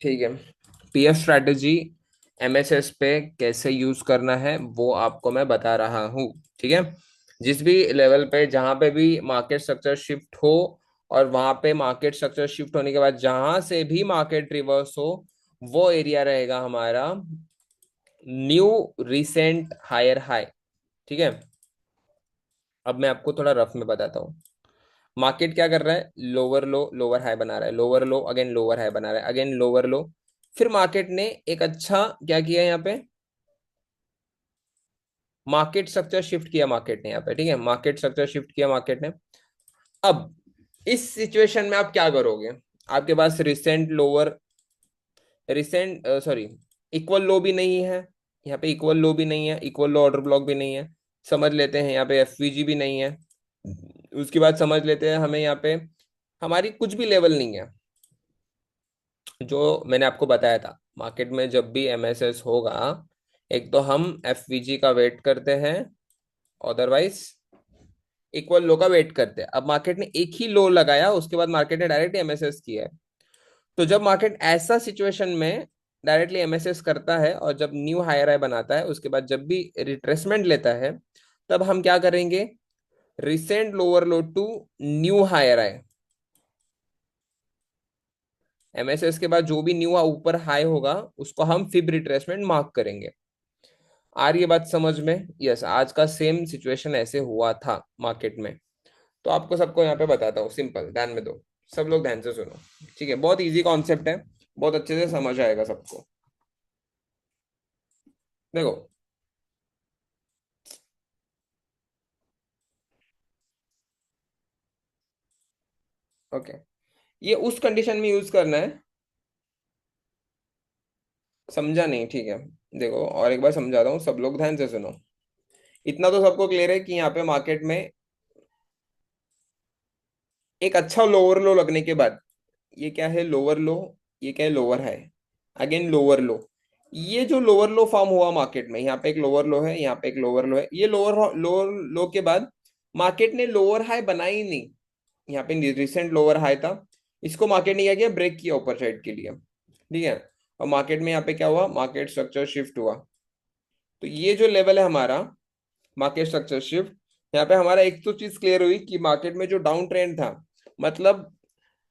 ठीक है। PF strategy MSS पे कैसे यूज करना है वो आपको मैं बता रहा हूँ। ठीक है। जिस भी लेवल पे जहां पे भी मार्केट स्ट्रक्चर शिफ्ट हो, और वहां पे मार्केट स्ट्रक्चर शिफ्ट होने के बाद जहां से भी मार्केट रिवर्स हो, वो एरिया रहेगा हमारा न्यू रिसेंट हायर हाई। ठीक है। अब मैं आपको थोड़ा रफ में बताता हूँ। मार्केट क्या कर रहा है, लोअर लो लोअर हाई बना रहा है, लोअर लो अगेन लोअर हाई बना रहा है, अगेन लोअर लो। फिर मार्केट ने एक अच्छा क्या किया यहाँ पे, मार्केट स्ट्रक्चर शिफ्ट किया मार्केट ने यहाँ पे। ठीक है, मार्केट स्ट्रक्चर शिफ्ट किया मार्केट ने। अब इस सिचुएशन में आप क्या करोगे, आपके पास recent lower, recent sorry equal low भी नहीं है, यहाँ पे इक्वल लो भी नहीं है, इक्वल लो ऑर्डर ब्लॉक भी नहीं है, समझ लेते हैं। यहाँ पे एफवीजी भी नहीं है। उसके बाद समझ लेते हैं हमें यहाँ पे हमारी कुछ भी लेवल नहीं है। जो मैंने आपको बताया था, मार्केट में जब भी एमएसएस होगा, एक तो हम एफवीजी का वेट करते हैं, अदरवाइज इक्वल लो का वेट करते हैं। अब मार्केट ने एक ही लो लगाया, उसके बाद मार्केट ने डायरेक्ट एमएसएस किया है। तो जब मार्केट ऐसा सिचुएशन में डायरेक्टली एमएसएस करता है और जब न्यू हायर हाई बनाता है, उसके बाद जब भी रिट्रेसमेंट लेता है, तब हम क्या करेंगे, recent lower low to new higher high. MSS के बाद जो भी न्यू ऊपर हाई होगा, उसको हम फिब रिट्रेसमेंट मार्क करेंगे। आ रही है बात समझ में? यस, आज का सेम सिचुएशन ऐसे हुआ था मार्केट में। तो आपको सबको यहाँ पे बताता हूँ, सिंपल, ध्यान में दो, सब लोग ध्यान से सुनो। ठीक है, बहुत इजी कॉन्सेप्ट है, बहुत अच्छे से समझ आएगा सबको। देखो, ओके, ये उस कंडीशन में यूज करना है। समझा नहीं? ठीक है, देखो और एक बार समझाता हूँ, सब लोग ध्यान से सुनो। इतना तो सबको क्लियर है कि यहाँ पे मार्केट में एक अच्छा लोअर लो लगने के बाद, ये क्या है लोअर लो, ये क्या है लोअर है, अगेन लोअर लो। ये जो लोअर लो फॉर्म हुआ मार्केट में, यहाँ पे एक लोअर लो है, यहाँ पे एक लोअर लो है, ये लोअर लोअर लो के बाद मार्केट ने लोअर हाई बनाई ही नहीं। यहाँ पे रिसेंट लोअर हाई था, इसको मार्केट ने क्या किया, ब्रेक किया ऊपर साइड के लिए। ठीक है। और मार्केट में यहाँ पे क्या हुआ, मार्केट स्ट्रक्चर शिफ्ट हुआ। तो ये जो लेवल है हमारा मार्केट स्ट्रक्चर शिफ्ट, यहाँ पे हमारा एक तो चीज क्लियर हुई कि मार्केट में जो डाउन ट्रेंड था, मतलब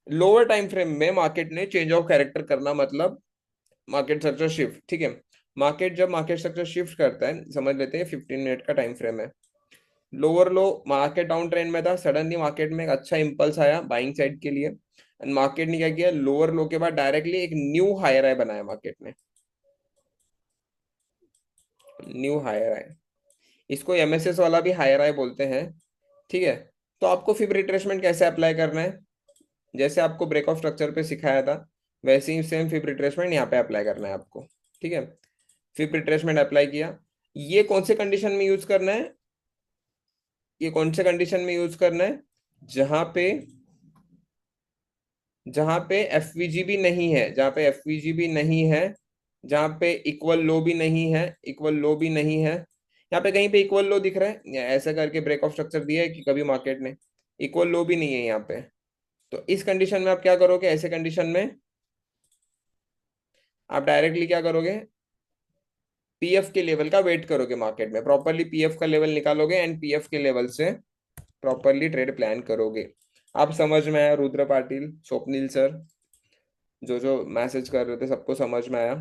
लोअर टाइम फ्रेम में मार्केट ने चेंज ऑफ कैरेक्टर करना, मतलब मार्केट स्ट्रक्चर शिफ्ट। ठीक है। मार्केट जब मार्केट स्ट्रक्चर शिफ्ट करता है, समझ लेते हैं 15 मिनट का टाइम फ्रेम है। लोअर लो, मार्केट डाउन ट्रेंड में था, सडनली मार्केट में एक अच्छा इंपल्स आया बाइंग साइड के लिए, एंड मार्केट ने क्या किया, लोअर लो के बाद डायरेक्टली एक न्यू हायर हाई बनाया मार्केट ने, न्यू हायर हाई। इसको एमएसएस वाला भी हायर हाई बोलते हैं। ठीक है। तो आपको फिब रिट्रेसमेंट कैसे अप्लाई करना है, जैसे आपको ब्रेक ऑफ स्ट्रक्चर पे सिखाया था, वैसे ही सेम फिब रिट्रेसमेंट यहाँ पे अप्लाई करना है आपको। ठीक है। फिब रिट्रेसमेंट अप्लाई किया। ये कौन से कंडीशन में यूज करना है, ये कौन से कंडीशन में यूज करना है, जहां पे जहां पे एफवीजी भी नहीं है, जहां पे एफवीजी भी नहीं है, जहां पे इक्वल लो भी नहीं है, इक्वल लो भी नहीं है। यहाँ पे कहीं पे इक्वल लो दिख रहा है, या ऐसा करके ब्रेक ऑफ स्ट्रक्चर दिया है कि कभी मार्केट ने, इक्वल लो भी नहीं है यहाँ पे। तो इस कंडीशन में आप क्या करोगे, ऐसे कंडीशन में आप डायरेक्टली क्या करोगे, पीएफ के लेवल का वेट करोगे, मार्केट में प्रॉपरली पीएफ का लेवल निकालोगे एंड पीएफ के लेवल से प्रॉपरली ट्रेड प्लान करोगे। आप समझ में आया, रुद्र पाटिल, स्वप्निल सर, जो जो मैसेज कर रहे थे, सबको समझ में आया?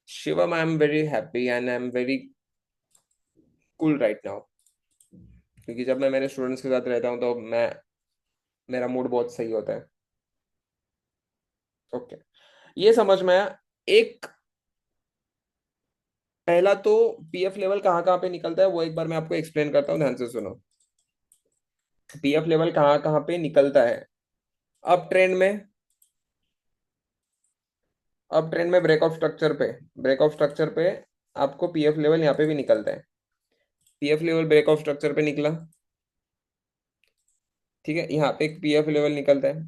Shivam, I am very happy and I am very cool right now, क्योंकि जब मैं मेरे स्टूडेंट्स के साथ रहता हूँ तो मैं, मेरा मूड बहुत सही होता है। ओके, ये समझ में आया। एक, पहला तो पीएफ लेवल कहाँ कहाँ पे निकलता है वो एक बार मैं आपको एक्सप्लेन करता हूँ, ध्यान से सुनो। पीएफ लेवल कहाँ कहाँ पे निकलता है, अब ट्रेंड में, अब ट्रेंड में ब्रेक ऑफ स्ट्रक्चर पे, ब्रेक ऑफ स्ट्रक्चर पे आपको पीएफ लेवल यहाँ पे भी निकलता है। PF level break of structure पे निकला। ठीक है, यहाँ पे एक पीएफ लेवल निकलता है।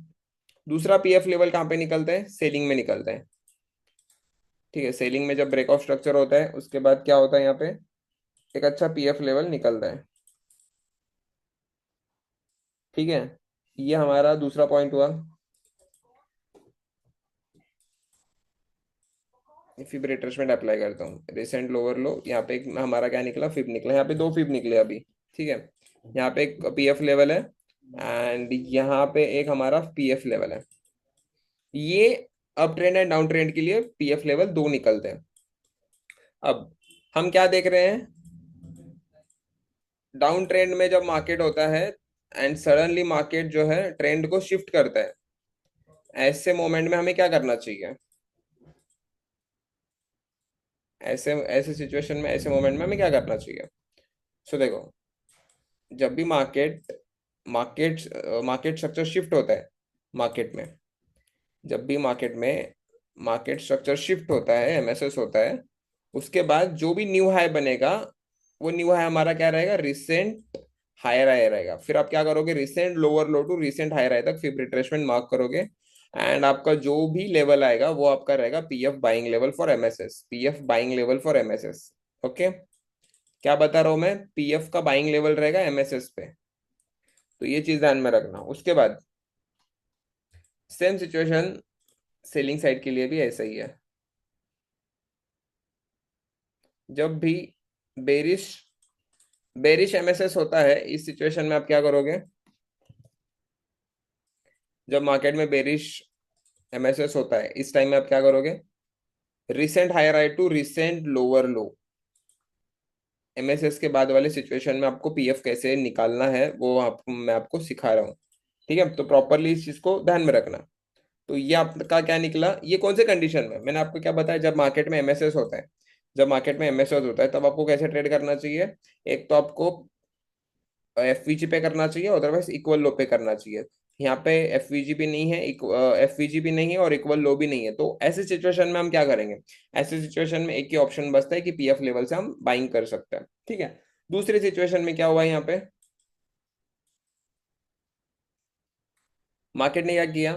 दूसरा पीएफ लेवल कहाँ पे निकलता है, सेलिंग में निकलता है। ठीक है, सेलिंग में जब ब्रेक ऑफ स्ट्रक्चर होता है, उसके बाद क्या होता है, यहाँ पे एक अच्छा पीएफ लेवल निकलता है। ठीक है, ये हमारा दूसरा पॉइंट हुआ। फिब रिट्रेसमेंट अप्लाई करता हूँ, रिसेंट लोअर लो, यहाँ पे एक हमारा क्या निकला, फिब निकला, यहाँ पे दो फिब निकले अभी। ठीक है, यहाँ पे एक पीएफ लेवल है एंड यहाँ पे एक हमारा पीएफ लेवल है। ये up trend and down trend के लिए पीएफ लेवल दो निकलते हैं। अब हम क्या देख रहे हैं, डाउन ट्रेंड में जब मार्केट होता है एंड सडनली मार्केट जो है ट्रेंड को शिफ्ट करता है, ऐसे मोमेंट में हमें क्या करना चाहिए, ऐसे ऐसे सिचुएशन में, ऐसे मोमेंट में हमें क्या करना चाहिए। सो देखो, जब भी market market market structure shift होता है मार्केट में, जब भी मार्केट स्ट्रक्चर शिफ्ट होता है, एमएसएस होता है, उसके बाद जो भी न्यू हाई बनेगा, वो न्यू हाई हमारा क्या रहेगा, रिसेंट हायर हाई रहेगा। फिर आप क्या करोगे, recent lower low to recent higher high तक फिर रिट्रेसमेंट मार्क करोगे एंड आपका जो भी लेवल आएगा वो आपका रहेगा PF buying level for MSS, PF buying level for MSS. Okay, क्या बता रहा हूं मैं, पीएफ का बाइंग लेवल रहेगा एमएसएस पे। तो ये चीज ध्यान में रखना। उसके बाद सेम सिचुएशन सेलिंग साइड के लिए भी ऐसा ही है। जब भी बेरिश बेरिश एमएसएस होता है, इस सिचुएशन में आप क्या करोगे, जब मार्केट में बेरिश एमएसएस होता है इस टाइम में आप क्या करोगे, recent higher high to recent lower low, MSS के बाद वाले सिचुएशन में आपको पीएफ कैसे निकालना है वो मैं आपको सिखा रहा हूँ। ठीक है, तो प्रॉपरली इस चीज को ध्यान में रखना। तो ये आपका क्या निकला, ये कौन से कंडीशन में, मैंने आपको क्या बताया, जब मार्केट में एमएसएस होता है, जब मार्केट में एमएसएस होता है तब आपको कैसे ट्रेड करना चाहिए, एक तो आपको एफवीजी पे करना चाहिए, अदरवाइज इक्वल लो पे करना चाहिए। यहाँ पे एफवीजी भी नहीं है, एफवीजी भी नहीं है और इक्वल लो भी नहीं है, तो ऐसे सिचुएशन में हम क्या करेंगे, ऐसे सिचुएशन में एक ही ऑप्शन बचता है कि पीएफ लेवल से हम बाइंग कर सकते हैं। ठीक है, दूसरी सिचुएशन में क्या हुआ, यहाँ पे मार्केट ने क्या किया,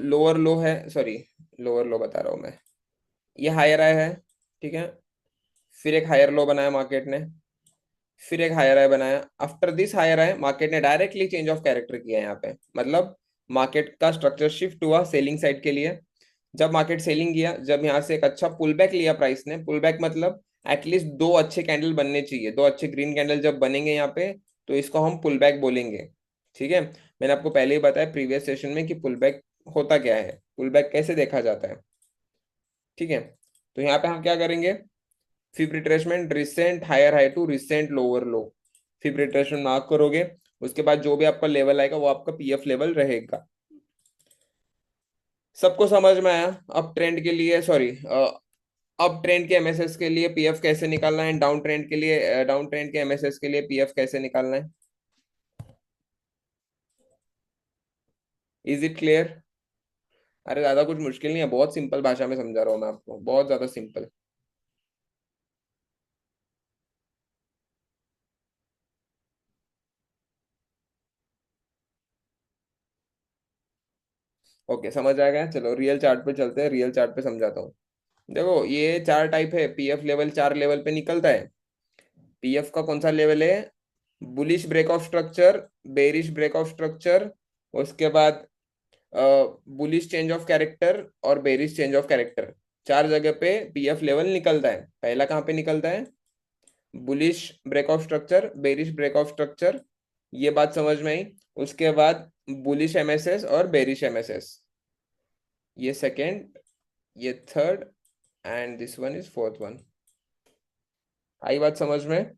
लोअर लो है, सॉरी लोअर लो बता रहा हूँ मैं, ये हायर हाई है। ठीक है, फिर एक हायर लो बनाया मार्केट ने, फिर एक हायर हाई बनाया, after this higher high market ने डायरेक्टली चेंज ऑफ कैरेक्टर किया यहाँ पे, मतलब मार्केट का स्ट्रक्चर शिफ्ट हुआ सेलिंग साइड के लिए। जब मार्केट सेलिंग किया, जब यहाँ से एक अच्छा पुल बैक लिया प्राइस ने, पुल बैक मतलब एटलीस्ट दो अच्छे कैंडल बनने चाहिए, दो अच्छे ग्रीन कैंडल जब बनेंगे यहाँ पे तो इसको हम पुल बैक बोलेंगे। ठीक है, मैंने आपको पहले ही बताया प्रीवियस सेशन में कि पुल बैक होता क्या है, पुल बैक कैसे देखा जाता है। ठीक है, तो यहाँ पे हम क्या करेंगे, Fib retracement recent higher high to recent lower low, fib retracement mark करोगे। उसके बाद जो भी आपका लेवल आएगा वो आपका पीएफ लेवल रहेगा। सबको समझ में आया, अप ट्रेंड के लिए, सॉरी, अप ट्रेंड के एमएसएस के लिए पीएफ कैसे निकालना है, डाउन ट्रेंड के लिए, डाउन ट्रेंड के एमएसएस के लिए पीएफ कैसे निकालना है। Is it clear? अरे ज्यादा कुछ मुश्किल नहीं है, बहुत सिंपल भाषा में समझा रहा हूँ मैं आपको, बहुत ज्यादा सिंपल। ओके, समझ आ गया, चलो रियल चार्ट पे चलते हैं, रियल चार्ट पे समझाता हूँ। देखो ये चार टाइप है, पीएफ लेवल चार लेवल पे निकलता है। पीएफ का कौन सा लेवल है, bullish break of structure, bearish break of structure, उसके बाद बुलिश चेंज ऑफ कैरेक्टर और बेरिश चेंज ऑफ कैरेक्टर। चार जगह पे पीएफ लेवल निकलता है। पहला कहाँ पे निकलता है, bullish break of structure, bearish break of structure, ये बात समझ में आई। उसके बाद बुलिश एमएसएस और बेरिश एमएसएस, ये सेकेंड, ये third and this one is fourth one. आई बात समझ में?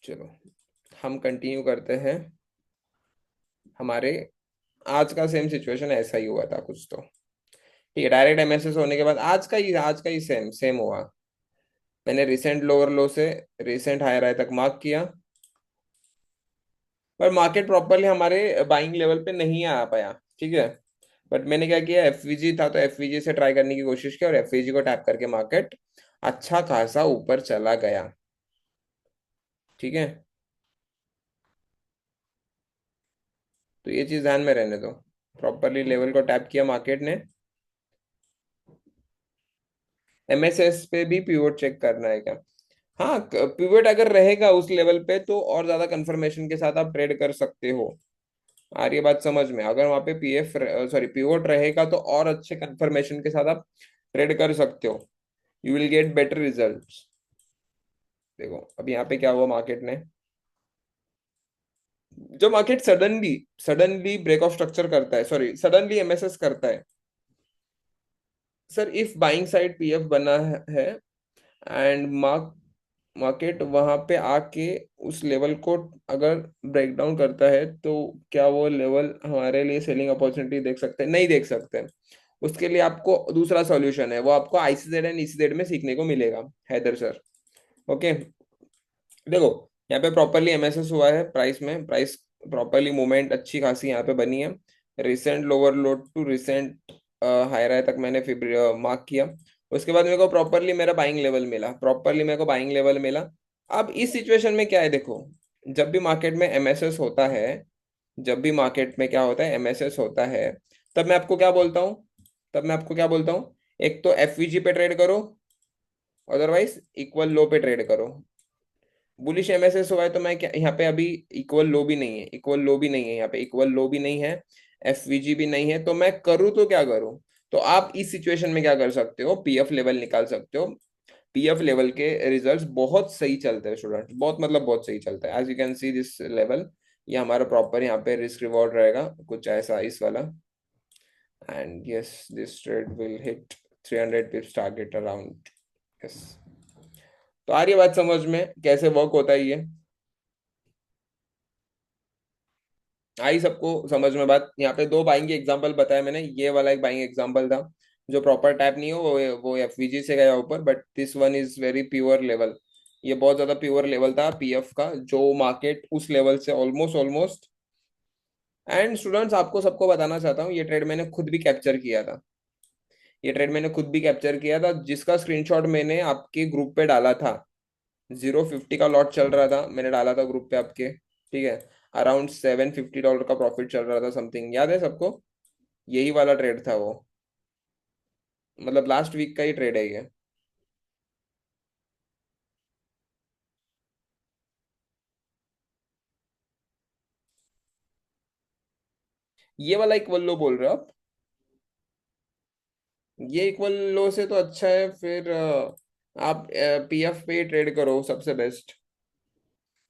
चलो हम कंटिन्यू करते हैं। हमारे आज का सेम सिचुएशन ऐसा ही हुआ था कुछ तो। ठीक है, डायरेक्ट एमएसएस होने के बाद आज का ही सेम सेम हुआ। मैंने रिसेंट लोअर लो से रिसेंट हायर हाई तक मार्क किया, पर मार्केट प्रॉपरली हमारे बाइंग लेवल पे नहीं आ पाया। ठीक है, बट मैंने क्या किया, एफवीजी था तो एफवीजी से ट्राई करने की कोशिश की और एफवीजी को टैप करके मार्केट अच्छा खासा ऊपर चला गया। ठीक है, तो ये चीज ध्यान में रहने दो, प्रॉपरली लेवल को टैप किया मार्केट ने, एमएसएस पे भी पिवोट चेक करना है क्या? हाँ, पिवोट अगर रहेगा उस लेवल पे तो और ज्यादा कंफर्मेशन के साथ आप ट्रेड कर सकते हो। आ रही है बात समझ में? अगर वहां पे पीएफ सॉरी पिवोट रहेगा तो और अच्छे कंफर्मेशन के साथ आप ट्रेड कर सकते हो। You will get better results. देखो अब यहाँ पे क्या हुआ मार्केट ने, जो market suddenly suddenly break of structure करता है, सॉरी सडनली एमएसएस करता है। Sir if buying side PF बना है एंड मार्केट वहां पे आके उस लेवल को अगर ब्रेक डाउन करता है तो क्या वो लेवल हमारे लिए सेलिंग अपॉर्चुनिटी देख सकते हैं? नहीं देख सकते हैं। उसके लिए आपको दूसरा सॉल्यूशन है, वो आपको आईसीजेड एंड ईसीजेड में सीखने को मिलेगा, हैदर सर। ओके, देखो यहाँ पे प्रॉपरली एमएसएस हुआ है प्राइस में, प्राइस प्रॉपरली मूवमेंट अच्छी खासी यहाँ पे बनी है। Recent lower low to recent high राय तक मैंने मार्क किया। उसके बाद मेरे को प्रॉपरली मेरा बाइंग लेवल मिला, प्रॉपरली मेरे को बाइंग लेवल मिला। अब इस सिचुएशन में क्या है, देखो जब भी मार्केट में एमएसएस होता है, जब भी मार्केट में क्या होता है एमएसएस होता है, तब मैं आपको क्या बोलता हूँ, तब मैं आपको क्या बोलता हूँ, एक तो एफवीजी पे ट्रेड करो, अदरवाइज इक्वल लो पे ट्रेड करो। बुलिश एमएसएस हुआ है तो मैं क्या यहाँ पे अभी, इक्वल लो भी नहीं है, इक्वल लो भी नहीं है यहाँ पे, इक्वल लो भी नहीं है, एफवीजी भी नहीं है, तो मैं करूँ तो क्या करूँ? तो आप इस सिचुएशन में क्या कर सकते हो, पीएफ लेवल निकाल सकते हो। पीएफ लेवल के रिजल्ट्स बहुत सही चलते हैं स्टूडेंट, बहुत मतलब बहुत सही चलता है। As you can see this level, ये हमारा प्रॉपर यहाँ पे रिस्क रिवॉर्ड रहेगा कुछ ऐसा इस वाला। And yes, this trade will hit 300 पिप्स target around. Yes, तो आ रही है बात समझ में कैसे वर्क होता है ये? आई सबको समझ में बात? यहाँ पे दो बाइंग एग्जांपल बताया मैंने, ये वाला एक बाइंग एग्जांपल था जो प्रॉपर टाइप नहीं हो, वो एफवीजी से गया ऊपर, but this one is very pure level. ये बहुत ज्यादा प्योर लेवल था पीएफ का, जो मार्केट उस लेवल से ऑलमोस्ट ऑलमोस्ट। एंड स्टूडेंट्स आपको सबको बताना चाहता हूँ, ये ट्रेड मैंने खुद भी कैप्चर किया था, ये ट्रेड मैंने खुद भी कैप्चर किया था, जिसका स्क्रीनशॉट मैंने आपके ग्रुप पे डाला था। 0.50 का लॉट चल रहा था, मैंने डाला था ग्रुप पे आपके, ठीक है? अराउंड $750 का प्रॉफिट चल रहा था समथिंग, याद है सबको? यही वाला ट्रेड था वो, मतलब लास्ट वीक का ही ट्रेड है ये। ये वाला इक्वल लो बोल रहे हो आप? ये इक्वल लो से तो अच्छा है फिर आप पीएफ पे ट्रेड करो, सबसे बेस्ट।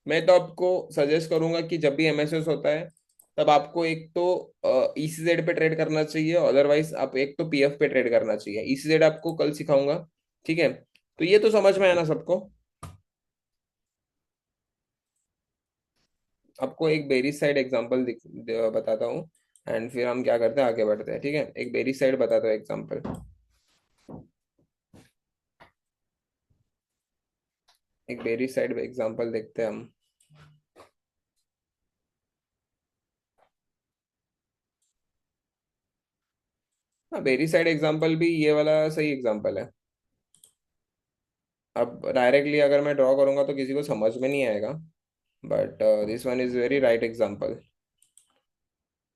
मैं तो आपको सजेस्ट करूंगा कि जब भी एमएसएस होता है तब आपको एक तो ईसीजेड पे ट्रेड करना चाहिए, अदरवाइज आप एक तो पीएफ पे ट्रेड करना चाहिए। ईसीजेड आपको कल सिखाऊंगा, ठीक है? तो ये तो समझ में आया ना सबको? आपको एक बेरी साइड एग्जांपल बताता हूँ, एंड फिर हम क्या करते हैं आगे बढ़ते हैं, ठीक है? एक बेरी साइड बताता हूँ एग्जांपल। एक बेरी साइड एग्जांपल देखते हैं हम। हाँ, बेरी साइड एग्जांपल भी ये वाला सही एग्जांपल है। अब डायरेक्टली अगर मैं ड्रॉ करूंगा तो किसी को समझ में नहीं आएगा, but this one is very right example.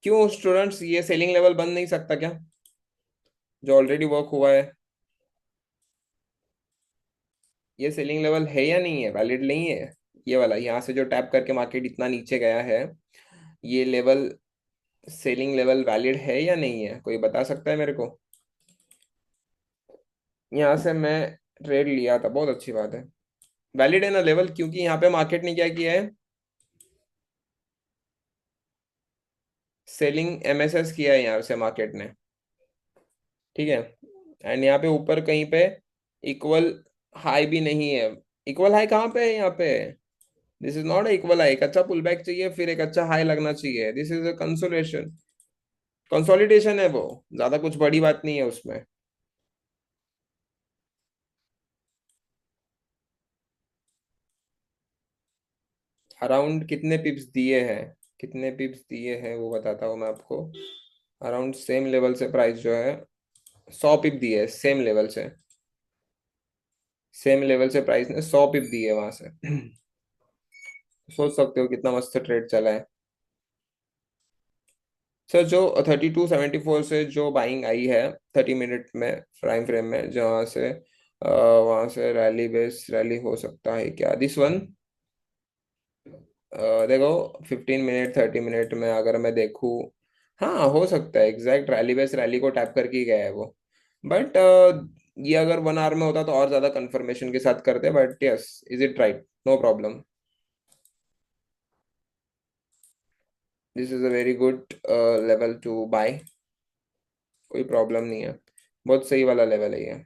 क्यों स्टूडेंट्स, ये सेलिंग लेवल बन नहीं सकता क्या, जो ऑलरेडी वर्क हुआ है? ये सेलिंग लेवल है या नहीं है, वैलिड नहीं है? ये वाला यहाँ से जो टैप करके मार्केट इतना नीचे गया है, ये लेवल सेलिंग लेवल वैलिड है या नहीं है, कोई बता सकता है मेरे को? यहाँ से मैं ट्रेड लिया था, बहुत अच्छी बात है। वैलिड है ना लेवल, क्योंकि यहाँ पे मार्केट ने क्या किया है, सेलिंग एमएसएस किया है यहाँ से मार्केट ने, ठीक है? एंड यहाँ पे ऊपर कहीं पे इक्वल हाई भी नहीं है। इक्वल हाई कहाँ पे है यहाँ पे? This is not equal high, एक अच्छा पुल बैक चाहिए, फिर एक अच्छा हाई लगना चाहिए। This is a consolation, consolidation है वो, ज्यादा कुछ बड़ी बात नहीं है उसमें। अराउंड कितने पिप्स दिए हैं, कितने पिप्स दिए हैं वो बताता हूँ मैं आपको। अराउंड सेम लेवल से प्राइस जो है 100 पिप दिए है, सेम लेवल से, सेम लेवल से प्राइस ने 100 पिप दिए वहां से। सोच सकते हो कितना मस्त ट्रेड चला है। सर जो 3274 से जो बाइंग आई है 30 मिनट में, प्राइम फ्रेम में जहाँ से वहां से रैली बेस रैली हो सकता है क्या, दिस वन। देखो 15 मिनट 30 मिनट में अगर मैं देखूँ, हाँ हो सकता है एग्जैक्ट रैली बेस रैली को टैप करके ही गया है वो। बट ये अगर 1 आवर में होता तो और ज्यादा कंफर्मेशन के साथ करते, but yes, is it right, no problem. This is a very good level to buy, कोई प्रॉब्लम नहीं है, बहुत सही वाला लेवल है ये।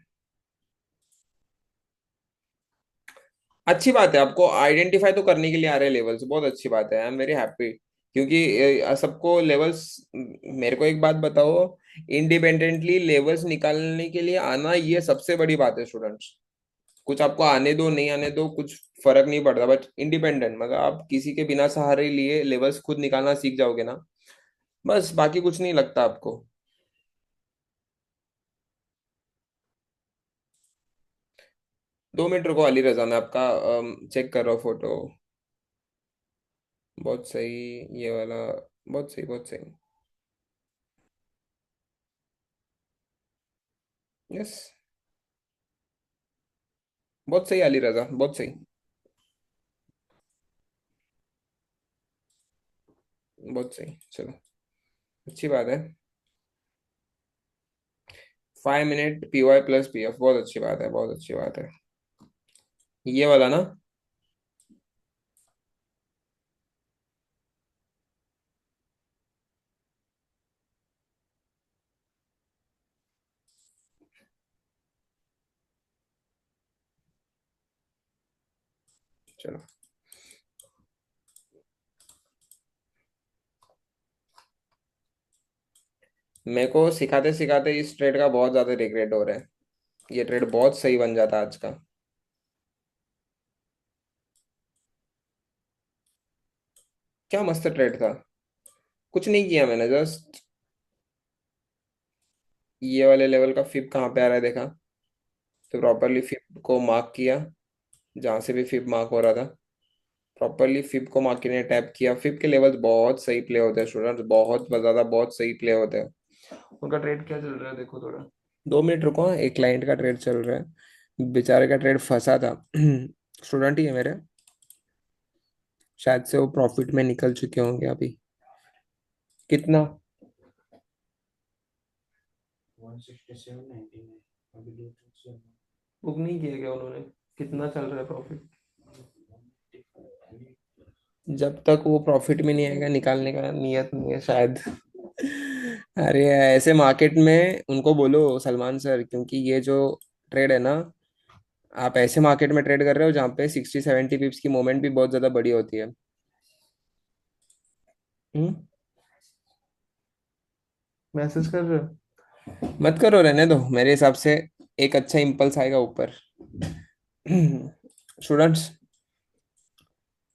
अच्छी बात है, आपको आइडेंटिफाई तो करने के लिए आ रहे हैं लेवल्स, बहुत अच्छी बात है, आई एम वेरी हैप्पी। क्योंकि सबको लेवल्स, मेरे को एक बात बताओ, इंडिपेंडेंटली लेवल्स निकालने के लिए आना ये सबसे बड़ी बात है स्टूडेंट्स। कुछ आपको आने दो नहीं आने दो कुछ फर्क नहीं पड़ता, बट इंडिपेंडेंट मतलब आप किसी के बिना सहारे लिए लेवल्स खुद निकालना सीख जाओगे ना, बस बाकी कुछ नहीं लगता आपको। 2 मिनट रुको अली रजा, मैं आपका चेक कर रहा हूँ फोटो। बहुत सही ये वाला, बहुत सही बहुत सही। यस, बहुत सही अली रजा, बहुत सही, बहुत सही, चलो अच्छी बात है। 5 मिनट PY प्लस PF, बहुत अच्छी बात है, बहुत अच्छी बात है। ये वाला ना। चलो, मेरे को सिखाते सिखाते इस ट्रेड का बहुत ज्यादा रिग्रेट हो रहा है, ये ट्रेड बहुत सही बन जाता आज का। क्या मस्त ट्रेड था, कुछ नहीं किया मैंने, जस्ट ये वाले लेवल का फिब कहाँ पे आ रहा है देखा, तो प्रॉपरली फिब को मार्क किया, जहां से भी फिब मार्क हो रहा था प्रॉपरली फिब को मार्क ने टैप किया। फिब के लेवल्स बहुत सही प्ले होते हैं स्टूडेंट्स, बहुत ज्यादा बहुत सही प्ले होते हैं। उनका ट्रेड क्या चल रहा है देखो थोड़ा। 2 मिनट रुको हाँ, एक क्लाइंट का ट्रेड चल रहा है, बेचारे का ट्रेड फंसा था स्टूडेंट ही है मेरे, शायद से वो प्रॉफिट में निकल चुके होंगे अभी। कितना? 167.99 बुक नहीं किया क्या उन्होंने? कितना चल रहा है प्रॉफिट? जब तक वो प्रॉफिट में नहीं आएगा निकालने का नियत नहीं है शायद अरे ऐसे मार्केट में उनको बोलो सलमान सर, क्योंकि ये जो ट्रेड है ना, आप ऐसे मार्केट में ट्रेड कर रहे हो जहाँ पे 60-70 पिप्स की मूवमेंट भी बहुत ज्यादा बड़ी होती है। हम्म। मैसेज कर रहे हो? मत करो, रहने दो मेरे हिसाब से, एक अच्छा इम्पल्स आएगा ऊपर स्टूडेंट्स।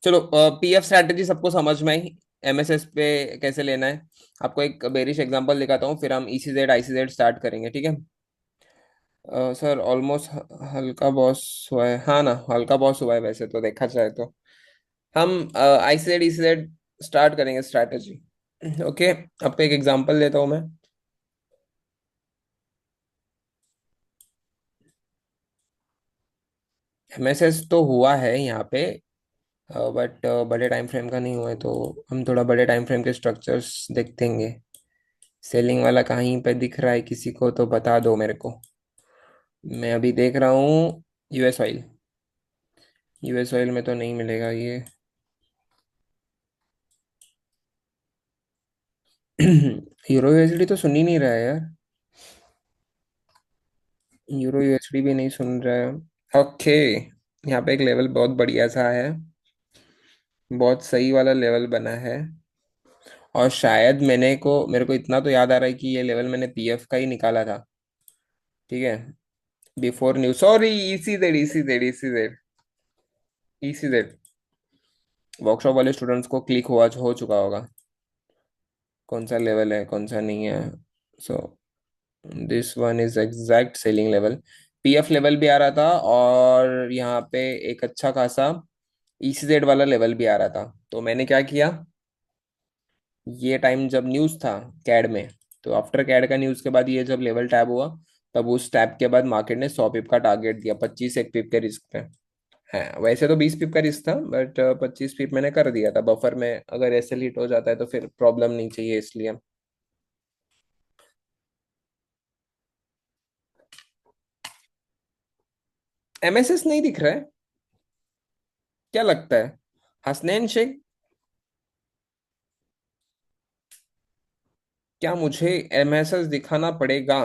चलो, PF स्ट्रैटेजी सबको समझ में आई, MSS पे कैसे लेना है, आपको एक बेरिश एग्जांपल दिखाता हूँ, फिर हम ECZ ICZ स्टार्ट करेंगे, ठीक है? सर ऑलमोस्ट हल्का बॉस हुआ है, हाँ ना, हल्का बॉस हुआ है वैसे तो देखा जाए तो। हम ICZ ECZ स्टार्ट करेंगे स्ट्रैटेजी। ओके, आपको एक एग्जांपल देता हूँ मैं। MSS तो हुआ है यहाँ पे, बट बड़े टाइम फ्रेम का नहीं हुआ है, तो हम थोड़ा बड़े टाइम फ्रेम के स्ट्रक्चर्स देखेंगे। सेलिंग वाला कहीं पे दिख रहा है किसी को तो बता दो मेरे को। मैं अभी देख रहा हूँ US ऑयल, US ऑयल में तो नहीं मिलेगा ये यूरो USD तो सुन ही नहीं रहा है यार, यूरो USD भी नहीं सुन रहा है। ओके, यहाँ पे एक लेवल बहुत बढ़िया सा है, बहुत सही वाला लेवल बना है, और शायद मेरे को इतना तो याद आ रहा है कि ये लेवल मैंने PF का ही निकाला था, ठीक है? Before new, sorry, ECZ ECZ workshop वाले स्टूडेंट्स को क्लिक हुआ हो चुका होगा कौन सा लेवल है कौन सा नहीं है। So this one is exact selling level, PF level भी आ रहा था, और यहाँ पे एक अच्छा खासा ECZ वाला लेवल भी आ रहा था। तो मैंने क्या किया, ये टाइम जब न्यूज़ था कैड में, तो आफ्टर कैड का न्यूज़ के बाद ये जब लेवल टैब हुआ, तब उस टैप के बाद मार्केट ने 100 पिप का टारगेट दिया, 25 एक पिप के रिस्क पे है। वैसे तो 20 पिप का रिस्क था, बट 25 पिप मैंने कर दिया था बफर में, अगर एसएल हिट हो जाता है तो फिर प्रॉब्लम नहीं चाहिए इसलिए। एमएसएस नहीं दिख रहा है, क्या लगता है हसनैन शेख? क्या मुझे एमएसएस दिखाना पड़ेगा?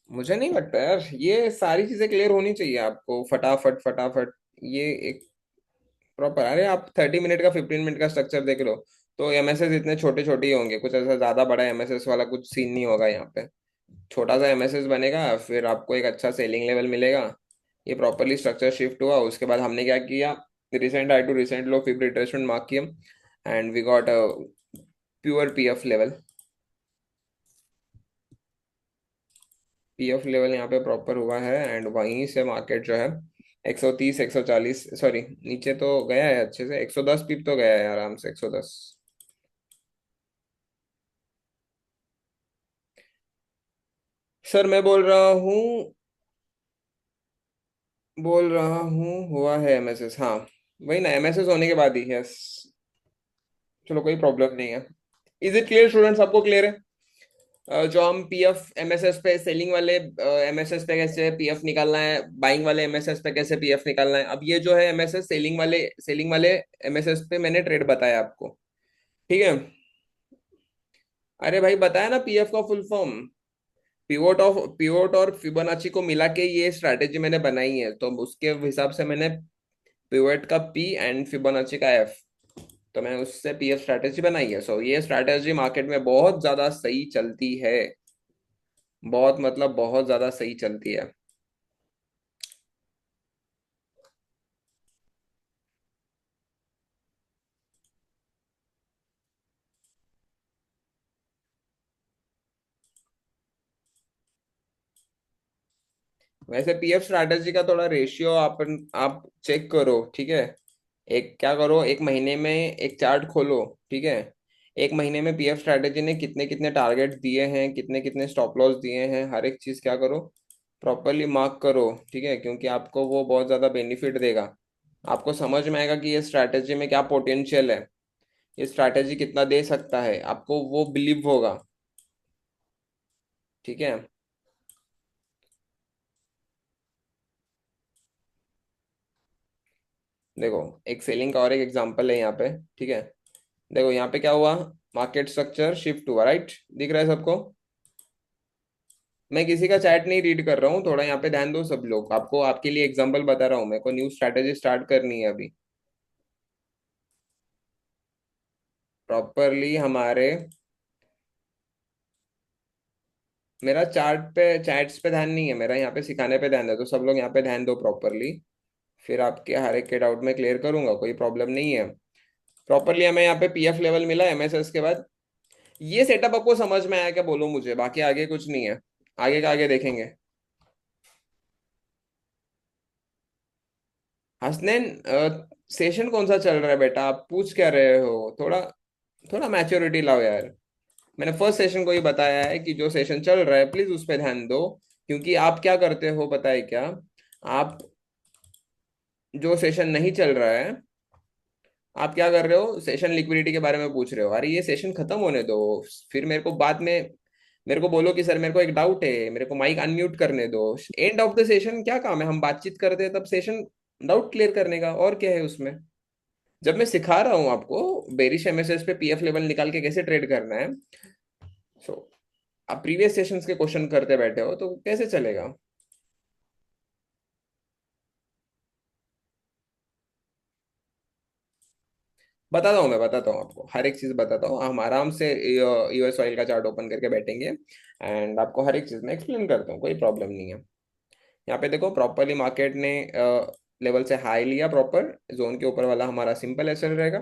मुझे नहीं लगता यार, ये सारी चीजें क्लियर होनी चाहिए आपको फटाफट फटाफट। ये एक प्रॉपर, अरे आप 30 मिनट का 15 मिनट का स्ट्रक्चर देख लो, तो एमएसएस इतने छोटे छोटे ही होंगे, कुछ ऐसा ज्यादा बड़ा एमएसएस वाला कुछ सीन नहीं होगा यहाँ पे। छोटा सा एमएसएस बनेगा, फिर आपको एक अच्छा सेलिंग लेवल मिलेगा। ये प्रॉपरली स्ट्रक्चर शिफ्ट हुआ, उसके बाद हमने क्या किया, recent high to recent low fib retracement mark किया, and we got a pure PF level. PF level यहाँ पे प्रॉपर हुआ है, एंड वहीं से मार्केट जो है 130 140, सॉरी नीचे तो गया है अच्छे से, 110 पिप तो गया है आराम से, 110। सर मैं बोल रहा हूँ हुआ है एमएसएस, हाँ वही ना, एमएसएस होने के बाद ही, यस। चलो कोई प्रॉब्लम नहीं है। इज इट क्लियर स्टूडेंट्स, आपको क्लियर है? जो हम पीएफ एमएसएस पे सेलिंग वाले एमएसएस पे कैसे पीएफ निकालना है, बाइंग वाले एमएसएस पे कैसे पीएफ निकालना है, अब ये जो है एमएसएस सेलिंग वाले एमएसएस पे मैंने ट्रेड बताया आपको, ठीक है। अरे भाई बताया ना, पीएफ का फुल फॉर्म पिवोट और फिबोनाची को मिला के ये स्ट्रैटेजी मैंने बनाई है, तो उसके हिसाब से मैंने पिवोट का पी एंड फिबोनाची का एफ, तो मैंने उससे पीएफ स्ट्रैटेजी बनाई है। सो ये स्ट्रैटेजी मार्केट में बहुत ज्यादा सही चलती है, बहुत मतलब बहुत ज्यादा सही चलती है। वैसे पीएफ स्ट्रैटेजी का थोड़ा रेशियो आप चेक करो, ठीक है। एक क्या करो, एक महीने में एक चार्ट खोलो, ठीक है। एक महीने में पीएफ स्ट्रैटेजी ने कितने कितने टारगेट्स दिए हैं, कितने कितने स्टॉप लॉस दिए हैं, हर एक चीज क्या करो, प्रॉपरली मार्क करो, ठीक है, क्योंकि आपको वो बहुत ज्यादा बेनिफिट देगा। आपको समझ में आएगा कि ये स्ट्रैटेजी में क्या पोटेंशियल है, ये स्ट्रैटेजी कितना दे सकता है, आपको वो बिलीव होगा, ठीक है। देखो एक सेलिंग का और एक एग्जांपल है यहाँ पे, ठीक है। देखो यहाँ पे क्या हुआ, मार्केट स्ट्रक्चर शिफ्ट हुआ, राइट, दिख रहा है सबको? मैं किसी का चैट नहीं रीड कर रहा हूँ, थोड़ा यहाँ पे ध्यान दो सब लोग, आपको आपके लिए एग्जांपल बता रहा हूँ, मेरे को न्यू स्ट्रैटेजी स्टार्ट करनी है अभी। प्रॉपरली हमारे, मेरा चार्ट पे चैट्स पे ध्यान नहीं है, मेरा यहाँ पे सिखाने पे ध्यान है, तो सब लोग यहाँ पे ध्यान दो प्रॉपरली, फिर आपके हर एक के डाउट में क्लियर करूंगा, कोई प्रॉब्लम नहीं है। प्रॉपरली हमें यहाँ पे पीएफ लेवल मिला एमएसएस के बाद। ये सेटअप आपको समझ में आया क्या, बोलो मुझे, बाकी आगे कुछ नहीं है, आगे का आगे देखेंगे। हसनैन, सेशन कौन सा चल रहा है बेटा, आप पूछ क्या रहे हो, थोड़ा थोड़ा मैच्योरिटी लाओ यार। मैंने फर्स्ट सेशन को ही बताया है कि जो सेशन चल रहा है प्लीज उस पर ध्यान दो, क्योंकि आप क्या करते हो पता है क्या, आप जो सेशन नहीं चल रहा है, आप क्या कर रहे हो, सेशन लिक्विडिटी के बारे में पूछ रहे हो, अरे ये सेशन खत्म होने दो, फिर मेरे को बाद में मेरे को बोलो कि सर मेरे को एक डाउट है, मेरे को माइक अनम्यूट करने दो। एंड ऑफ द सेशन क्या काम है, हम बातचीत करते हैं तब सेशन डाउट क्लियर करने का, और क्या है उसमें। जब मैं सिखा रहा हूँ आपको बेरिश एमएसएस पे पीएफ लेवल निकाल के कैसे ट्रेड करना है, सो आप प्रीवियस सेशंस के क्वेश्चन करते बैठे हो तो कैसे चलेगा। बताता हूँ, मैं बताता हूँ आपको, हर एक चीज बताता हूँ, हम आराम से यूएस ऑयल का चार्ट ओपन करके बैठेंगे, एंड आपको हर एक चीज में एक्सप्लेन करता हूँ, कोई प्रॉब्लम नहीं है। यहाँ पे देखो प्रॉपरली मार्केट ने लेवल से हाई लिया, प्रॉपर जोन के ऊपर वाला हमारा सिंपल एसएल रहेगा,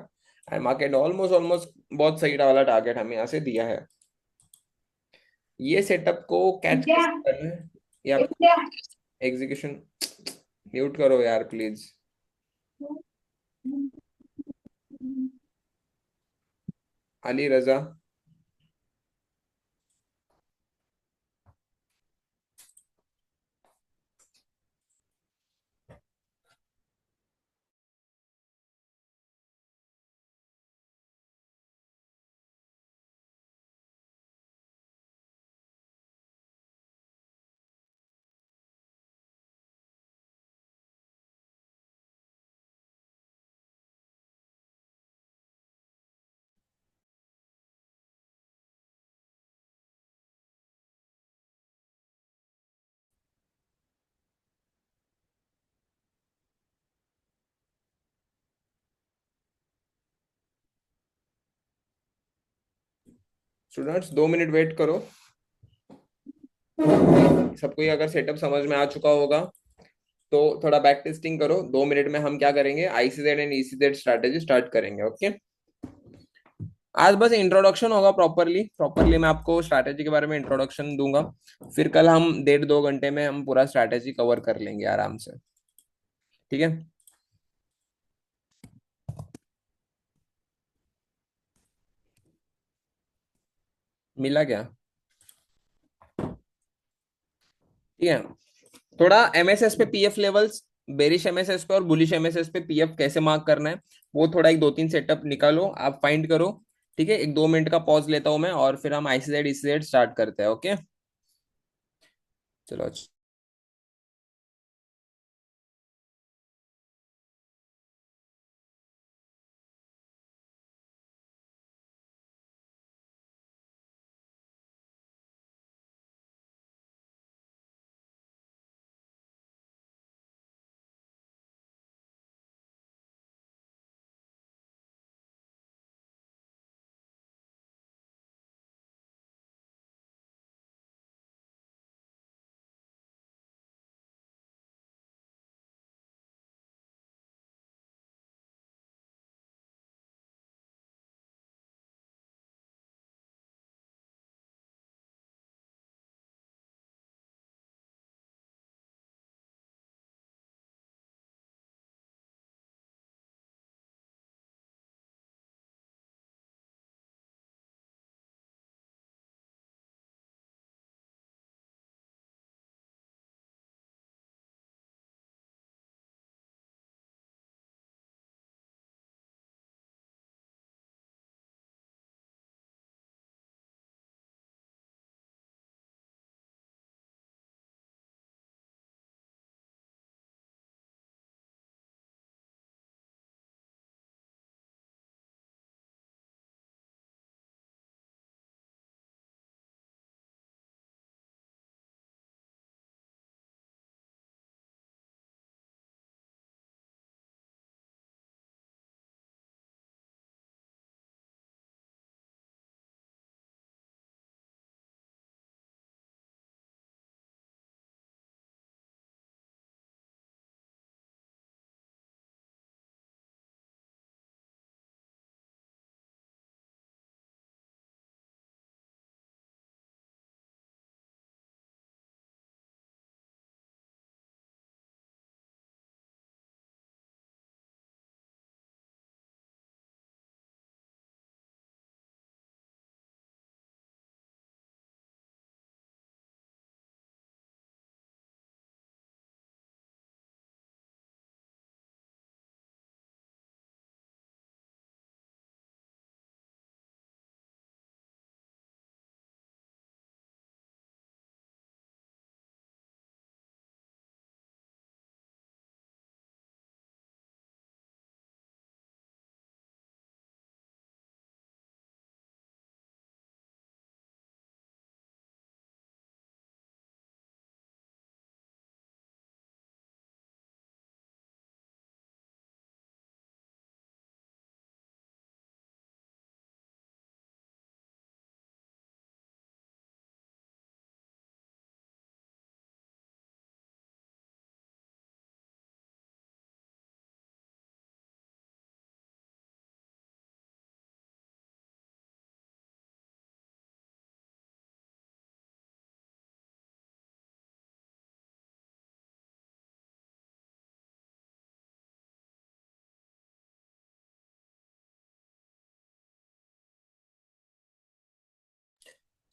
एंड मार्केट ऑलमोस्ट ऑलमोस्ट बहुत सही वाला टारगेट हमें यहाँ से दिया है। ये सेटअप को कैच विद्या, कैसे करना है, ये आपको विद्या। एग्जीक्यूशन, म्यूट करो यार please. Ali Raza, students 2 minute wait करो। सबको ये अगर सेटअप समझ में आ चुका होगा तो थोड़ा बैक टेस्टिंग करो। 2 मिनट में हम क्या करेंगे, आईसीजेड एंड ईसीजेड स्ट्रैटेजी स्टार्ट करेंगे। ओके, आज बस इंट्रोडक्शन होगा। प्रॉपरली प्रॉपरली मैं आपको स्ट्रैटेजी के बारे में इंट्रोडक्शन दूंगा। फिर कल हम 1.5 2 घंटे में हम पूरा स्ट्रैटेजी कवर कर लेंगे आराम से। ठीक है। मिला क्या? ठीक है। थोड़ा एमएसएस पे पीएफ लेवल्स, बेरिश एमएसएस पे और बुलिश एमएसएस पे पीएफ कैसे मार्क करना है, वो थोड़ा एक 2 3 सेटअप निकालो, आप फाइंड करो। ठीक है, एक 2 मिनट का पॉज लेता हूं मैं और फिर हम आईसीजेड ईसीजेड स्टार्ट करते हैं। ओके, चलो अच्छा।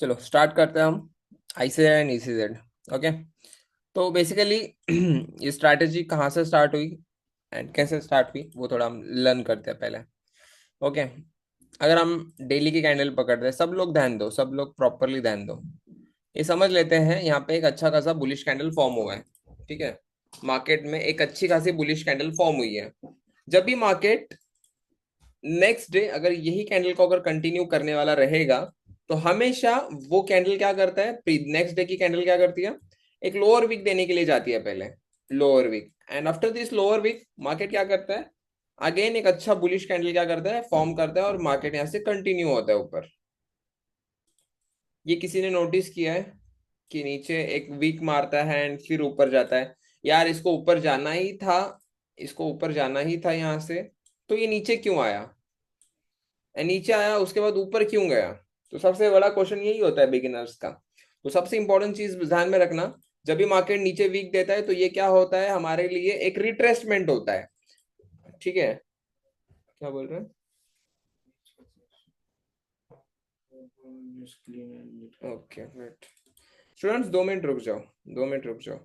चलो स्टार्ट करते हैं हम आईसीजेड एंड ईसीजेड। ओके, तो बेसिकली ये स्ट्रैटेजी कहाँ से स्टार्ट हुई एंड कैसे स्टार्ट हुई वो थोड़ा हम लर्न करते हैं पहले। ओके, अगर हम डेली की कैंडल पकड़ते हैं, सब लोग ध्यान दो, सब लोग प्रॉपरली ध्यान दो। ये समझ लेते हैं, यहाँ पे एक अच्छा खासा बुलिश कैंडल फॉर्म हुआ है। ठीक है, मार्केट में एक अच्छी खासी बुलिश कैंडल फॉर्म हुई है। जब भी मार्केट नेक्स्ट डे अगर यही कैंडल को अगर कंटिन्यू करने वाला रहेगा तो हमेशा वो कैंडल क्या करता है, नेक्स्ट डे की कैंडल क्या करती है, एक लोअर वीक देने के लिए जाती है पहले, lower wick. And after this lower wick market क्या करता है, अगेन एक अच्छा बुलिश कैंडल क्या करता है, फॉर्म करता है और मार्केट यहाँ से कंटिन्यू होता है ऊपर। ये किसी ने नोटिस किया है कि नीचे एक वीक मारता है एंड फिर ऊपर जाता है? यार इसको ऊपर जाना ही था, इसको ऊपर जाना ही था यहाँ से, तो ये नीचे क्यों आया? नीचे आया उसके बाद ऊपर क्यों गया? तो सबसे बड़ा क्वेश्चन यही होता है बिगिनर्स का। तो सबसे इंपॉर्टेंट चीज ध्यान में रखना, जब भी मार्केट नीचे वीक देता है तो ये क्या होता है हमारे लिए, एक रिट्रेसमेंट होता है। ठीक है, क्या बोल रहे हैं? ओके वेट, स्टूडेंट्स 2 मिनट रुक जाओ, 2 मिनट रुक जाओ।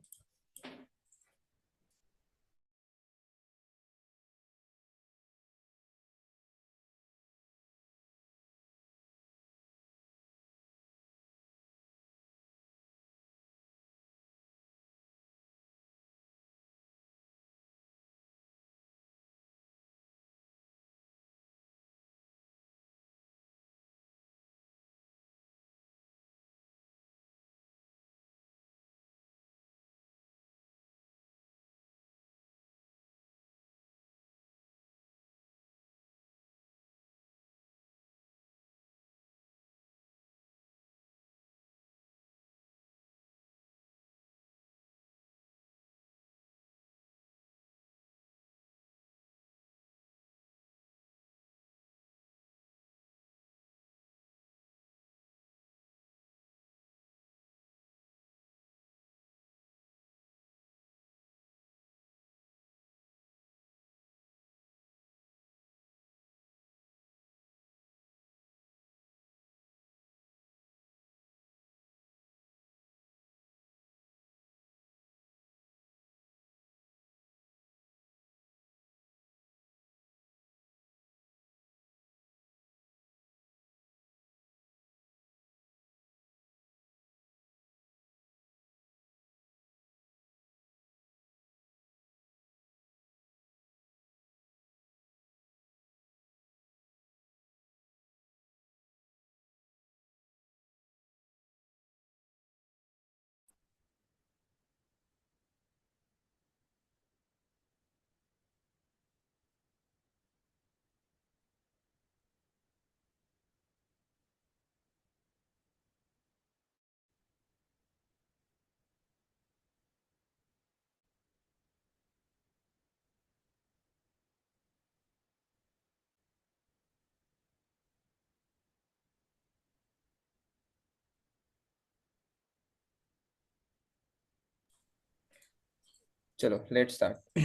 चलो लेट स्टार्ट।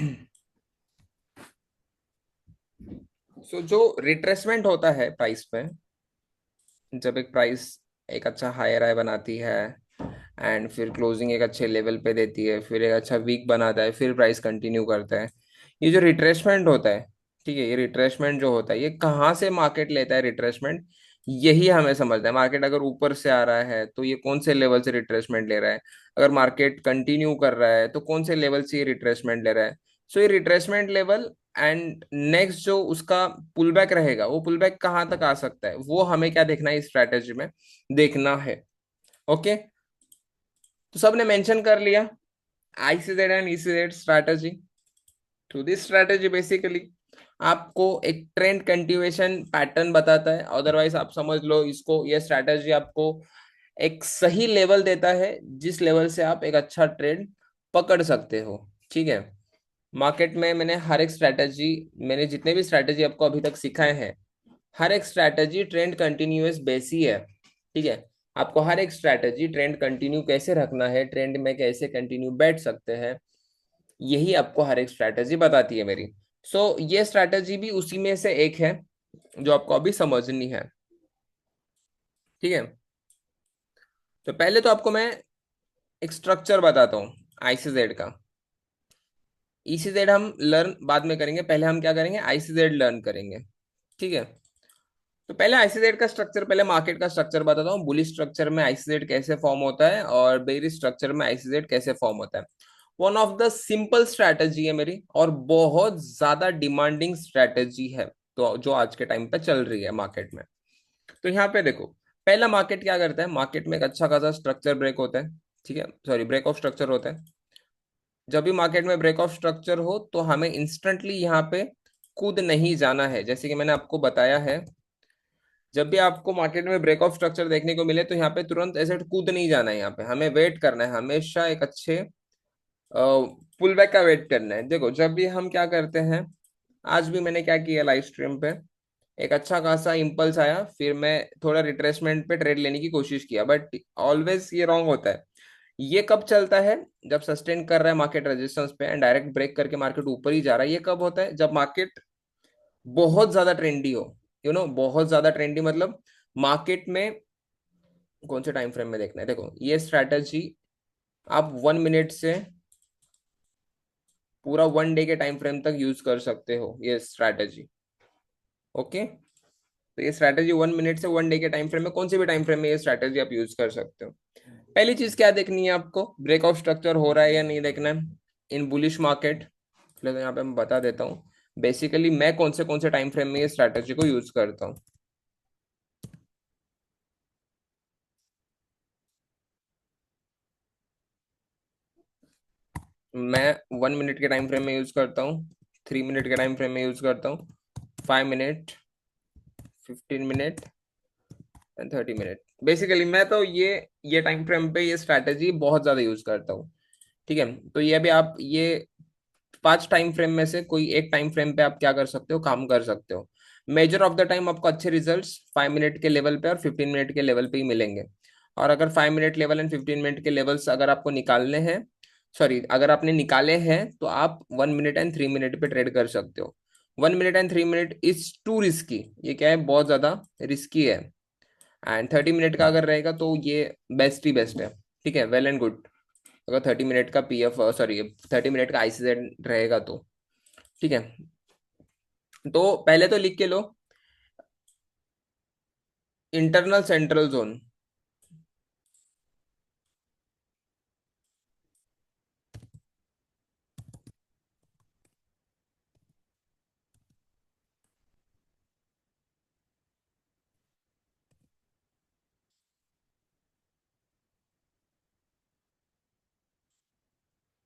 सो जो रिट्रेसमेंट होता है प्राइस में, जब एक प्राइस एक अच्छा हायर हाई बनाती है एंड फिर क्लोजिंग एक अच्छे लेवल पे देती है, फिर एक अच्छा वीक बनाता है, फिर प्राइस कंटिन्यू करता है, ये जो रिट्रेसमेंट होता है, ठीक है, ये रिट्रेसमेंट जो होता है ये कहाँ से मार्केट लेता है रिट्रेसमेंट, यही हमें समझना है। मार्केट अगर ऊपर से आ रहा है तो ये कौन से लेवल से रिट्रेसमेंट ले रहा है, अगर मार्केट कंटिन्यू कर रहा है तो कौन से लेवल से ये रिट्रेसमेंट ले रहा है। सो ये रिट्रेसमेंट लेवल एंड नेक्स्ट जो उसका पुल बैक रहेगा, वो पुल बैक कहाँ तक आ सकता है, वो हमें क्या देखना है, इस स्ट्रैटेजी में देखना है। ओके, तो सबने मेंशन कर लिया ICZ and ECZ strategy. To this strategy basically आपको एक ट्रेंड कंटिन्यूएशन पैटर्न बताता है, अदरवाइज आप समझ लो इसको, ये स्ट्रैटेजी आपको एक सही लेवल देता है जिस लेवल से आप एक अच्छा ट्रेंड पकड़ सकते हो। ठीक है, मार्केट में मैंने हर एक स्ट्रैटेजी, मैंने जितने भी स्ट्रैटेजी आपको अभी तक सिखाए हैं, हर एक स्ट्रैटेजी ट्रेंड कंटिन्यूअस बेस ही है। ठीक है, आपको हर एक स्ट्रैटेजी ट्रेंड कंटिन्यू कैसे रखना है, ट्रेंड में कैसे कंटिन्यू बैठ सकते हैं, यही आपको हर एक स्ट्रैटेजी बताती है मेरी। ये स्ट्रैटेजी भी उसी में से एक है जो आपको अभी समझनी है। ठीक है, तो पहले तो आपको मैं एक स्ट्रक्चर बताता हूँ आईसीजेड का। ईसीजेड हम लर्न बाद में करेंगे, पहले हम क्या करेंगे, आईसीजेड लर्न करेंगे। ठीक है, तो पहले आईसीजेड का स्ट्रक्चर, पहले मार्केट का स्ट्रक्चर बताता हूँ, बुलिश स्ट्रक्चर में आईसीजेड कैसे फॉर्म होता है और बेरिश स्ट्रक्चर में आईसीजेड कैसे फॉर्म होता है। One of the simple strategy है मेरी, और बहुत ज्यादा डिमांडिंग स्ट्रैटेजी है, तो जो आज के टाइम पे चल रही है मार्केट में। तो यहाँ पे देखो, पहला मार्केट क्या करता है, मार्केट में एक अच्छा खासा स्ट्रक्चर ब्रेक होता है, ठीक है, सॉरी ब्रेक ऑफ स्ट्रक्चर होता है। जब भी मार्केट में ब्रेक ऑफ स्ट्रक्चर हो तो हमें इंस्टेंटली यहाँ पे कूद नहीं जाना है, जैसे कि मैंने आपको बताया है जब भी आपको मार्केट में ब्रेक ऑफ स्ट्रक्चर देखने को मिले तो यहाँ पे तुरंत ऐसे कूद नहीं जाना है, यहाँ पे हमें वेट करना है, हमेशा एक अच्छे पुल बैक का वेट करना है। देखो जब भी हम क्या करते हैं, आज भी मैंने क्या किया लाइव स्ट्रीम पे, एक अच्छा खासा इम्पल्स आया, फिर मैं थोड़ा रिट्रेसमेंट पे ट्रेड लेने की कोशिश किया, बट ऑलवेज ये रॉन्ग होता है। ये कब चलता है, जब सस्टेन कर रहा है मार्केट रेजिस्टेंस पे एंड डायरेक्ट ब्रेक करके मार्केट ऊपर ही जा रहा है। ये कब होता है, जब मार्केट बहुत ज्यादा ट्रेंडी हो, बहुत ज्यादा ट्रेंडी मतलब मार्केट में कौन से टाइम फ्रेम में देखना है। देखो ये स्ट्रैटेजी आप 1 मिनट से पूरा 1 डे के टाइम फ्रेम तक यूज कर सकते हो, ये स्ट्रैटेजी। ओके, तो ये स्ट्रैटेजी 1 मिनट से 1 डे के टाइम फ्रेम में, कौन से भी टाइम फ्रेम में ये स्ट्रैटेजी आप यूज कर सकते हो। पहली चीज क्या देखनी है आपको, ब्रेक ऑफ स्ट्रक्चर हो रहा है या नहीं देखना है इन बुलिश मार्केट। तो यहाँ पे मैं बता देता हूँ बेसिकली मैं कौन से टाइम फ्रेम में ये स्ट्रैटेजी को यूज करता हूँ। मैं 1 मिनट के टाइम फ्रेम में यूज करता हूँ, 3 मिनट के टाइम फ्रेम में यूज करता हूँ, 5 minute, 15 minute and 30 minute. Basically मैं तो ये टाइम फ्रेम पे ये स्ट्रैटेजी बहुत ज्यादा यूज करता हूँ। ठीक है, तो ये भी आप ये 5 टाइम फ्रेम में से कोई एक टाइम फ्रेम पे आप क्या कर सकते हो, काम कर सकते हो। मेजर ऑफ द टाइम आपको अच्छे रिजल्ट्स 5 मिनट के लेवल पे और 15 मिनट के लेवल पे ही मिलेंगे। और अगर 5 मिनट लेवल एंड 15 मिनट के लेवल्स अगर आपको निकालने हैं, सॉरी अगर आपने निकाले हैं, तो आप 1 मिनट एंड 3 मिनट पे ट्रेड कर सकते हो। 1 minute and 3 minute is to risky, ये क्या है, बहुत ज्यादा रिस्की है। एंड 30 मिनट का अगर रहेगा तो ये बेस्ट ही बेस्ट है। ठीक है, वेल एंड गुड। अगर 30 मिनट का पीएफ, सॉरी 30 मिनट का आईसीजेड रहेगा तो ठीक है। तो पहले तो लिख के लो, इंटरनल सेंट्रल जोन।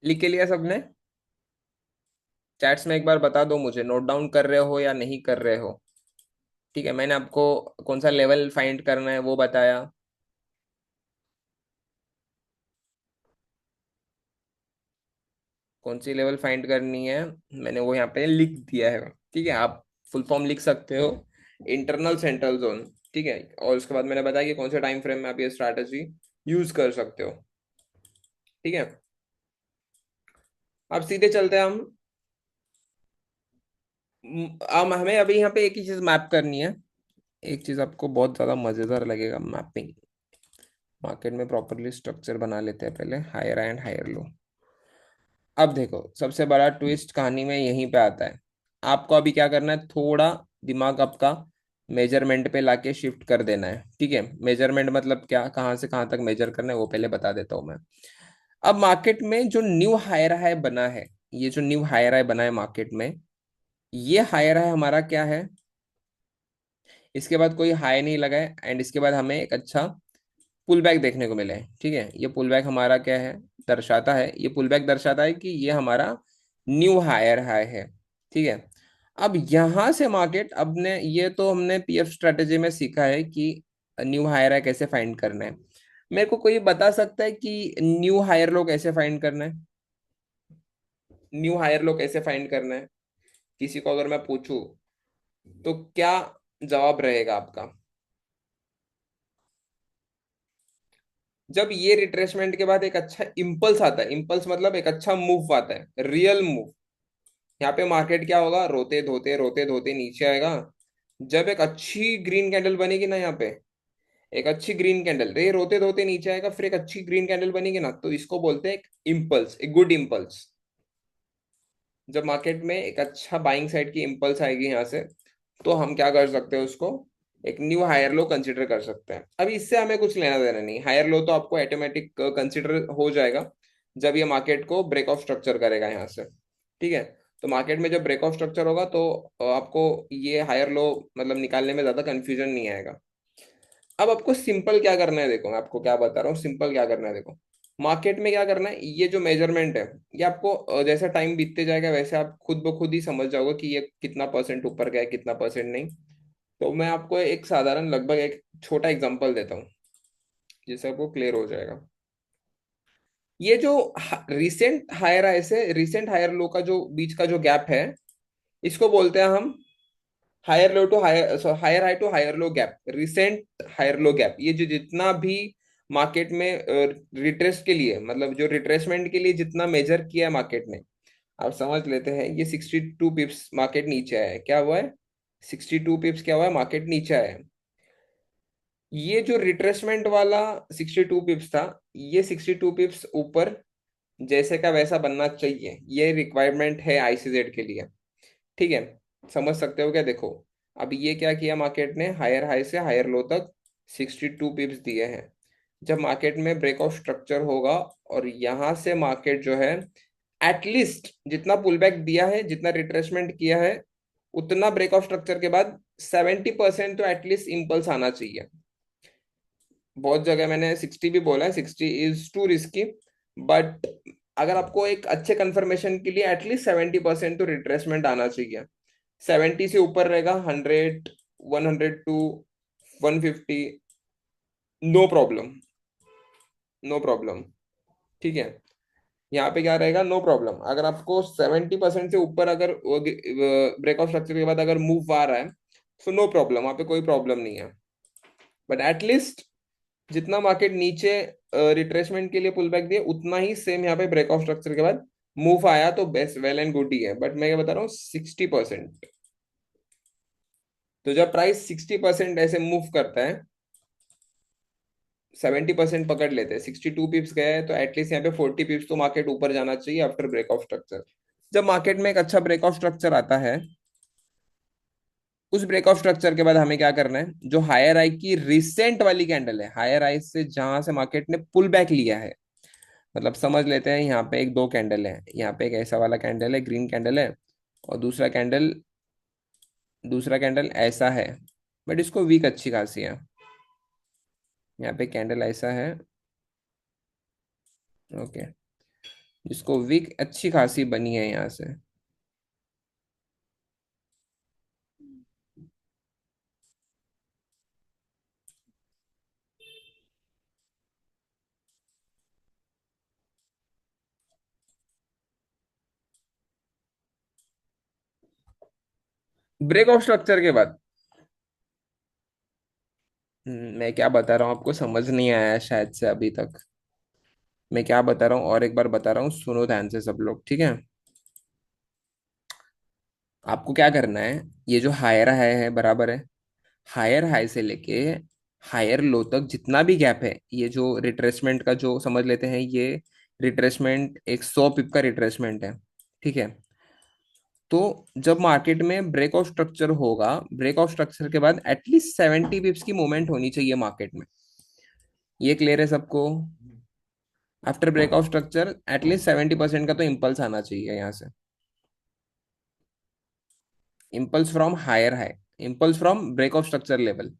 लिख के लिया सबने? चैट्स में एक बार बता दो मुझे, नोट डाउन कर रहे हो या नहीं कर रहे हो। ठीक है, मैंने आपको कौन सा लेवल फाइंड करना है वो बताया। कौन सी लेवल फाइंड करनी है मैंने वो यहाँ पे लिख दिया है। ठीक है, आप फुल फॉर्म लिख सकते हो, इंटरनल सेंट्रल जोन। ठीक है, और उसके बाद मैंने बताया कि कौन से टाइम फ्रेम में आप ये स्ट्रैटेजी यूज कर सकते हो। ठीक है, अब सीधे चलते हैं हम। हमें अभी यहाँ पे एक ही चीज मैप करनी है। एक चीज आपको बहुत ज्यादा मजेदार लगेगा, मैपिंग। मार्केट में प्रॉपरली स्ट्रक्चर बना लेते हैं पहले, हायर एंड हायर लो। अब देखो सबसे बड़ा ट्विस्ट कहानी में यहीं पे आता है। आपको अभी क्या करना है, थोड़ा दिमाग आपका मेजरमेंट पे लाके शिफ्ट कर देना है। ठीक है, मेजरमेंट मतलब क्या, कहाँ से कहाँ तक मेजर करना है वो पहले बता देता हूँ मैं। अब मार्केट में जो न्यू हायर हाई बना है, ये जो न्यू हायर हाई बना है मार्केट में, ये हायर हाई हमारा क्या है, इसके बाद कोई हाई नहीं लगा है एंड इसके बाद हमें एक अच्छा पुल बैक देखने को मिले। ठीक है, ये पुल बैक हमारा क्या है, दर्शाता है, ये पुल बैक दर्शाता है कि ये हमारा न्यू हायर हाई है। ठीक है, अब यहां से मार्केट, अब ने ये तो हमने पीएफ स्ट्रेटेजी में सीखा है कि न्यू हायर हाई कैसे फाइंड करना है। मेरे को कोई बता सकता है कि न्यू हायर लो कैसे फाइंड करना है, न्यू हायर लो कैसे फाइंड करना है, किसी को अगर मैं पूछूं तो क्या जवाब रहेगा आपका। जब ये रिट्रेसमेंट के बाद एक अच्छा इंपल्स आता है, इंपल्स मतलब एक अच्छा मूव आता है, रियल मूव। यहाँ पे मार्केट क्या होगा, रोते धोते नीचे आएगा। जब एक अच्छी ग्रीन कैंडल बनेगी ना यहाँ पे, एक अच्छी ग्रीन कैंडल, ये रोते धोते नीचे आएगा, फिर एक अच्छी ग्रीन कैंडल बनेगी ना, तो इसको बोलते हैं एक इम्पल्स, एक गुड इम्पल्स। जब मार्केट में एक अच्छा बाइंग साइड की इम्पल्स आएगी यहाँ से, तो हम क्या कर सकते हैं उसको, एक न्यू हायर लो कंसिडर कर सकते हैं। अभी इससे हमें कुछ लेना देना नहीं, हायर लो तो आपको ऑटोमेटिक कंसिडर हो जाएगा जब ये मार्केट को ब्रेक ऑफ स्ट्रक्चर करेगा यहाँ से। ठीक है, तो मार्केट में जब ब्रेक ऑफ स्ट्रक्चर होगा तो आपको ये हायर लो मतलब निकालने में ज्यादा कंफ्यूजन नहीं आएगा। अब आपको सिंपल क्या करना है, देखो मैं आपको क्या बता रहा हूँ, सिंपल क्या करना है देखो। मार्केट में क्या करना है, ये जो मेजरमेंट है, ये आपको जैसा टाइम बीतते जाएगा वैसे आप खुद ब खुद ही समझ जाओगे कि ये कितना परसेंट ऊपर गया है, कितना परसेंट नहीं। तो मैं आपको एक साधारण लगभग एक छोटा एग्जांपल देता हूँ जिससे आपको क्लियर हो जाएगा। ये जो रिसेंट हायर हाई से रिसेंट हायर लो का जो बीच का जो गैप है, इसको बोलते हैं हम higher low to higher, higher high to higher low gap, recent higher low gap. ये जो जितना भी मार्केट में रिट्रेस के लिए, मतलब जो रिट्रेसमेंट के लिए जितना मेजर किया है मार्केट ने, आप समझ लेते हैं ये 62 पिप्स मार्केट नीचे आया है। क्या हुआ है? 62 पिप्स क्या हुआ है? मार्केट नीचे आया है। ये जो रिट्रेसमेंट वाला 62 पिप्स था, ये 62 पिप्स ऊपर जैसे का वैसा बनना चाहिए, ये रिक्वायरमेंट है आईसीजेड के लिए। ठीक है, समझ सकते हो क्या? देखो, अब ये क्या किया मार्केट ने, हायर हाई से हायर लो तक 62 पिप्स दिए हैं। जब मार्केट में ब्रेकआउट स्ट्रक्चर होगा और यहां से मार्केट जो है एटलीस्ट जितना पुल बैक दिया है, जितना रिट्रेसमेंट किया है, उतना ब्रेकआउट स्ट्रक्चर के बाद 70% तो एटलीस्ट इम्पल्स आना चाहिए। बहुत जगह मैंने 60 भी बोला है, 60 इज टू रिस्की, बट अगर आपको एक अच्छे कंफर्मेशन के लिए एटलीस्ट 70% तो रिट्रेसमेंट आना चाहिए। 70 से ऊपर रहेगा 100, 102, 150, नो प्रॉब्लम, नो प्रॉब्लम। ठीक है, यहाँ पे क्या रहेगा? No problem. अगर आपको 70% से ऊपर अगर ब्रेकआउट स्ट्रक्चर के बाद अगर मूव आ रहा है, तो नो प्रॉब्लम, वहाँ पे कोई प्रॉब्लम नहीं है। बट एटलीस्ट जितना मार्केट नीचे रिट्रेसमेंट के लिए पुल बैक दिया, उतना ही सेम यहाँ पे ब्रेकआउट स्ट्रक्चर के बाद मूव आया तो बेस्ट, वेल एंड गुड ही है। बट मैं क्या बता रहा हूँ, 60%। तो जब प्राइस 60% ऐसे मूव करता है, 70% पकड़ लेते हैं, 62 पिप्स गए हैं, तो एटलीस्ट यहाँ पे 40 पिप्स तो मार्केट ऊपर जाना चाहिए आफ्टर ब्रेकआउट स्ट्रक्चर। जब मार्केट में एक अच्छा ब्रेकआउट स्ट्रक्चर आता है, उस ब्रेकआउट स्ट्रक्चर के बाद हमें क्या करना है, जो हायर आई की रिसेंट वाली कैंडल है, हायर आई से जहां से मार्केट ने पुल बैक लिया है, मतलब समझ लेते हैं यहाँ पे एक दो कैंडल है, यहाँ पे एक ऐसा वाला कैंडल है, ग्रीन कैंडल है, और दूसरा कैंडल ऐसा है, बट इसको वीक अच्छी खासी है। यहाँ पे कैंडल ऐसा है, ओके, जिसको वीक अच्छी खासी बनी है यहाँ से। ब्रेकआउट स्ट्रक्चर के बाद मैं क्या बता रहा हूँ आपको समझ नहीं आया शायद से अभी तक। मैं क्या बता रहा हूँ और एक बार बता रहा हूँ, सुनो ध्यान से सब लोग, ठीक है? आपको क्या करना है, ये जो हायर हाई है बराबर है, हायर हाई से लेके हायर लो तक जितना भी गैप है, ये जो रिट्रेसमेंट का जो समझ लेते हैं, ये रिट्रेसमेंट एक 100 पिप का रिट्रेसमेंट है। ठीक है, तो जब मार्केट में ब्रेकआउट स्ट्रक्चर होगा, ब्रेकआउट स्ट्रक्चर के बाद एटलीस्ट 70 पिप्स की मूवमेंट होनी चाहिए मार्केट में। ये क्लियर है सबको? आफ्टर ब्रेकआउट स्ट्रक्चर एटलीस्ट 70% का तो इम्पल्स आना चाहिए यहाँ से, impulse from higher high, impulse from breakout structure level.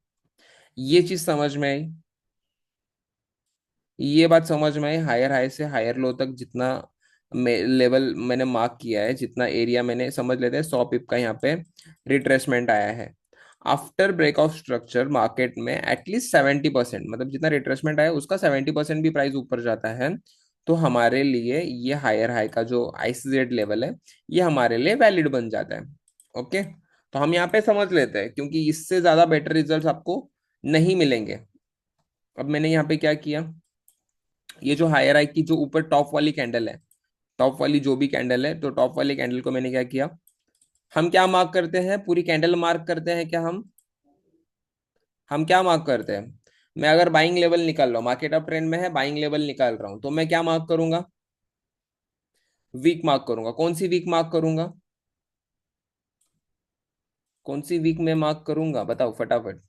ये चीज समझ में आई? ये बात समझ में आई, हायर हाई से हायर लो तक जितना लेवल मैंने मार्क किया है, जितना एरिया मैंने समझ लेते हैं 100 पिप का यहाँ पे रिट्रेसमेंट आया है, आफ्टर ब्रेकआउट स्ट्रक्चर मार्केट में एटलीस्ट 70%, मतलब जितना रिट्रेसमेंट आया उसका 70% भी प्राइस ऊपर जाता है, तो हमारे लिए ये हायर हाई का जो आईसीजेड लेवल है, ये हमारे लिए वैलिड बन जाता है। ओके, तो हम यहाँ पे समझ लेते हैं, क्योंकि इससे ज्यादा बेटर रिजल्ट्स आपको नहीं मिलेंगे। अब मैंने यहाँ पे क्या किया, ये जो हायर हाई की जो ऊपर टॉप वाली कैंडल है, टॉप वाली जो भी कैंडल है, तो टॉप वाली कैंडल को मैंने क्या किया, हम क्या मार्क करते हैं, पूरी कैंडल मार्क करते हैं क्या? हम क्या मार्क करते हैं? मैं अगर बाइंग लेवल निकाल रहा हूँ, मार्केट अप ट्रेंड में है, बाइंग लेवल निकाल रहा हूँ, तो मैं क्या मार्क करूंगा? वीक मार्क करूंगा। कौन सी वीक मार्क करूंगा? कौन सी वीक में मार्क करूंगा बताओ फटाफट।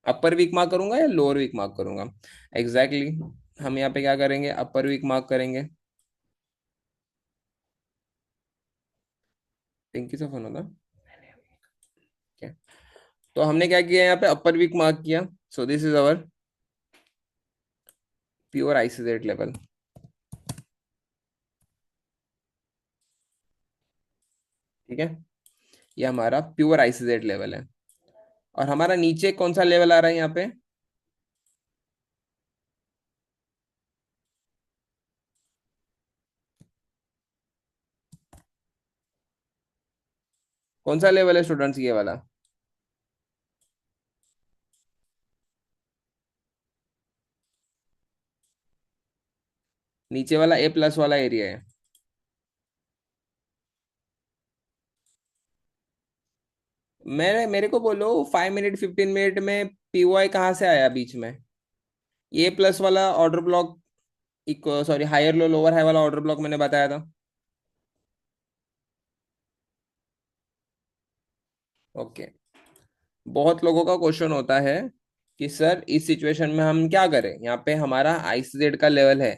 अपर वीक मार्क करूंगा या लोअर वीक मार्क करूंगा? एग्जैक्टली exactly, हम यहाँ पे क्या करेंगे, अपर वीक मार्क करेंगे। पिंकी से फोन होगा क्या? तो हमने क्या किया यहाँ पे, अपर वीक मार्क किया। So this is our pure isolate level. ठीक है, ये हमारा प्योर आइसोजेट लेवल है। और हमारा नीचे कौन सा लेवल आ रहा है यहाँ पे? कौन सा लेवल है स्टूडेंट्स ये वाला? नीचे वाला ए प्लस वाला एरिया है। मेरे को बोलो 5 मिनट 15 मिनट में पीओआई कहाँ से आया बीच में? ए प्लस वाला order block, sorry higher low lower high वाला ऑर्डर ब्लॉक मैंने बताया था। ओके। बहुत लोगों का क्वेश्चन होता है कि सर इस सिचुएशन में हम क्या करें, यहाँ पे हमारा आइसजेड का लेवल है,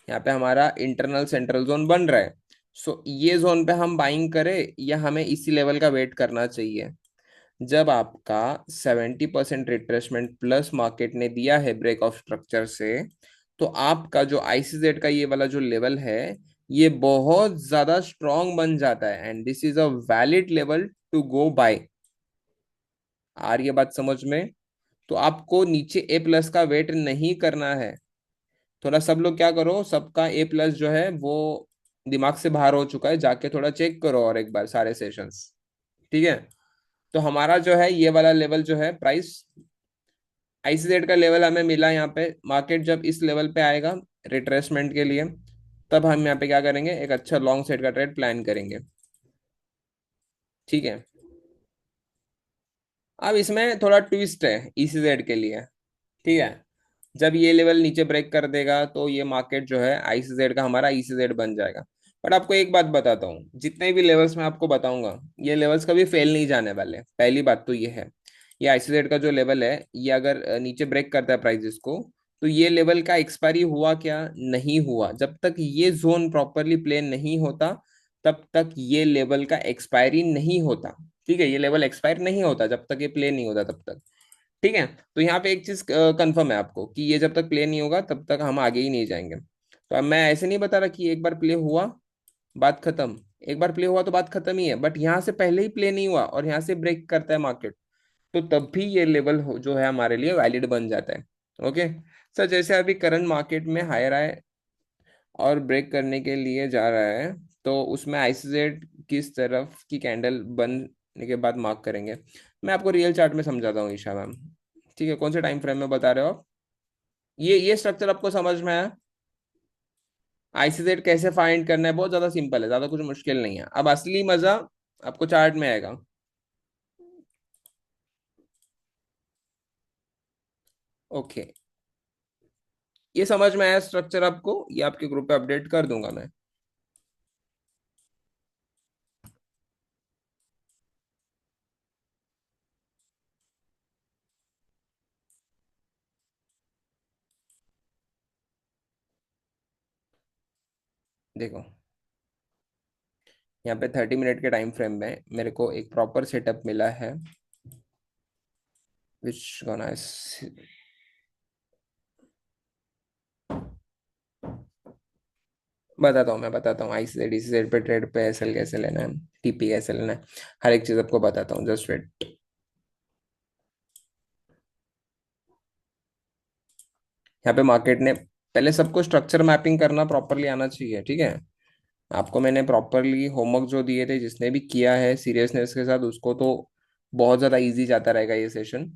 यहाँ पे हमारा इंटरनल सेंट्रल जोन बन रहा है। सो ये जोन पे हम बाइंग करें या हमें इसी लेवल का वेट करना चाहिए? जब आपका 70% रिट्रेसमेंट प्लस मार्केट ने दिया है ब्रेक ऑफ स्ट्रक्चर से, तो आपका जो आईसीजेड का ये वाला जो लेवल है, ये बहुत ज्यादा स्ट्रांग बन जाता है and this is a valid level to go by. आ रही है बात समझ में? तो आपको नीचे ए प्लस का वेट नहीं करना है। थोड़ा सब लोग क्या करो, सबका ए प्लस जो है वो दिमाग से बाहर हो चुका है, जाके थोड़ा चेक करो और एक बार सारे सेशंस। ठीक है। तो हमारा जो है ये वाला लेवल जो है प्राइस आईसीजेड का लेवल हमें मिला यहाँ पे। मार्केट जब इस लेवल पे आएगा रिट्रेसमेंट के लिए, तब हम यहाँ पे क्या करेंगे, एक अच्छा लॉन्ग सेट का ट्रेड प्लान करेंगे। ठीक है। अब इसमें थोड़ा ट्विस्ट है ईसीजेड के लिए। ठीक है। जब ये लेवल नीचे ब्रेक कर देगा तो ये मार्केट जो है आईसीजेड का हमारा ईसीजेड बन जाएगा। बट आपको एक बात बताता हूँ, जितने भी लेवल्स मैं आपको बताऊंगा, ये लेवल्स कभी फेल नहीं जाने वाले। पहली बात तो ये है, ये आईसीजेड का जो लेवल है, ये अगर नीचे ब्रेक करता है प्राइस को, तो ये लेवल का एक्सपायरी हुआ क्या नहीं हुआ, जब तक ये जोन प्रॉपरली प्ले नहीं होता तब तक ये लेवल का एक्सपायरी नहीं होता। ठीक है, ये लेवल एक्सपायर नहीं होता जब तक ये प्ले नहीं होता तब तक। ठीक है। तो यहाँ पे एक चीज कंफर्म है आपको कि ये जब तक प्ले नहीं होगा तब तक हम आगे ही नहीं जाएंगे। तो अब मैं ऐसे नहीं बता रहा कि एक बार प्ले हुआ बात खत्म। एक बार प्ले हुआ तो बात खत्म ही है, बट यहाँ से पहले ही प्ले नहीं हुआ और यहाँ से ब्रेक करता है मार्केट, तो तब भी ये लेवल जो है हमारे लिए वैलिड बन जाता है। ओके। सर जैसे अभी करंट मार्केट में हायर आए और ब्रेक करने के लिए जा रहा है, तो उसमें आईसीजेड किस तरफ की कैंडल बनने के बाद मार्क करेंगे? मैं आपको रियल चार्ट में समझाता हूँ ईशा मैम। ठीक है, कौन से टाइम फ्रेम में बता रहे हो आप? ये स्ट्रक्चर आपको समझ में आया? आईसीजेड कैसे फाइंड करना है बहुत ज्यादा सिंपल है, ज्यादा कुछ मुश्किल नहीं है। अब असली मजा आपको चार्ट में आएगा। ओके। ये समझ में आया स्ट्रक्चर आपको? ये आपके ग्रुप पे अपडेट कर दूंगा मैं। देखो, यहाँ पे 30 मिनट के टाइम फ्रेम में मेरे को एक प्रॉपर सेटअप मिला है, विच गोना बताता हूँ, मैं बताता हूँ आईसीजेड डीसीजेड पे ट्रेड पे एसएल कैसे लेना है, टीपी कैसे लेना है, हर एक चीज आपको बताता हूँ, जस्ट वेट। यहाँ पे मार्केट ने पहले सबको स्ट्रक्चर मैपिंग करना प्रॉपरली आना चाहिए। ठीक है। आपको मैंने प्रॉपरली होमवर्क जो दिए थे, जिसने भी किया है सीरियसनेस के साथ, उसको तो बहुत ज़्यादा इजी जाता रहेगा ये सेशन।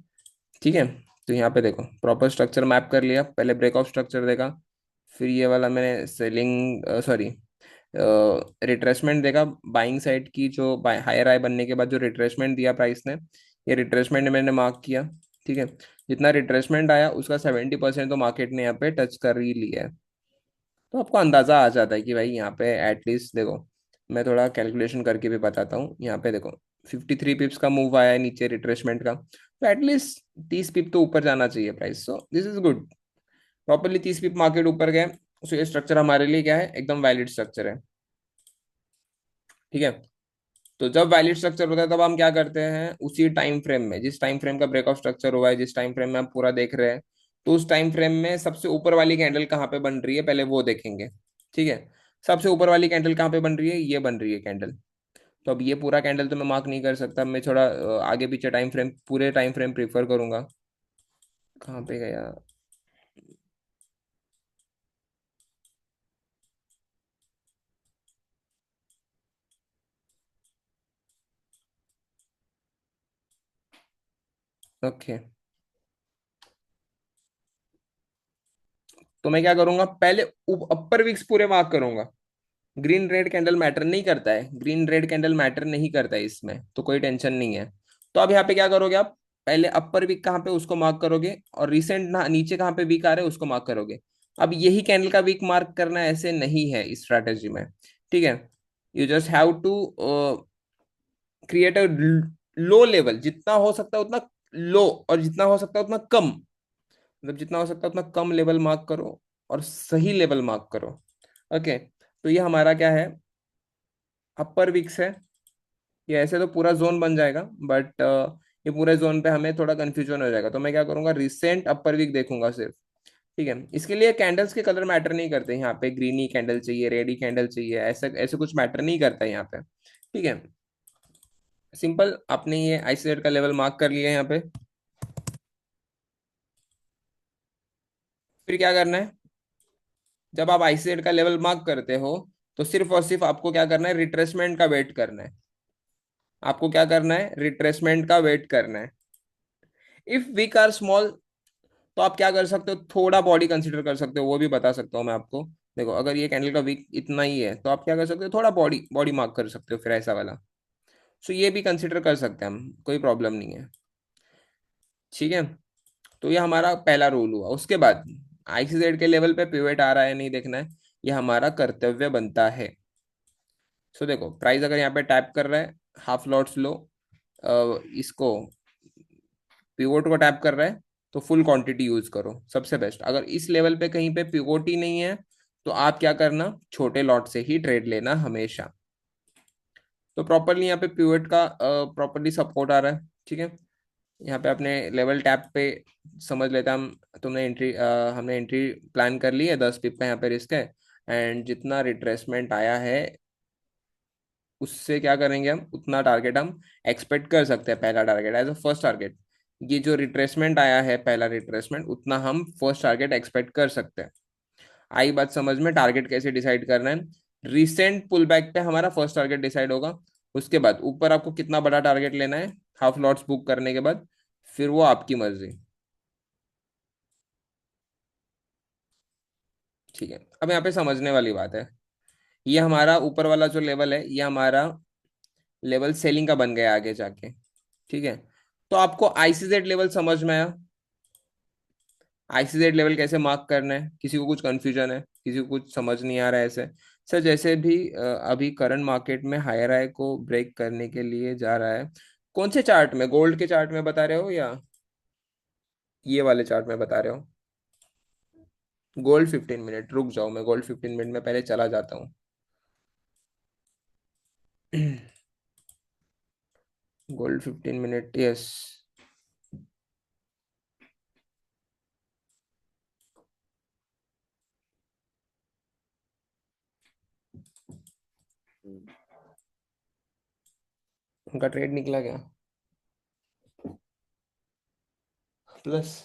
ठीक है। तो यहाँ पे देखो, प्रॉपर स्ट्रक्चर मैप कर लिया, पहले ब्रेक ऑफ स्ट्रक्चर देखा, फिर ये वाला मैंने सेलिंग सॉरी रिट्रेसमेंट देखा, बाइंग साइड की जो हायर हाई बनने के बाद जो रिट्रेसमेंट दिया प्राइस ने, ये रिट्रेसमेंट मैंने मार्क किया। ठीक है। जितना रिट्रेसमेंट आया उसका 70% तो मार्केट ने यहाँ पे टच कर ही लिया है। तो आपको अंदाजा आ जाता है कि भाई यहाँ पे एटलीस्ट देखो, मैं थोड़ा कैलकुलेशन करके भी बताता हूँ। यहाँ पे देखो 53 पिप्स का मूव आया है नीचे रिट्रेसमेंट का, तो एटलीस्ट 30 पिप तो ऊपर जाना चाहिए price, so this is good. Properly 30 pip market ऊपर गए, सो ये स्ट्रक्चर हमारे लिए क्या है, एकदम वैलिड स्ट्रक्चर है। ठीक है। तो जब वैलिड स्ट्रक्चर होता है तब हम क्या करते हैं, उसी टाइम फ्रेम में, जिस टाइम फ्रेम का ब्रेक ऑफ स्ट्रक्चर हुआ है, जिस टाइम फ्रेम में हम पूरा देख रहे हैं, तो उस टाइम फ्रेम में सबसे ऊपर वाली कैंडल कहाँ पे बन रही है पहले वो देखेंगे। ठीक है। सबसे ऊपर वाली कैंडल कहाँ पे बन रही है, ये बन रही है कैंडल। तो अब ये पूरा कैंडल तो मैं मार्क नहीं कर सकता, मैं थोड़ा आगे पीछे टाइम फ्रेम, पूरे टाइम फ्रेम प्रीफर करूंगा। कहाँ पे गया? ओके, तो मैं क्या करूंगा, पहले अपर विक्स पूरे मार्क करूंगा। ग्रीन रेड कैंडल मैटर नहीं करता है, ग्रीन रेड कैंडल मैटर नहीं करता है इसमें, तो कोई टेंशन नहीं है। तो अब यहाँ पे क्या करोगे आप, पहले अपर वीक कहाँ पे उसको मार्क करोगे, और रिसेंट नीचे कहाँ पे वीक आ रहे हैं उसको मार्क करोगे। अब यही कैंडल का वीक मार्क करना ऐसे नहीं है इस स्ट्रैटेजी में, ठीक है। You just have to create a low level, जितना हो सकता है उतना लो, और जितना हो सकता है उतना कम, मतलब जितना हो सकता है उतना कम लेवल मार्क करो, और सही लेवल मार्क करो। ओके, तो ये हमारा क्या है, अपर विक्स है। ये ऐसे तो पूरा जोन बन जाएगा, बट ये पूरे जोन पे हमें थोड़ा कंफ्यूजन हो जाएगा, तो मैं क्या करूंगा, रिसेंट अपर वीक देखूंगा सिर्फ। ठीक है, इसके लिए कैंडल्स के कलर मैटर नहीं करते यहाँ पे, ग्रीन ही कैंडल चाहिए, रेड ही कैंडल चाहिए, ऐसा ऐसे कुछ मैटर नहीं करता यहाँ पे। ठीक है, सिंपल, आपने ये आइसोलेट का लेवल मार्क कर लिया यहाँ पे। फिर क्या करना है, जब आप आइसोलेट का लेवल मार्क करते हो, तो सिर्फ और सिर्फ आपको क्या करना है, रिट्रेसमेंट का वेट करना है। आपको क्या करना है, रिट्रेसमेंट का वेट करना है। इफ वीक आर स्मॉल, तो आप क्या कर सकते हो, थोड़ा बॉडी कंसीडर कर सकते हो, वो भी बता सकता हूँ मैं आपको। देखो, अगर ये कैंडल का वीक इतना ही है, तो आप क्या कर सकते हो, थोड़ा बॉडी बॉडी मार्क कर सकते हो, फिर ऐसा वाला। सो ये भी कंसीडर कर सकते हैं हम, कोई प्रॉब्लम नहीं है। ठीक है, तो ये हमारा पहला रूल हुआ। उसके बाद आईसीजेड के लेवल पे पिवट आ रहा है नहीं देखना है, ये हमारा कर्तव्य बनता है। सो देखो, प्राइस अगर यहाँ पे टैप कर रहा है, हाफ लॉट्स लो, इसको पिवोट को टैप कर रहा है, तो फुल क्वांटिटी यूज करो, सबसे बेस्ट। अगर इस लेवल पे कहीं पे पिवोट ही नहीं है, तो आप क्या करना, छोटे लॉट से ही ट्रेड लेना हमेशा। तो प्रॉपरली यहाँ पे पिवट का प्रॉपरली सपोर्ट आ रहा है, ठीक है। यहाँ पे अपने लेवल टैप पे समझ लेता हम, तुमने एंट्री हमने एंट्री प्लान कर ली है, 10 पिप का यहाँ पे रिस्क है, एंड जितना रिट्रेसमेंट आया है उससे क्या करेंगे, हम उतना टारगेट हम एक्सपेक्ट कर सकते हैं, पहला target as a first target. ये जो रिट्रेसमेंट आया है, पहला रिट्रेसमेंट, उतना हम फर्स्ट टारगेट एक्सपेक्ट कर सकते हैं। आई बात समझ में, टारगेट कैसे डिसाइड करना है, रिसेंट पुल बैक पे हमारा फर्स्ट टारगेट डिसाइड होगा। उसके बाद ऊपर आपको कितना बड़ा टारगेट लेना है, हाफ लॉट्स बुक करने के बाद, फिर वो आपकी मर्जी। ठीक है, अब यहाँ पे समझने वाली बात है, ये हमारा ऊपर वाला जो लेवल है, ये हमारा लेवल सेलिंग का बन गया आगे जाके। ठीक है, तो आपको आईसीजेड लेवल समझ में आया, आईसीजेड लेवल कैसे मार्क करना है, किसी को कुछ कंफ्यूजन है, किसी को कुछ समझ नहीं आ रहा है ऐसे? सर जैसे भी अभी करंट मार्केट में हायर हाई को ब्रेक करने के लिए जा रहा है, कौन से चार्ट में, गोल्ड के चार्ट में बता रहे हो या ये वाले चार्ट में बता रहे हो? गोल्ड 15 मिनट, रुक जाओ, मैं गोल्ड 15 मिनट में पहले चला जाता हूँ। Gold 15 minute, yes. उनका ट्रेड निकला क्या, प्लस?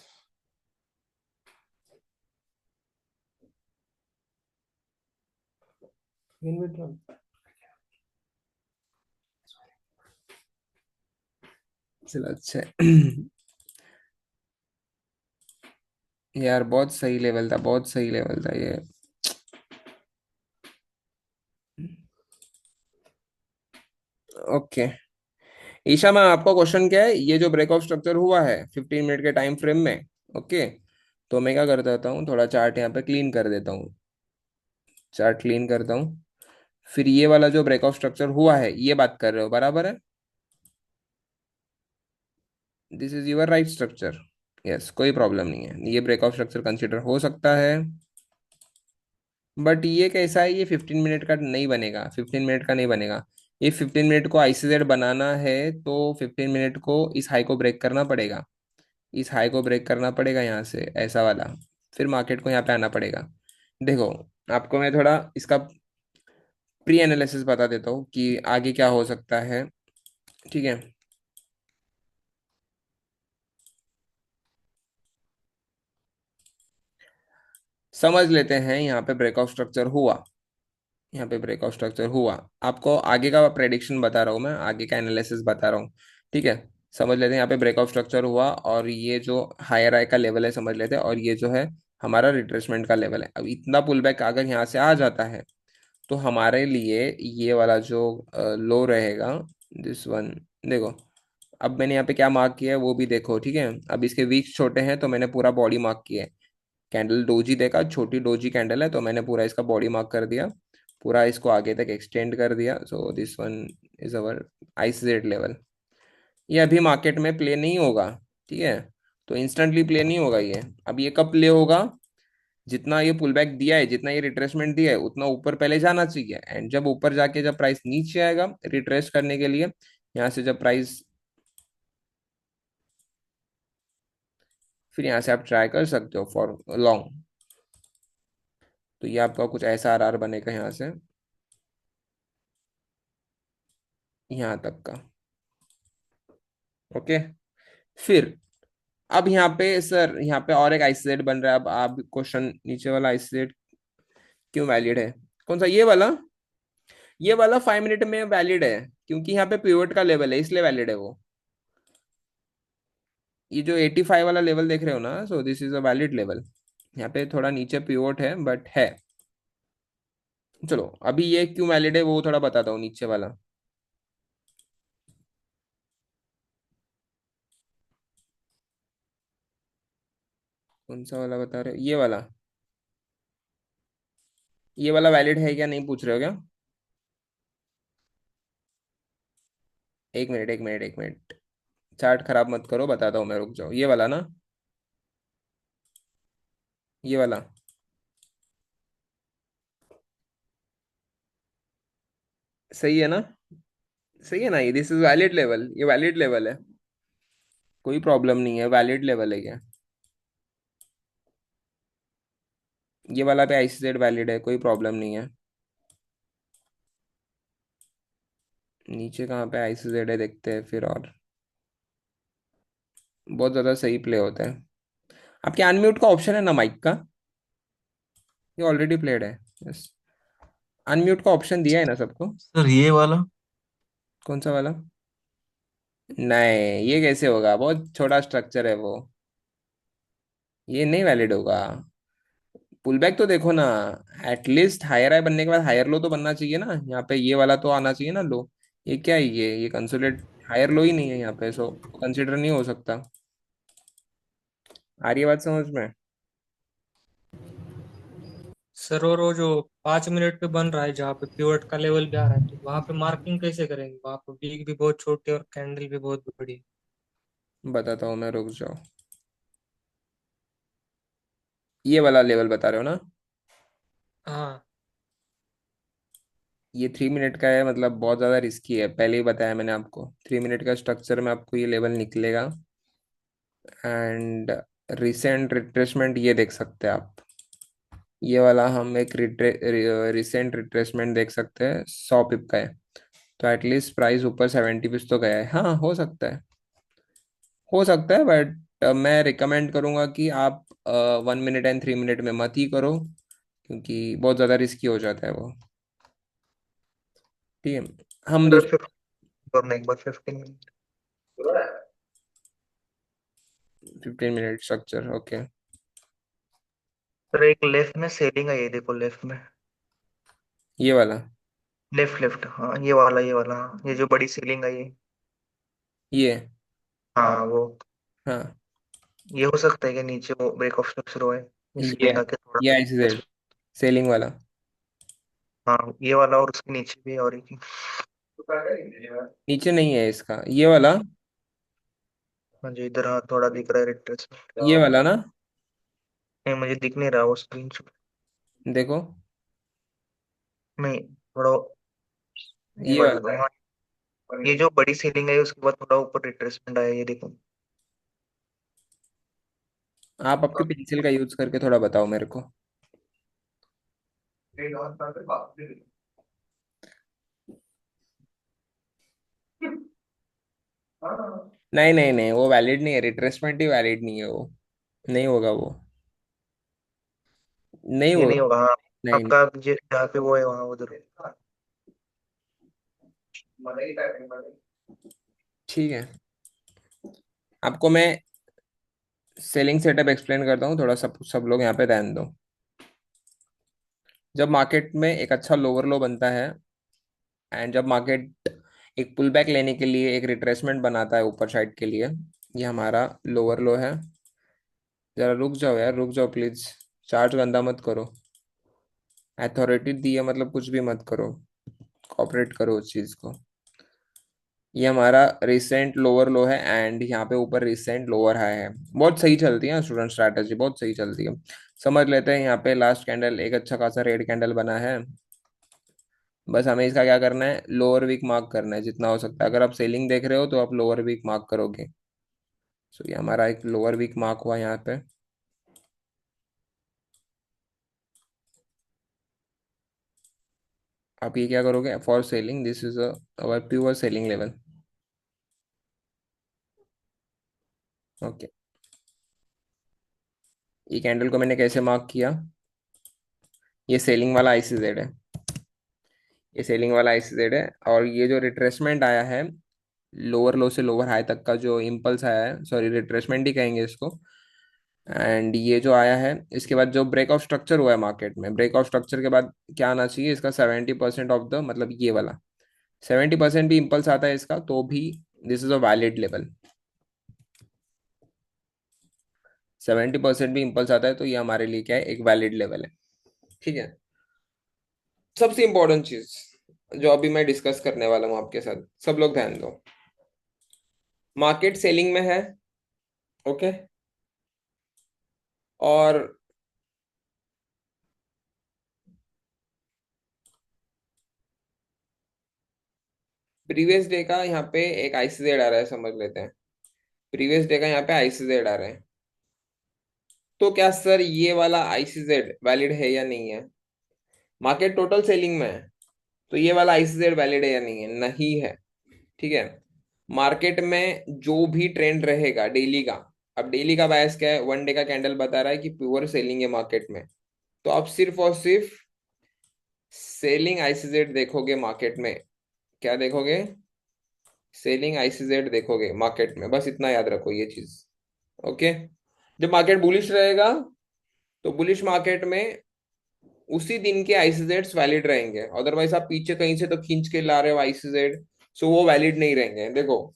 चलो अच्छा है। यार बहुत सही लेवल था, बहुत सही लेवल था ये। ओके, ईशा मैम, आपका क्वेश्चन क्या है, ये जो ब्रेकआउट स्ट्रक्चर हुआ है 15 मिनट के टाइम फ्रेम में? ओके, तो मैं क्या कर देता हूँ, थोड़ा चार्ट यहाँ पे क्लीन कर देता हूँ, चार्ट क्लीन करता हूँ। फिर ये वाला जो ब्रेकआउट स्ट्रक्चर हुआ है, ये बात कर रहे हो, बराबर है? This is your right structure, yes, कोई प्रॉब्लम नहीं है, ये ब्रेकआउट स्ट्रक्चर कंसिडर हो सकता है। बट ये कैसा है, ये 15 मिनट का नहीं बनेगा, 15 मिनट का नहीं बनेगा। ये 15 मिनट को आईसीजेड बनाना है, तो 15 मिनट को इस हाई को ब्रेक करना पड़ेगा, इस हाई को ब्रेक करना पड़ेगा यहाँ से, ऐसा वाला। फिर मार्केट को यहाँ पे आना पड़ेगा। देखो, आपको मैं थोड़ा इसका प्री एनालिसिस बता देता हूँ कि आगे क्या हो सकता है। ठीक है, समझ लेते हैं। यहाँ पे ब्रेकआउट स्ट्रक्चर हुआ, यहाँ पे ब्रेकआउट स्ट्रक्चर हुआ। आपको आगे का प्रेडिक्शन बता रहा हूँ मैं, आगे का एनालिसिस बता रहा हूँ। ठीक है, समझ लेते हैं यहाँ पे ब्रेकआउट स्ट्रक्चर हुआ, और ये जो हायर आई का लेवल है समझ लेते हैं, और ये जो है हमारा रिट्रेसमेंट का लेवल है। अब इतना पुल बैक अगर यहाँ से आ जाता है तो हमारे लिए ये वाला जो लो रहेगा, दिस वन, देखो। अब मैंने यहाँ पे क्या मार्क किया है वो भी देखो। ठीक है, अब इसके वीक्स छोटे हैं तो मैंने पूरा बॉडी मार्क किया है। कैंडल डोजी देखा, छोटी डोजी कैंडल है तो मैंने पूरा इसका बॉडी मार्क कर दिया, पूरा इसको आगे तक एक्सटेंड कर दिया। So this one is our isolate level. ये अभी मार्केट में प्ले नहीं होगा। ठीक है, तो इंस्टेंटली प्ले नहीं होगा ये। अब ये कब प्ले होगा? जितना ये पुल बैक दिया है, जितना ये रिट्रेसमेंट दिया है, उतना ऊपर पहले जाना चाहिए। एंड जब ऊपर जाके जब प्राइस नीचे आएगा रिट्रेस करने के लिए, यहाँ से जब प्राइस, फिर यहाँ से आप ट्राई कर सकते हो फॉर लॉन्ग। तो ये आपका कुछ ऐसा आर बनेगा यहाँ से यहाँ तक का। ओके, फिर अब यहाँ पे सर, यहाँ पे और एक आइसोलेट बन रहा है। अब आप क्वेश्चन, नीचे वाला आइसोलेट क्यों वैलिड है? कौन सा? ये वाला? ये वाला 5 मिनट में वैलिड है, क्योंकि यहाँ पे पिवट का लेवल है इसलिए वैलिड है वो। ये जो 85 वाला लेवल देख रहे हो ना, so this is a valid level. यहाँ पे थोड़ा नीचे पिवट है बट है। चलो अभी ये क्यों वैलिड है वो थोड़ा बताता हूँ, नीचे वाला। कौन सा वाला बता रहे हो? ये वाला? ये वाला वैलिड है क्या, नहीं पूछ रहे हो क्या? एक मिनट, एक मिनट, एक मिनट। चार्ट खराब मत करो, बताता हूँ मैं, रुक जाओ। ये वाला ना, ये वाला सही है ना? सही है ना? ये दिस इज वैलिड लेवल, ये वैलिड लेवल है, कोई प्रॉब्लम नहीं है, वैलिड लेवल है क्या? ये वाला पे आईसीजेड वैलिड है, कोई प्रॉब्लम नहीं है। नीचे कहाँ पे आईसीजेड है देखते हैं फिर। और बहुत ज्यादा सही प्ले होता है। आपके अनम्यूट का ऑप्शन है ना माइक का? ये ऑलरेडी प्लेड है। यस, अनम्यूट का ऑप्शन दिया है ना सबको? सर ये वाला। कौन सा वाला? नहीं, ये कैसे होगा, बहुत छोटा स्ट्रक्चर है वो, ये नहीं वैलिड होगा। पुल बैक तो देखो ना, एटलीस्ट हायर हाई बनने के बाद हायर लो तो बनना चाहिए ना। यहाँ पे ये वाला तो आना चाहिए ना लो। ये क्या है, ये कंसोलिडेट हायर लो ही नहीं है यहाँ पे, सो कंसिडर नहीं हो सकता। आ रही है बात समझ में? सर और वो जो 5 मिनट पे बन रहा है जहाँ पे पिवट का लेवल भी आ रहा है, तो वहां पे मार्किंग कैसे करेंगे? वहां पे वीक भी बहुत छोटे और कैंडल भी बहुत बड़ी। बताता हूँ मैं, रुक जाओ। ये वाला लेवल बता रहे हो ना? हाँ। ये 3 मिनट का है, मतलब बहुत ज्यादा रिस्की है, पहले ही बताया मैंने आपको। 3 मिनट का स्ट्रक्चर में आपको ये लेवल निकलेगा। एंड रिसेंट रिट्रेसमेंट ये देख सकते हैं आप। ये वाला हम एक रिसेंट रिट्रेसमेंट देख सकते हैं, 100 पिप का है। तो एटलीस्ट प्राइस ऊपर 70 पिप्स तो गया है। हाँ, हो सकता है, हो सकता है, बट मैं रिकमेंड करूंगा कि आप 1 मिनट एंड 3 मिनट में मत ही करो, क्योंकि बहुत ज़्यादा रिस्की हो जाता है वो। ठीक है, हम सर दूसरे 15 और एक बार 15 minute. 15 minute structure, okay. Sir एक लेफ्ट में सेलिंग है, ये देखो लेफ्ट में। ये वाला? लेफ्ट लेफ्ट, हाँ ये वाला हाँ, ये जो बड़ी सीलिंग है ये। ये? हाँ वो। हाँ, ये हो सकता है कि नीचे वो ब्रेक ऑफ स्ट्रक्चर हो है, ये ये सीलिंग आके थोड़ा। ये आईसीजेड सेलिंग वाला? हाँ ये वाला, और उसके नीचे भी और एक। नीचे नहीं है इसका, ये वाला? हाँ जी, इधर हाँ थोड़ा दिख रहा है रिट्रेसमेंट। ये वाला ना? नहीं मुझे दिख नहीं रहा वो स्क्रीन। देखो, नहीं थोड़ा ये ऊपर वाला? देखो हाँ। ये जो बड़ी सीलिंग है उसके बाद थोड़ा ऊपर रिट्रेसमेंट आया, ये देखो। आप आपके पेंसिल का यूज करके थोड़ा बताओ मेरे को। नहीं नहीं नहीं, वो वैलिड नहीं है, रिट्रेसमेंट ही वैलिड नहीं है वो। नहीं होगा वो। नहीं ये होगा। नहीं होगा, हाँ। नहीं नहीं। आपका जहाँ पे वो है वहाँ उधर। ठीक है, आपको मैं सेलिंग सेटअप एक्सप्लेन करता हूँ थोड़ा, सब सब लोग यहाँ पे ध्यान दो। जब मार्केट में एक अच्छा लोअर लो बनता है, एंड जब मार्केट एक पुल बैक लेने के लिए एक रिट्रेसमेंट बनाता है ऊपर साइड के लिए, ये हमारा लोअर लो है। जरा रुक जाओ यार, रुक जाओ प्लीज। चार्ज गंदा मत करो। अथॉरिटी दी है मतलब कुछ भी मत करो, कॉपरेट करो उस चीज को। ये हमारा रिसेंट लोअर लो है, एंड यहाँ पे ऊपर रिसेंट लोअर हाई है। बहुत सही चलती है स्टूडेंट, स्ट्रैटेजी बहुत सही चलती है। समझ लेते हैं, यहाँ पे लास्ट कैंडल एक अच्छा खासा रेड कैंडल बना है। बस हमें इसका क्या करना है, लोअर वीक मार्क करना है जितना हो सकता है। अगर आप सेलिंग देख रहे हो तो आप लोअर वीक मार्क करोगे। सो ये हमारा एक लोअर वीक मार्क हुआ यहाँ पे। आप ये क्या करोगे, for selling this is our pure selling level. Okay, ये कैंडल को मैंने कैसे मार्क किया, ये सेलिंग वाला आईसीजेड है। ये सेलिंग वाला आईसीजेड है, और ये जो रिट्रेसमेंट आया है, लोअर लो से लोअर हाई तक का जो इम्पल्स आया है, सॉरी रिट्रेसमेंट ही कहेंगे इसको। एंड ये जो आया है, इसके बाद जो ब्रेक ऑफ स्ट्रक्चर हुआ है मार्केट में, ब्रेक ऑफ स्ट्रक्चर के बाद क्या आना चाहिए इसका, 70% ऑफ द, मतलब ये वाला 70% भी इम्पल्स आता है इसका तो भी this is a valid level. 70% भी इम्पल्स आता है तो ये हमारे लिए क्या है, एक वैलिड लेवल है। ठीक है, सबसे इंपॉर्टेंट चीज जो अभी मैं डिस्कस करने वाला हूँ आपके साथ, सब लोग ध्यान दो। मार्केट सेलिंग में है, ओके, और प्रीवियस डे का यहाँ पे एक आईसीजेड आ रहा है, समझ लेते हैं। प्रीवियस डे का यहाँ पे आईसीजेड आ रहा है। तो क्या सर ये वाला आईसीजेड वैलिड है या नहीं है? मार्केट टोटल सेलिंग में है, तो ये वाला आईसीजेड वैलिड है या नहीं है? नहीं है। ठीक है, मार्केट में जो भी ट्रेंड रहेगा डेली का, अब डेली का बायस क्या है, वन डे का कैंडल बता रहा है कि प्योर सेलिंग है मार्केट में, तो आप सिर्फ और सिर्फ सेलिंग आईसीजेड देखोगे मार्केट में। क्या देखोगे? सेलिंग आईसीजेड देखोगे मार्केट में, बस इतना याद रखो ये चीज। ओके, जब मार्केट बुलिश रहेगा तो बुलिश मार्केट में उसी दिन के आईसीजेड्स वैलिड रहेंगे, अदरवाइज आप पीछे कहीं से तो खींच के ला रहे हो आईसीजेड, सो वो वैलिड नहीं रहेंगे। देखो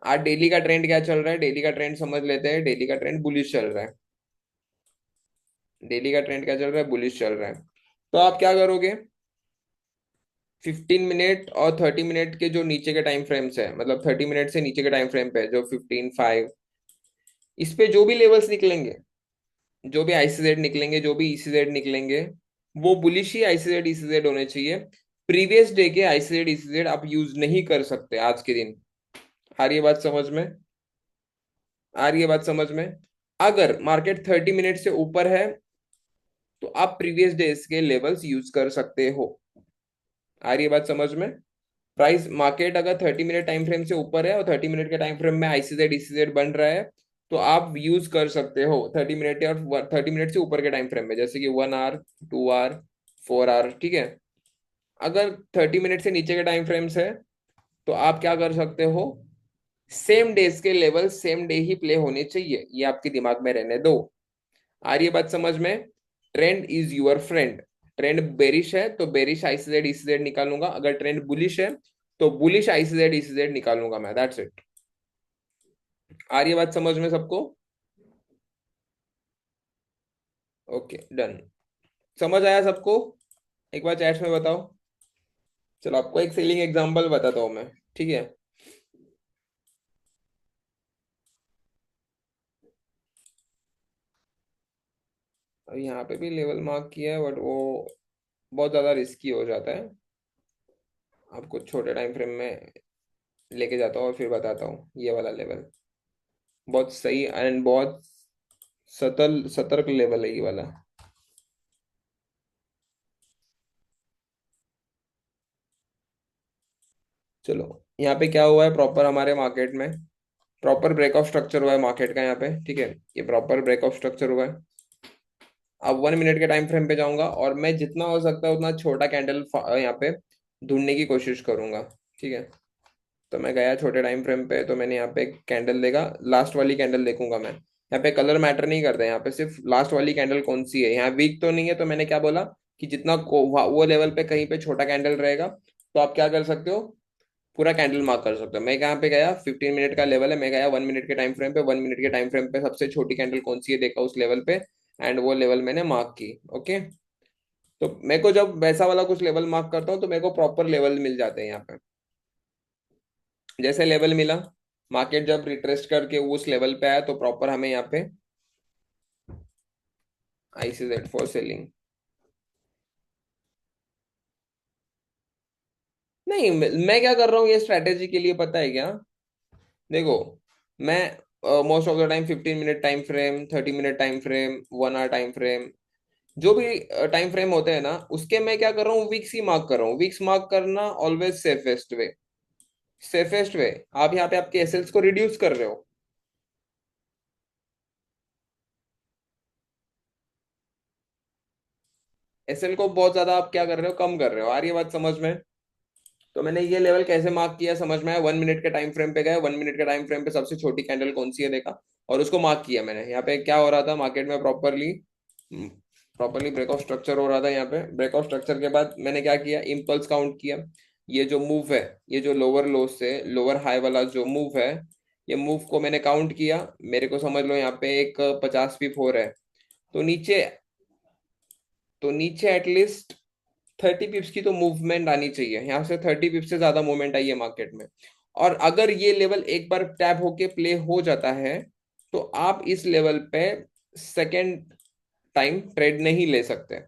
आज डेली का ट्रेंड क्या चल रहा है, डेली का ट्रेंड समझ लेते हैं। डेली का ट्रेंड बुलिश चल रहा है। डेली का ट्रेंड क्या चल रहा है, बुलिश चल रहा है। तो आप क्या करोगे, 15 मिनट और 30 मिनट के जो नीचे के टाइम फ्रेम्स है, मतलब 30 मिनट से नीचे के टाइम फ्रेम पे जो 15, 5, इस पे जो भी लेवल्स निकलेंगे, जो भी आईसीजेड निकलेंगे, जो भी ईसीजेड निकलेंगे, वो बुलिश ही आईसीजेड ईसीजेड होने चाहिए। प्रीवियस डे के आईसीजेड ईसीजेड आप यूज नहीं कर सकते आज के दिन। आ रही है बात समझ में? आ रही है बात समझ में? अगर मार्केट 30 मिनट से ऊपर है तो आप प्रीवियस डेज के लेवल्स यूज कर सकते हो। आ रही है बात समझ में? प्राइस मार्केट अगर 30 मिनट टाइम फ्रेम से ऊपर है और 30 मिनट के टाइम फ्रेम में आईसीजेड ईसीजेड बन रहा है, तो आप यूज कर सकते हो 30 मिनट और 30 मिनट से ऊपर के टाइम फ्रेम में, जैसे कि 1 आवर, 2 आवर, 4 आवर। ठीक है, अगर 30 मिनट से नीचे के टाइम फ्रेम्स है तो आप क्या कर सकते हो, सेम डेज के लेवल सेम डे ही प्ले होने चाहिए, ये आपके दिमाग में रहने दो। आ रही है बात समझ में? Trend is your friend. Trend bearish है तो बेरिश आईसीजेड ईसीजेड निकालूंगा, अगर ट्रेंड बुलिश है तो बुलिश आईसीजेड ईसीजेड निकालूंगा मैं, दैट्स इट। आ रही है बात समझ में सबको? Okay done. समझ आया सबको? एक बार चैट में बताओ। चलो आपको एक सेलिंग एग्जांपल बताता हूँ मैं। ठीक है, अब यहाँ पे भी लेवल मार्क किया है, बट वो बहुत ज्यादा रिस्की हो जाता है। आपको छोटे टाइम फ्रेम में लेके जाता हूँ और फिर बताता हूँ। ये वाला लेवल बहुत सही एंड बहुत सतर्क लेवल है ये वाला। चलो यहाँ पे क्या हुआ है प्रॉपर हमारे मार्केट में, प्रॉपर ब्रेकआउट स्ट्रक्चर हुआ है मार्केट का यहाँ पे, ठीक है, ये प्रॉपर ब्रेकआउट स्ट्रक्चर हुआ है। अब 1 मिनट के टाइम फ्रेम पे जाऊंगा और मैं जितना हो सकता है उतना छोटा कैंडल यहाँ पे ढूंढने की कोशिश करूंगा, ठीक है। तो मैं गया छोटे टाइम फ्रेम पे, तो मैंने यहाँ पे कैंडल देखा, लास्ट वाली कैंडल देखूंगा मैं। यहाँ पे कलर मैटर नहीं करता, यहाँ पे सिर्फ लास्ट वाली कैंडल कौन सी है, यहाँ वीक तो नहीं है, तो मैंने क्या बोला कि जितना वो लेवल पे कहीं पे छोटा कैंडल रहेगा तो आप क्या कर सकते हो, पूरा कैंडल मार्क कर सकते हो। मैं कहाँ पे गया, 15 मिनट का लेवल है, मैं गया 1 मिनट के टाइम फ्रेम पे, 1 मिनट के टाइम फ्रेम पे सबसे छोटी कैंडल कौन सी है देखा उस लेवल पे, एंड वो लेवल मैंने मार्क की, ओके। तो मेरे को जब वैसा वाला कुछ लेवल मार्क करता हूँ तो मेरे को प्रॉपर लेवल मिल जाते हैं यहाँ पे। जैसे लेवल मिला, मार्केट जब रिट्रेस्ट करके उस लेवल पे आया तो प्रॉपर हमें यहाँ पे ICZ फॉर सेलिंग। नहीं मैं क्या कर रहा हूँ ये स्ट्रैटेजी के लिए पता है क्या, देखो मैं most of the time 15 minute time frame, 30 minute time frame, 1 hour time frame, जो भी टाइम फ्रेम होते हैं ना उसके मैं क्या कर रहा हूँ, वीक्स ही मार्क कर रहा हूँ। वीक्स मार्क करना always safest way, safest way. आप यहाँ पे आपके एसएल्स को रिड्यूस कर रहे हो, एसएल को बहुत ज्यादा आप क्या कर रहे हो, कम कर रहे हो। आ रही है बात समझ में। तो मैंने ये लेवल कैसे मार्क किया समझ में आया, 1 मिनट के टाइम फ्रेम पे गए, 1 मिनट के टाइम फ्रेम पे सबसे छोटी कैंडल कौन सी है देखा और उसको मार्क किया मैंने। यहाँ पे क्या हो रहा था मार्केट में, प्रॉपरली प्रॉपरली ब्रेकआउट स्ट्रक्चर हो रहा था। यहाँ पे ब्रेकआउट स्ट्रक्चर के बाद मैंने क्या किया, इम्पल्स काउंट किया। ये जो मूव है, ये जो लोअर लो से लोअर हाई वाला जो मूव है, ये मूव को मैंने काउंट किया। मेरे को समझ लो यहाँ पे एक 50 पिप हो रहा है, तो नीचे, तो नीचे एटलीस्ट 30 पिप्स की तो मूवमेंट आनी चाहिए। यहाँ से 30 पिप्स से ज्यादा मूवमेंट आई है मार्केट में। और अगर ये लेवल एक बार टैप होके प्ले हो जाता है तो आप इस लेवल पे सेकेंड टाइम ट्रेड नहीं ले सकते।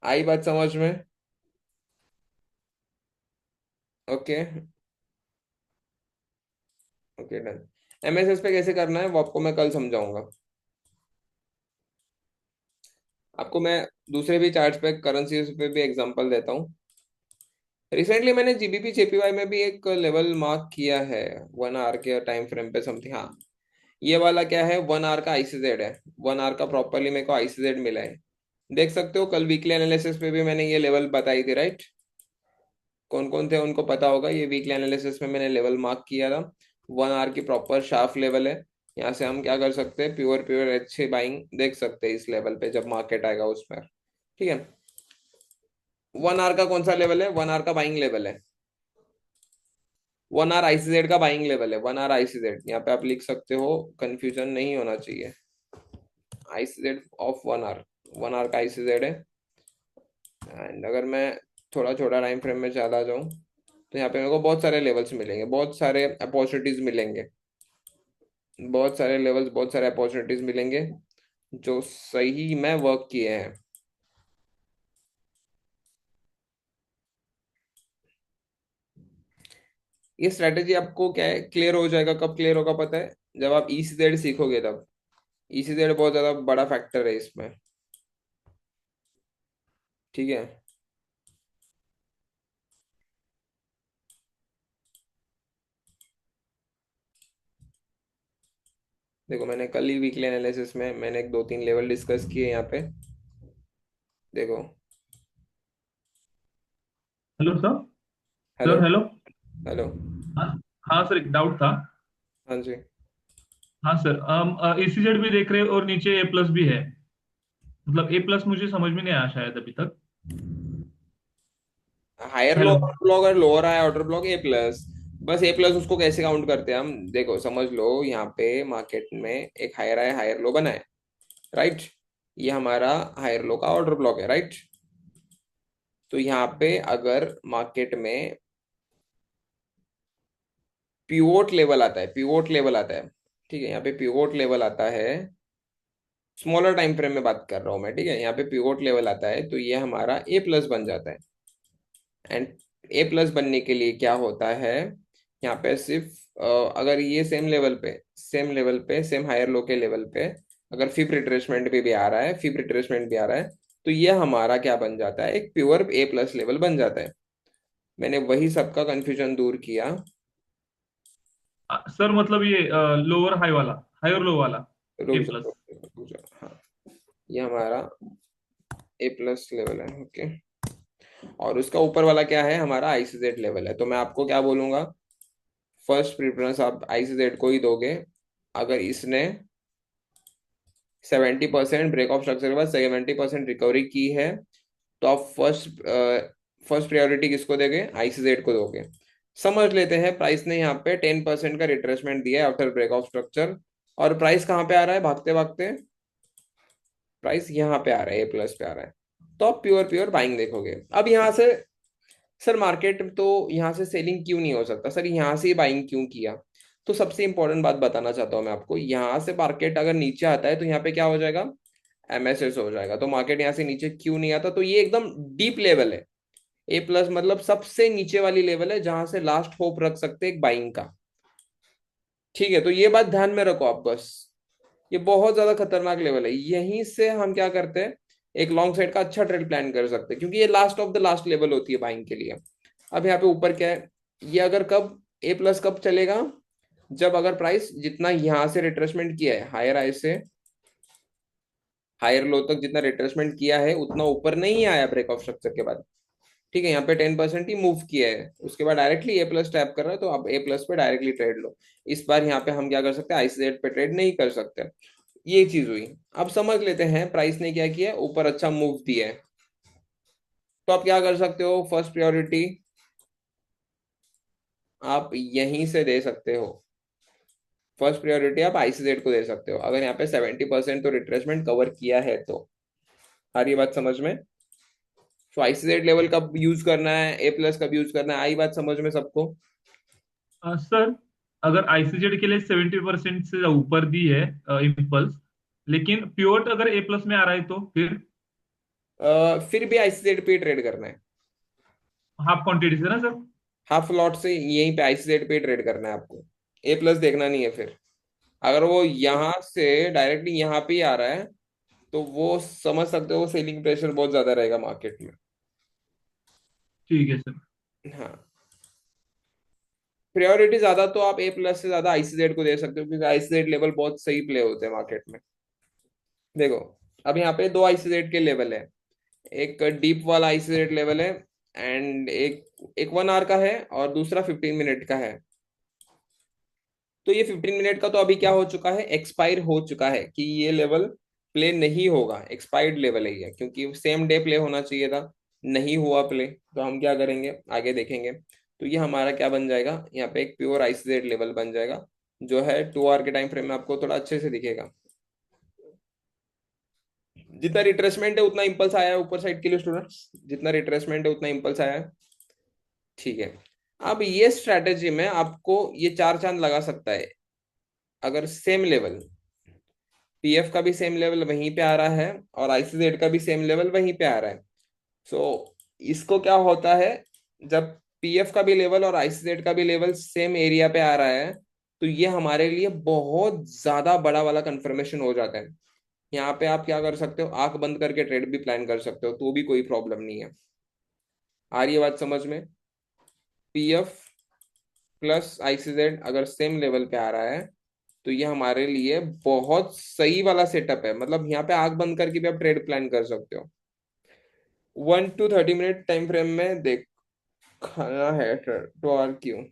आई बात समझ में। Okay, okay done. MSS पे कैसे करना है वो आपको मैं कल समझाऊंगा। आपको मैं दूसरे भी चार्ट्स पे, करेंसीज पे भी एग्जांपल देता हूँ। रिसेंटली मैंने GBP JPY में भी एक लेवल मार्क किया है, 1 आवर के टाइम फ्रेम पे समथिंग, हाँ। ये वाला क्या है, 1 आवर का ICZ है, 1 आवर का प्रॉपरली मेरे को ICZ मिला है। देख सकते हो कल वीकली एनालिसिस पे भी मैंने ये लेवल बताई थी, राइट। कौन कौन थे उनको पता होगा, ये वीकली एनालिसिस में मैंने लेवल मार्क किया था। 1 आवर की प्रॉपर शार्प लेवल है। यहाँ से हम क्या कर सकते हैं, प्योर प्योर अच्छे बाइंग देख सकते हैं इस लेवल पे जब मार्केट आएगा उस पर, ठीक है। 1 आवर का कौन सा लेवल है, 1 आवर का बाइंग लेवल है, 1 आवर ICZ का बाइंग लेवल है, 1 आवर ICZ। यहाँ पे आप लिख सकते हो, कंफ्यूजन नहीं होना चाहिए। ICZ ऑफ 1 आवर, 1 आवर का ICZ है। एंड अगर मैं थोड़ा छोटा टाइम फ्रेम में चला जाऊं तो यहाँ पे मेरे को बहुत सारे लेवल्स मिलेंगे, बहुत सारे अपॉर्चुनिटीज मिलेंगे, बहुत सारे लेवल्स, बहुत सारे अपॉर्चुनिटीज मिलेंगे जो सही में वर्क किए हैं। ये स्ट्रेटेजी आपको क्या है, क्लियर हो जाएगा, कब क्लियर होगा पता है, जब आप ECZ सीखोगे तब। ECZ बहुत ज्यादा बड़ा फैक्टर है इसमें, ठीक है। देखो मैंने कल ही वीकली एनालिसिस में मैंने एक 2 3 लेवल डिस्कस किए यहाँ पे, देखो। Hello sir. Hello, sir hello. Hello. हाँ। हाँ सर, एक डाउट था। हाँ जी। हाँ सर, हम ACZ भी देख रहे हैं और नीचे A+ भी है। मतलब A+ मुझे समझ में नहीं आया शायद अभी तक। Higher low hello. Order block और lower high order block A+, बस A+ उसको कैसे काउंट करते हैं हम, देखो समझ लो यहाँ पे मार्केट में एक हायर हाई हायर लो बना है, राइट। ये हमारा हायर लो का ऑर्डर ब्लॉक है, राइट। तो यहाँ पे अगर मार्केट में पिवोट लेवल आता है, पिवोट लेवल आता है, ठीक है, यहाँ पे पिवोट लेवल आता है, स्मॉलर टाइम फ्रेम में बात कर रहा हूँ मैं, ठीक है। यहाँ पे पिवोट लेवल आता है तो ये हमारा A+ बन जाता है। एंड A+ बनने के लिए क्या होता है, यहाँ पे सिर्फ अगर ये सेम लेवल पे सेम हायर लो के लेवल पे अगर फिप रिट्रेसमेंट भी आ रहा है, फिप रिट्रेसमेंट भी आ रहा है, तो ये हमारा क्या बन जाता है, एक प्योर A+ लेवल बन जाता है। मैंने वही सबका कंफ्यूजन दूर किया। सर मतलब ये लोअर हाई वाला, हाई और लो वाला, ए रुक जाओ प्लस। रुक जाओ रुक जाओ, हाँ, ये हमारा ए प्लस लेवल है, ओके। और उसका ऊपर वाला क्या है, हमारा आईसीजेड लेवल है। तो मैं आपको क्या बोलूंगा, फर्स्ट प्रेफरेंस आप आईसीजेड को ही दोगे। अगर इसने 70% ब्रेक ऑफ स्ट्रक्चर के बाद 70% रिकवरी की है, तो आप फर्स्ट प्रायोरिटी किसको दोगे, आईसीजेड को दोगे। समझ लेते हैं, प्राइस ने यहाँ पे 10% का रिट्रेसमेंट दिया है आफ्टर ब्रेक ऑफ स्ट्रक्चर। और प्राइस कहाँ पे आ रहा है भागते भागते, प्राइस यहाँ पे आ रहा है, ए प्लस पे आ रहा है। तो आप प्योर प्योर बाइंग देखोगे। अब यहाँ से, सर मार्केट तो यहाँ से सेलिंग क्यों नहीं हो सकता, सर यहाँ से ही बाइंग क्यों किया। तो सबसे इंपॉर्टेंट बात बताना चाहता हूँ मैं आपको, यहाँ से मार्केट अगर नीचे आता है तो यहाँ पे क्या हो जाएगा, एमएसएस हो जाएगा। तो मार्केट यहाँ से नीचे क्यों नहीं आता, तो ये एकदम डीप लेवल है। ए प्लस मतलब सबसे नीचे वाली लेवल है जहां से लास्ट होप रख सकते हैं एक बाइंग का। ठीक है, तो ये बात ध्यान में रखो आप बस। ये बहुत ज्यादा खतरनाक लेवल है, यहीं से हम क्या करते हैं, एक लॉन्ग साइड का अच्छा ट्रेड प्लान कर सकते हैं, क्योंकि ये last of the last level होती है बाइंग के लिए। अब यहाँ पे ऊपर क्या है, ये अगर कब ए प्लस कब चलेगा, जब अगर प्राइस जितना यहां से रिट्रेसमेंट किया है हायर हाई से हायर लो तक जितना रिट्रेसमेंट किया है उतना ऊपर नहीं आया ब्रेक ऑफ स्ट्रक्चर के बाद। ठीक है, यहाँ पे 10% ही मूव किया है, उसके बाद डायरेक्टली ए प्लस टैप कर रहा है, तो आप ए प्लस पे डायरेक्टली ट्रेड लो। इस बार यहाँ पे हम क्या कर सकते हैं, आईसीजेड पे ट्रेड नहीं कर सकते। ये चीज हुई। अब समझ लेते हैं प्राइस ने क्या किया, ऊपर अच्छा मूव दिया है। तो आप क्या कर सकते हो, फर्स्ट प्रायोरिटी आप यहीं से दे सकते हो। फर्स्ट प्रायोरिटी आप आईसीजेड को दे सकते हो, अगर यहाँ पे 70% तो रिट्रेसमेंट कवर किया है तो। आ रही है बात समझ में। तो आईसीजेड लेवल कब यूज करना है, ए प्लस कब यूज करना है, आई बात समझ में सबको। सर अगर आईसीजेड के लिए 70% से ऊपर दी है इम्पल्स, लेकिन प्योर्ट अगर ए प्लस में आ रहा है तो फिर फिर भी आईसीजेड पे ट्रेड करना है। हाफ क्वांटिटी से ना सर? हाफ लॉट से यहीं पे आईसीजेड पे ट्रेड करना है आपको, ए प्लस देखना नहीं है फिर। अगर वो यहाँ से डायरेक्टली यहाँ पे ही आ रहा है, तो वो समझ सकते हो, सेलिंग प्रेशर बहुत ज्यादा रहेगा मार्केट में। ठीक है सर। हाँ, प्रायोरिटी ज्यादा तो आप ए प्लस से ज्यादा आईसीजेड को दे सकते हो, क्योंकि आईसीजेड लेवल बहुत सही प्ले होते हैं मार्केट में। देखो, अब यहाँ पे दो आईसीजेड के लेवल है, एक डीप वाला आईसीजेड लेवल है, एंड एक एक 1 आवर का है और दूसरा 15 मिनट का है। तो ये 15 मिनट का तो अभी क्या हो चुका है, एक्सपायर हो चुका है, कि ये लेवल प्ले नहीं होगा, एक्सपायर्ड लेवल है ये, क्योंकि सेम डे प्ले होना चाहिए था, नहीं हुआ प्ले। तो हम क्या करेंगे, आगे देखेंगे। तो ये हमारा क्या बन जाएगा, यहाँ पे एक प्योर आइसोलेट लेवल बन जाएगा, जो है 2 आवर के टाइम फ्रेम में आपको थोड़ा अच्छे से दिखेगा। जितना रिट्रेसमेंट है उतना इंपल्स आया है ऊपर साइड के लिए स्टूडेंट्स, जितना रिट्रेसमेंट है उतना इंपल्स आया है। ठीक है, अब ये स्ट्रैटेजी में आपको ये चार चांद लगा सकता है, अगर सेम लेवल पीएफ का भी सेम लेवल वहीं पे आ रहा है और आईसीजेड का भी सेम लेवल वहीं पे आ रहा है। सो इसको क्या होता है, जब पीएफ का भी लेवल और आईसीजेड का भी लेवल सेम एरिया पे आ रहा है, तो ये हमारे लिए बहुत ज्यादा बड़ा वाला कंफर्मेशन हो जाता है। यहाँ पे आप क्या कर सकते हो, आंख बंद करके ट्रेड भी प्लान कर सकते हो, तो भी कोई प्रॉब्लम नहीं है। आ रही है बात समझ में। पीएफ प्लस आईसीजेड अगर सेम लेवल पे आ रहा है, तो ये हमारे लिए बहुत सही वाला सेटअप है, मतलब यहाँ पे आंख बंद करके भी आप ट्रेड प्लान कर सकते हो। 1 to 30 मिनट टाइम फ्रेम में देखना है ट्रेड, तो आर क्यों,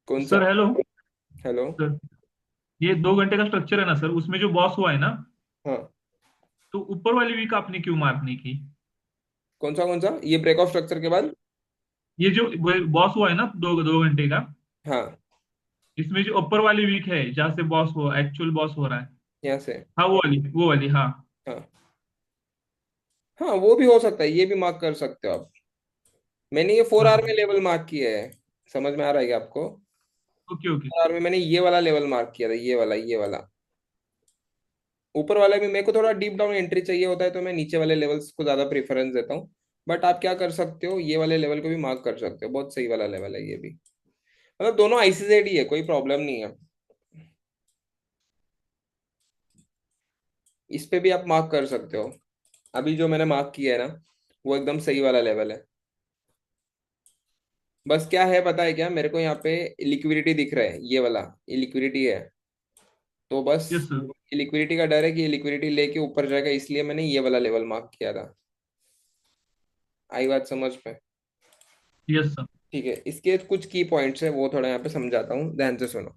कौन सा। Sir hello. हेलो। सर ये 2 घंटे का स्ट्रक्चर है ना सर, उसमें जो बॉस हुआ है ना, हाँ, तो ऊपर वाली वीक आपने क्यों मार्क नहीं की? कौन सा ये ब्रेक ऑफ स्ट्रक्चर के बाद। ये जो बॉस हुआ है ना, 2 घंटे का, हाँ, इसमें जो ऊपर वाली वीक है जहाँ से बॉस हो, एक्चुअल बॉस हो रहा है। यहाँ से। हाँ वो वाली हाँ। हाँ, हाँ वो भी हो सकता है, ये भी मार्क कर सकते हो आप। मैंने ये 4 आवर में हाँ लेवल मार्क किया है, समझ में आ रहा है क्या आपको। Okay okay. 4 आवर में मैंने ये वाला लेवल मार्क किया था, ये वाला। ऊपर वाले में मेरे को थोड़ा डीप डाउन एंट्री चाहिए होता है, तो मैं नीचे वाले लेवल्स को ज्यादा प्रेफरेंस देता हूँ। बट आप क्या कर सकते हो, ये वाले लेवल को भी मार्क कर सकते हो, बहुत सही वाला लेवल है ये भी। मतलब दोनों आईसीजेड ही है, कोई प्रॉब्लम नहीं है। इस पे भी आप मार्क कर सकते हो। अभी जो मैंने मार्क किया है ना, वो एकदम सही वाला लेवल है। बस क्या है पता है क्या, मेरे को यहाँ पे लिक्विडिटी दिख रहा है, ये वाला, ये लिक्विडिटी है। तो बस यस सर। ये लिक्विडिटी का डर है कि ये लिक्विडिटी लेके ऊपर जाएगा, इसलिए मैंने ये वाला लेवल मार्क किया था। आई बात समझ में? Yes sir. ठीक है, इसके कुछ की पॉइंट्स है वो थोड़ा यहाँ पे समझाता हूँ, ध्यान से सुनो।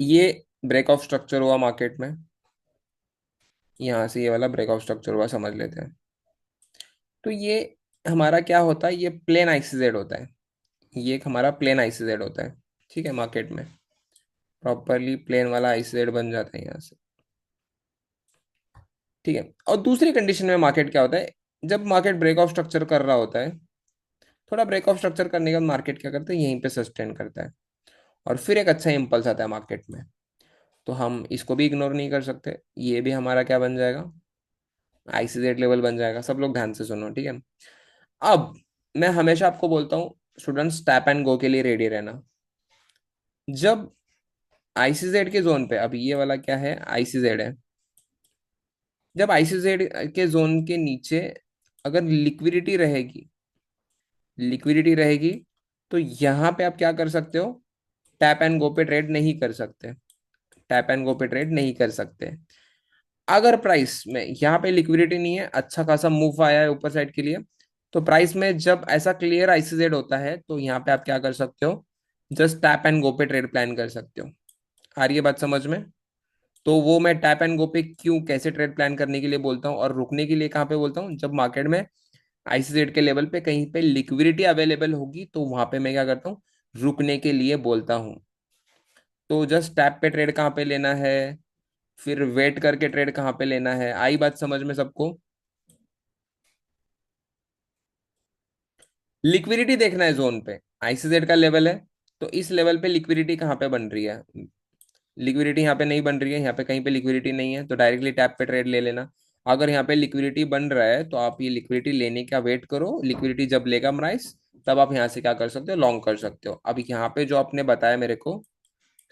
ये ब्रेक ऑफ स्ट्रक्चर हुआ मार्केट में, यहाँ से ये वाला ब्रेक ऑफ स्ट्रक्चर हुआ, समझ लेते हैं। तो ये हमारा क्या होता है, ये प्लेन आईसीजेड होता है। ये एक हमारा प्लेन आईसीजेड होता है, ठीक है, मार्केट में प्रॉपरली प्लेन वाला आईसीजेड बन जाता है यहाँ से, ठीक है। और दूसरी कंडीशन में मार्केट क्या होता है, जब मार्केट ब्रेक ऑफ स्ट्रक्चर कर रहा होता है, थोड़ा ब्रेक ऑफ स्ट्रक्चर करने के बाद मार्केट क्या करता है, यहीं पे सस्टेन करता है, और फिर एक अच्छा इंपल्स आता है मार्केट में। तो हम इसको भी इग्नोर नहीं कर सकते, ये भी हमारा क्या बन जाएगा, आईसीजेड लेवल बन जाएगा। सब लोग ध्यान से सुनो, ठीक है। अब मैं हमेशा आपको बोलता हूँ स्टूडेंट्स, टैप एंड गो के लिए रेडी रहना। जब आईसीजेड के जोन पे, अब ये वाला क्या है, आईसीजेड है, जब आईसीजेड के जोन के नीचे अगर लिक्विडिटी रहेगी, तो यहाँ पे आप क्या कर सकते हो, टैप एंड गो पे ट्रेड नहीं कर सकते, टैप एंड गो पे ट्रेड नहीं कर सकते। अगर प्राइस में यहाँ पे लिक्विडिटी नहीं है, अच्छा खासा मूव आया है ऊपर साइड के लिए, तो प्राइस में जब ऐसा क्लियर आईसीजेड होता है, तो यहाँ पे आप क्या कर सकते हो, जस्ट टैप एंड गो पे ट्रेड प्लान कर सकते हो। आ रही है बात समझ में? तो वो मैं टैप एंड गो पे क्यों, कैसे ट्रेड प्लान करने के लिए बोलता हूँ, और रुकने के लिए कहाँ पे बोलता हूँ, जब मार्केट में आईसीजेड के लेवल पे कहीं पे लिक्विडिटी अवेलेबल होगी, तो वहां पे मैं क्या करता हूँ, रुकने के लिए बोलता हूँ। तो जस्ट टैप पे ट्रेड कहाँ पे लेना है, फिर वेट करके ट्रेड कहाँ पे लेना है, आई बात समझ में सबको? लिक्विडिटी देखना है जोन पे, आईसीजेड का लेवल है, तो इस लेवल पे लिक्विडिटी कहाँ पे बन रही है, लिक्विडिटी यहाँ पे नहीं बन रही है, यहाँ पे कहीं पे लिक्विडिटी नहीं है, तो डायरेक्टली टैप पे ट्रेड ले लेना। अगर यहाँ पे लिक्विडिटी बन रहा है, तो आप ये लिक्विडिटी लेने का वेट करो, लिक्विडिटी जब लेगा प्राइस, तब आप यहाँ से क्या कर सकते हो, लॉन्ग कर सकते हो। अब यहाँ पे जो आपने बताया मेरे को,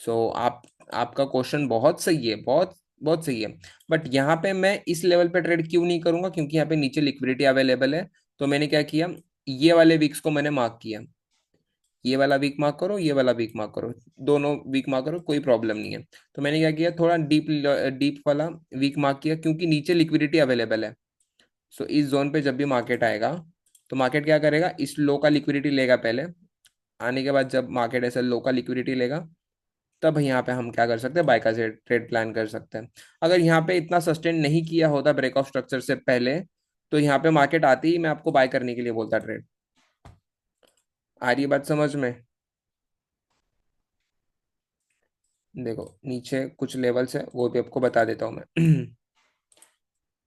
सो आपका क्वेश्चन बहुत सही है, बहुत बहुत सही है। बट यहाँ पे मैं इस लेवल पे ट्रेड क्यों नहीं करूंगा, क्योंकि यहाँ पे नीचे लिक्विडिटी अवेलेबल है। तो मैंने क्या किया, ये वाले वीक्स को मैंने मार्क किया, ये वाला वीक मार्क करो, ये वाला वीक मार्क करो, दोनों वीक मार्क करो, कोई प्रॉब्लम नहीं है। तो मैंने क्या किया, थोड़ा डीप डीप वाला वीक मार्क किया, क्योंकि नीचे लिक्विडिटी अवेलेबल है। सो इस जोन पे जब भी मार्केट आएगा, तो मार्केट क्या करेगा, इस लो का लिक्विडिटी लेगा पहले, आने के बाद जब मार्केट ऐसे लो का लिक्विडिटी लेगा, तब यहाँ पे हम क्या कर सकते हैं, बाय का ट्रेड प्लान कर सकते हैं। अगर यहाँ पे इतना सस्टेन नहीं किया होता ब्रेक ऑफ स्ट्रक्चर से पहले, तो यहाँ पे मार्केट आते ही मैं आपको बाय करने के लिए बोलता ट्रेड। आ रही है बात समझ में? देखो नीचे कुछ लेवल्स है, वो भी आपको बता देता हूँ मैं।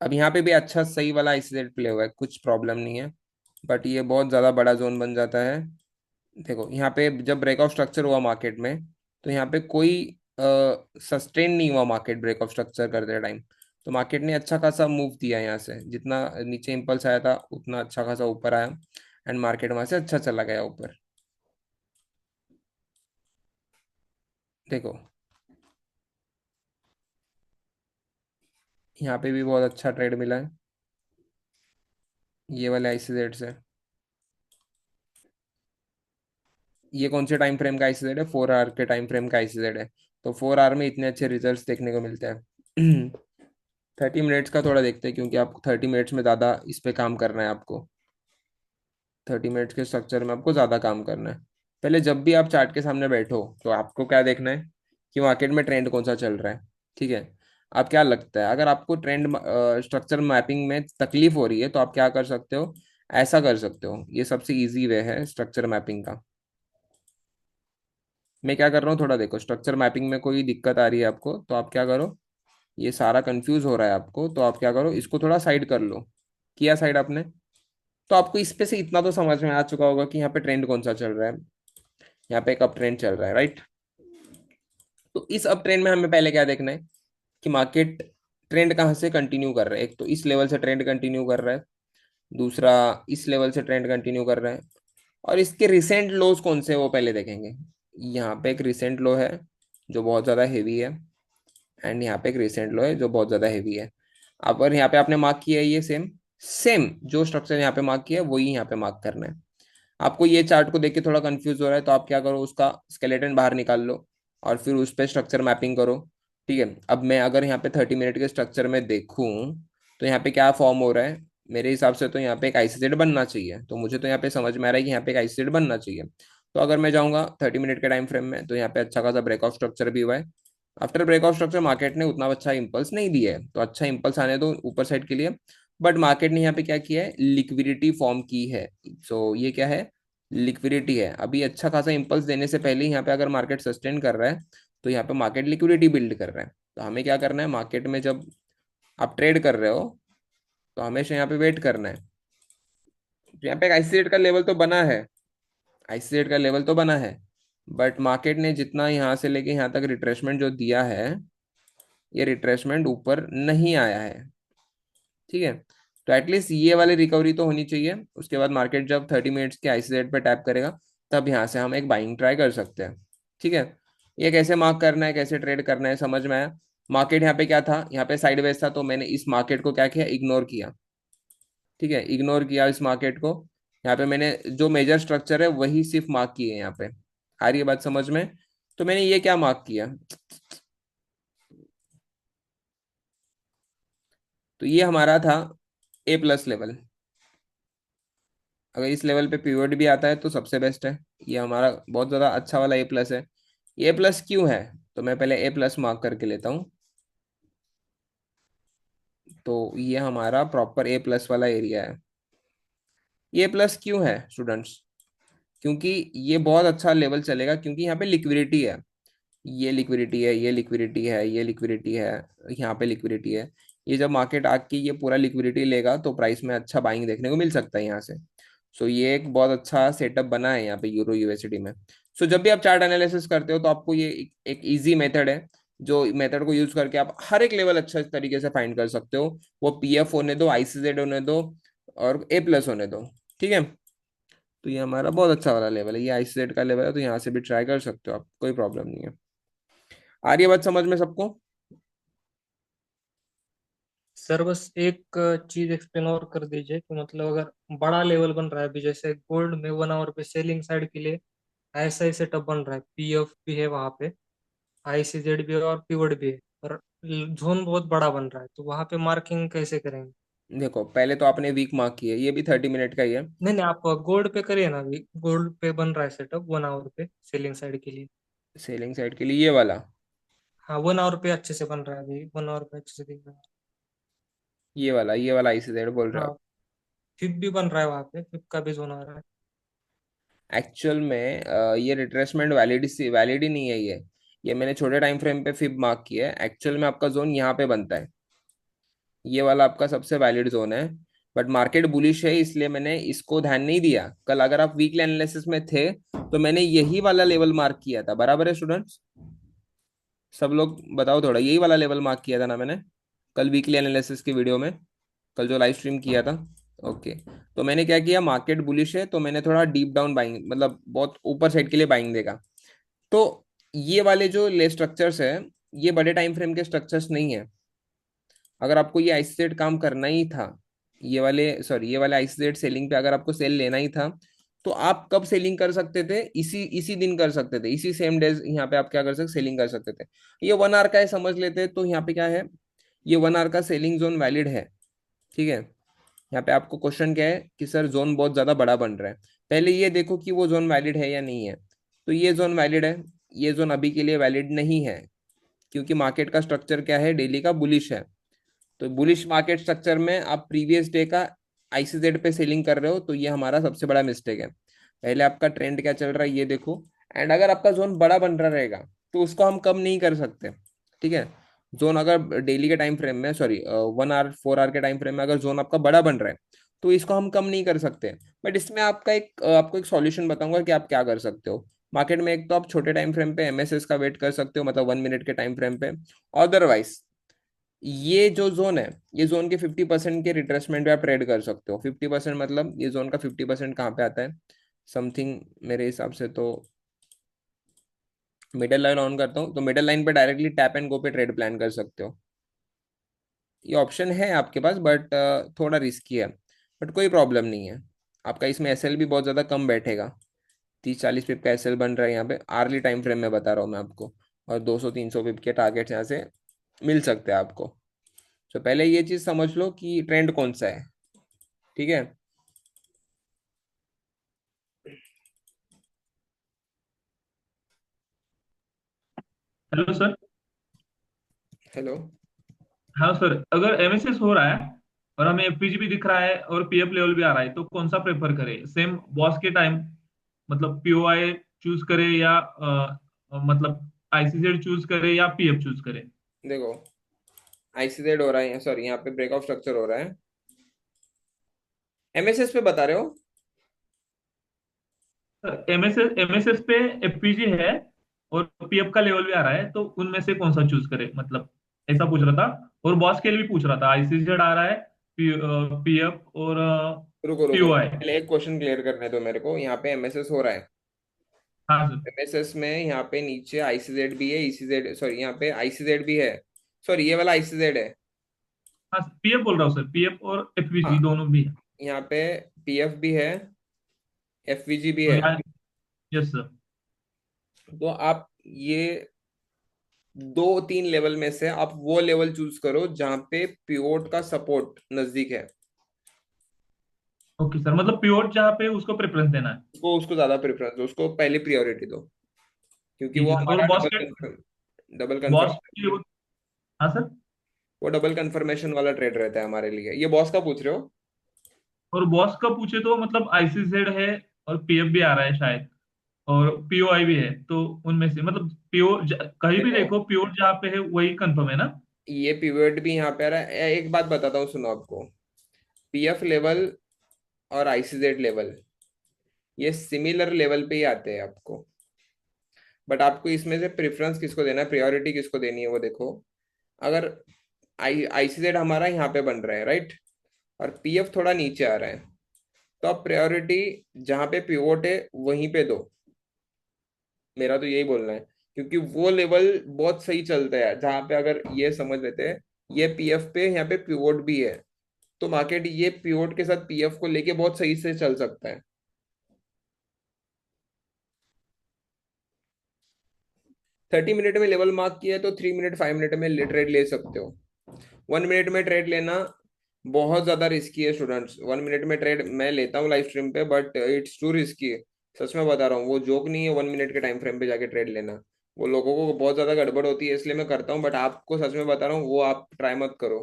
अब यहाँ पे भी अच्छा सही वाला आईसीजेड प्ले हुआ है, कुछ प्रॉब्लम नहीं है, बट ये बहुत ज़्यादा बड़ा जोन बन जाता है। देखो यहाँ पे जब ब्रेक ऑफ स्ट्रक्चर हुआ मार्केट में, तो यहाँ पे कोई सस्टेन नहीं हुआ मार्केट ब्रेक ऑफ स्ट्रक्चर करते टाइम। तो मार्केट ने अच्छा खासा मूव दिया यहाँ से, जितना नीचे इम्पल्स आया था उतना अच्छा खासा ऊपर आया, एंड मार्केट वहां से अच्छा चला गया ऊपर। देखो यहाँ पे भी बहुत अच्छा ट्रेड मिला है, ये वाले आईसीजेड से। ये कौन से टाइम फ्रेम का आईसीजेड है, 4 आवर के टाइम फ्रेम का आईसीजेड है। तो 4 आवर में इतने अच्छे रिजल्ट्स देखने को मिलते हैं। 30 मिनट्स का थोड़ा देखते हैं, क्योंकि आपको 30 मिनट्स में ज़्यादा इस पे काम करना है आपको, 30 मिनट्स के स्ट्रक्चर में आपको ज़्यादा काम करना है। पहले जब भी आप चार्ट के सामने बैठो, तो आपको क्या देखना है कि मार्केट में ट्रेंड कौन सा चल रहा है, ठीक है। आप क्या लगता है, अगर आपको ट्रेंड स्ट्रक्चर मैपिंग में तकलीफ हो रही है, तो आप क्या कर सकते हो, ऐसा कर सकते हो, ये सबसे इजी वे है स्ट्रक्चर मैपिंग का। मैं क्या कर रहा हूँ, थोड़ा देखो, स्ट्रक्चर मैपिंग में कोई दिक्कत आ रही है आपको, तो आप क्या करो, ये सारा कंफ्यूज हो रहा है आपको, तो आप क्या करो, इसको थोड़ा साइड कर लो। किया साइड आपने, तो आपको इस पे से इतना तो समझ में आ चुका होगा कि यहाँ पे ट्रेंड कौन सा चल रहा है। यहाँ पे एक अप ट्रेंड चल रहा है, राइट। तो इस अप ट्रेंड में हमें पहले क्या देखना है कि मार्केट ट्रेंड कहाँ से कंटिन्यू कर रहा है। एक तो इस लेवल से ट्रेंड कंटिन्यू कर रहा है, दूसरा इस लेवल से ट्रेंड कंटिन्यू कर रहा है, और इसके रिसेंट लोज कौन से हैं, वो पहले देखेंगे। यहाँ पे एक रिसेंट लो है जो बहुत ज्यादा हेवी है, एंड यहाँ पे एक रिसेंट लो है जो बहुत ज्यादा हेवी है। अब यहाँ पे आपने मार्क किया है ये सेम सेम जो स्ट्रक्चर यहाँ पे मार्क किया है वही यहाँ पे मार्क करना है। आपको ये चार्ट को देख के थोड़ा कंफ्यूज हो रहा है तो आप क्या करो, उसका स्केलेटन बाहर निकाल लो और फिर उस पर स्ट्रक्चर मैपिंग करो। ठीक है, अब मैं अगर यहाँ पे 30 मिनट के स्ट्रक्चर में देखूँ तो यहाँ पे क्या फॉर्म हो रहा है, मेरे हिसाब से तो यहाँ पे एक आईसीजेड बनना चाहिए। तो मुझे तो यहाँ पे समझ में आ रहा है कि यहाँ पे एक आईसीजेड बनना चाहिए। तो अगर मैं जाऊँगा 30 मिनट के टाइम फ्रेम में तो यहाँ पे अच्छा खासा ब्रेकआउट स्ट्रक्चर भी हुआ है। आफ्टर ब्रेकआउट स्ट्रक्चर मार्केट ने उतना अच्छा इंपल्स नहीं दिया है, तो अच्छा इंपल्स आने दो ऊपर साइड के लिए। बट मार्केट ने यहाँ पे क्या किया है, लिक्विडिटी फॉर्म की है। सो ये क्या है, लिक्विडिटी है। अभी अच्छा खासा इंपल्स देने से पहले यहाँ पे अगर मार्केट सस्टेन कर रहा है तो यहाँ पे मार्केट लिक्विडिटी बिल्ड कर रहा है। तो हमें क्या करना है, मार्केट में जब आप ट्रेड कर रहे हो तो हमेशा यहाँ पे वेट करना है। तो यहाँ पे एक आईसीजेड का लेवल तो बना है, आईसीजेड का लेवल तो बना है, बट मार्केट ने जितना यहाँ से लेके यहाँ तक रिट्रेसमेंट जो दिया है, ये रिट्रेसमेंट ऊपर नहीं आया है। ठीक है, तो एटलीस्ट ये वाली रिकवरी तो होनी चाहिए। उसके बाद मार्केट जब 30 मिनट्स के आईसीजेड पे टैप करेगा तब यहाँ से हम एक बाइंग ट्राई कर सकते हैं। ठीक है, ये कैसे मार्क करना है, कैसे ट्रेड करना है, समझ में आया। मार्केट यहाँ पे क्या था, यहाँ पे साइडवेज था, तो मैंने इस मार्केट को क्या किया, इग्नोर किया। ठीक है, इग्नोर किया इस मार्केट को। यहाँ पे मैंने जो मेजर स्ट्रक्चर है वही सिर्फ मार्क किए हैं यहाँ पे। आ रही है बात समझ में। तो मैंने ये क्या मार्क किया, तो ये हमारा था ए प्लस लेवल। अगर इस लेवल पे पीवट भी आता है तो सबसे बेस्ट है, ये हमारा बहुत ज़्यादा अच्छा वाला ए प्लस है। ए प्लस क्यों है, तो मैं पहले ए प्लस मार्क करके लेता हूँ। तो ये हमारा प्रॉपर ए प्लस वाला एरिया है। ये प्लस क्यों है स्टूडेंट्स, क्योंकि ये बहुत अच्छा लेवल चलेगा, क्योंकि यहाँ पे लिक्विडिटी है। ये लिक्विडिटी है, ये लिक्विडिटी है, ये लिक्विडिटी है, यहाँ पे लिक्विडिटी है। ये जब मार्केट आके ये पूरा लिक्विडिटी लेगा तो प्राइस में अच्छा बाइंग देखने को मिल सकता है यहाँ से। सो ये एक बहुत अच्छा सेटअप बना है यहाँ पे यूरो यूएसडी में। सो जब भी आप चार्ट एनालिसिस करते हो तो आपको ये एक इजी मेथड है, जो मेथड को यूज करके आप हर एक लेवल अच्छा तरीके से फाइंड कर सकते हो। वो पीएफ होने दो, आईसीजेड होने दो, और ए प्लस होने दो। ठीक है, तो ये हमारा बहुत अच्छा वाला लेवल है, ये आईसीजेड का लेवल है, तो यहाँ से भी ट्राई कर सकते हो आप, कोई प्रॉब्लम नहीं है। आ रही है बात समझ में सबको। सर बस एक चीज एक्सप्लेन और कर दीजिए कि मतलब अगर बड़ा लेवल बन रहा है अभी, जैसे गोल्ड में 1 आवर पे सेलिंग साइड के लिए ऐसा ही सेटअप बन रहा है, पीएफ भी है वहां पे, आईसीजेड भी है और पीवट भी है, और जोन बहुत बड़ा बन रहा है, तो वहां पे मार्किंग कैसे करेंगे? देखो पहले तो आपने वीक मार्क किया है, ये भी 30 मिनट का ही है। नहीं नहीं, आप गोल्ड पे करिए ना, अभी गोल्ड पे बन रहा है सेटअप 1 आवर पे सेलिंग साइड के लिए। सेलिंग साइड के लिए ये वाला, हाँ 1 आवर पे अच्छे से बन रहा है, अभी 1 आवर पे अच्छे से दिख रहा है। ये वाला आईसीजेड बोल रहे हो हाँ, आप। फिप भी बन रहा है वहां पे, फिप का भी जोन आ रहा है। एक्चुअल में ये रिट्रेसमेंट वैलिड ही नहीं है ये मैंने छोटे टाइम फ्रेम पे फिब मार्क किया है। एक्चुअल में आपका जोन यहाँ पे बनता है, ये वाला आपका सबसे वैलिड जोन है। बट मार्केट बुलिश है इसलिए मैंने इसको ध्यान नहीं दिया। कल अगर आप वीकली एनालिसिस में थे तो मैंने यही वाला लेवल मार्क किया था, बराबर है स्टूडेंट्स। सब लोग बताओ थोड़ा, यही वाला लेवल मार्क किया था ना मैंने कल वीकली एनालिसिस की वीडियो में, कल जो लाइव स्ट्रीम किया था। ओके, तो मैंने क्या किया, मार्केट बुलिश है तो मैंने थोड़ा डीप डाउन बाइंग, मतलब बहुत ऊपर साइड के लिए बाइंग देगा। तो ये वाले जो ले स्ट्रक्चर्स है, ये बड़े टाइम फ्रेम के स्ट्रक्चर्स नहीं है। अगर आपको ये आइसोलेट काम करना ही था, ये वाले आइसोलेट सेलिंग पे अगर आपको सेल लेना ही था, तो आप कब सेलिंग कर सकते थे, इसी इसी दिन कर सकते थे, इसी सेम डेज यहाँ पे आप क्या कर सकते, सेलिंग कर सकते थे। ये 1 आवर का है समझ लेते, तो यहाँ पे क्या है, ये 1 आवर का सेलिंग जोन वैलिड है। ठीक है, यहाँ पे आपको क्वेश्चन क्या है कि सर जोन बहुत ज्यादा बड़ा बन रहा है, पहले ये देखो कि वो जोन वैलिड है या नहीं है। तो ये जोन वैलिड है, ये जोन अभी के लिए वैलिड नहीं है, क्योंकि मार्केट का स्ट्रक्चर क्या है, डेली का बुलिश है। तो बुलिश मार्केट स्ट्रक्चर में आप प्रीवियस डे का आईसीजेड पे सेलिंग कर रहे हो, तो ये हमारा सबसे बड़ा मिस्टेक है। पहले आपका ट्रेंड क्या चल रहा है ये देखो, एंड अगर आपका जोन बड़ा बन रहा रहेगा तो उसको हम कम नहीं कर सकते। ठीक है, जोन अगर डेली के टाइम फ्रेम में, सॉरी 1 आवर 4 आवर के टाइम फ्रेम में अगर जोन आपका बड़ा बन रहा है तो इसको हम कम नहीं कर सकते। बट इसमें आपको एक सॉल्यूशन बताऊंगा कि आप क्या कर सकते हो मार्केट में। एक तो आप छोटे टाइम फ्रेम पे एमएसएस का वेट कर सकते हो, मतलब 1 मिनट के टाइम फ्रेम पे। अदरवाइज ये जो जोन है, ये जोन के 50% के रिट्रेसमेंट पे आप ट्रेड कर सकते हो। 50% मतलब ये जोन का 50% कहाँ पे आता है, समथिंग मेरे हिसाब से तो मिडल लाइन ऑन करता हूँ तो मिडल लाइन पे डायरेक्टली टैप एंड गो पे ट्रेड प्लान कर सकते हो। ये ऑप्शन है आपके पास, बट थोड़ा रिस्की है, बट कोई प्रॉब्लम नहीं है। आपका इसमें एसएल भी बहुत ज़्यादा कम बैठेगा। 30-40 पिप का एसएल बन रहा है यहाँ पे, आर्ली टाइम फ्रेम में बता रहा हूँ मैं आपको। और 200-300 पिप के टारगेट्स यहाँ से मिल सकते हैं आपको। तो पहले ये चीज़ समझ लो कि ट्रेंड कौन सा है। ठीक है। Hello sir. हेलो। हाँ सर, अगर एमएसएस हो रहा है और हमें एफपीजी भी दिख रहा है और पीएफ लेवल भी आ रहा है, तो कौन सा प्रेफर करें? सेम बॉस के टाइम मतलब पीओआई चूज करें या मतलब आईसीजेड चूज करें या पीएफ चूज करें? देखो, आईसीजेड हो रहा है, सॉरी यहाँ पे ब्रेकआउट स्ट्रक्चर हो रहा है। एमएसएस पे बता रहे हो? एमएसएस एमएसएस पे एफपीजी है और पीएफ का लेवल भी आ रहा है, तो उनमें से कौन सा चूज करें, मतलब ऐसा पूछ रहा था। और बॉस के लिए भी पूछ रहा था, आईसीजेड आ रहा है, पीएफ और रुको रुको, पीओआई। पहले एक क्वेश्चन क्लियर करने दो मेरे को। यहाँ पे एमएसएस हो रहा है। हाँ सर। एमएसएस में यहाँ पे नीचे आईसीजेड भी है, ईसीजेड, सॉरी यहाँ पे आईसीजेड भी है। सॉरी, ये वाला आईसीजेड है। हाँ पीएफ बोल रहा हूँ सर, पीएफ और एफपीजी हाँ, दोनों भी है। यहाँ पे पीएफ भी है, एफवीजी भी तो है। यहाँ, यस सर। तो आप ये 2-3 लेवल में से आप वो लेवल चूज करो जहां पे पिवोट का सपोर्ट नजदीक है। ओके सर, मतलब प्योर जहाँ पे उसको प्रेफरेंस देना है। उसको ज्यादा प्रेफरेंस दो, उसको पहले प्रायोरिटी दो, क्योंकि ठीक वो है सर। और हमारा बॉस डबल के, कंफर्म, डबल बॉस कंफर्म, के, हाँ सर। वो डबल कंफर्मेशन वाला ट्रेड रहता है हमारे लिए। ये बॉस का पूछ रहे हो? और बॉस का पूछे तो मतलब आईसीजेड है और पीएफ भी आ रहा है शायद, और पीओआई भी है, तो उनमें से मतलब प्योर कहीं भी देखो, देखो प्योर जहाँ पे है वही कंफर्म है ना? ये पिवट भी यहाँ पे आ रहा है। एक बात बताता हूँ, सुनो आपको। पीएफ लेवल और आईसीजेड लेवल, ये सिमिलर लेवल पे ही आते हैं आपको। बट आपको इसमें से प्रेफरेंस किसको देना है, प्रायोरिटी किसको देनी है, वो देखो। अगर आईसीजेड हमारा यहाँ पे बन रहा है, राइट, और पीएफ थोड़ा नीचे आ रहा है, तो आप प्रायोरिटी जहाँ पे पिवोट है वहीं पे दो। मेरा तो यही बोलना है, क्योंकि वो लेवल बहुत सही चलता है जहाँ पे, अगर ये समझ लेते हैं, ये पीएफ पे यहाँ पे पिवोट भी है, तो मार्केट ये पिवोट के साथ पीएफ को लेके बहुत सही से चल सकता है। 30 मिनट में लेवल मार्क किया है तो 3 मिनट 5 मिनट में ट्रेड ले सकते हो। 1 मिनट में ट्रेड लेना बहुत ज्यादा रिस्की है स्टूडेंट्स। 1 मिनट में ट्रेड मैं लेता हूँ लाइव स्ट्रीम पे, बट इट्स टू रिस्की। सच में बता रहा हूँ, वो जोक नहीं है 1 मिनट के टाइम फ्रेम पे जाके ट्रेड लेना। वो लोगों को बहुत ज्यादा गड़बड़ होती है, इसलिए मैं करता हूँ, बट आपको सच में बता रहा हूँ वो आप ट्राई मत करो,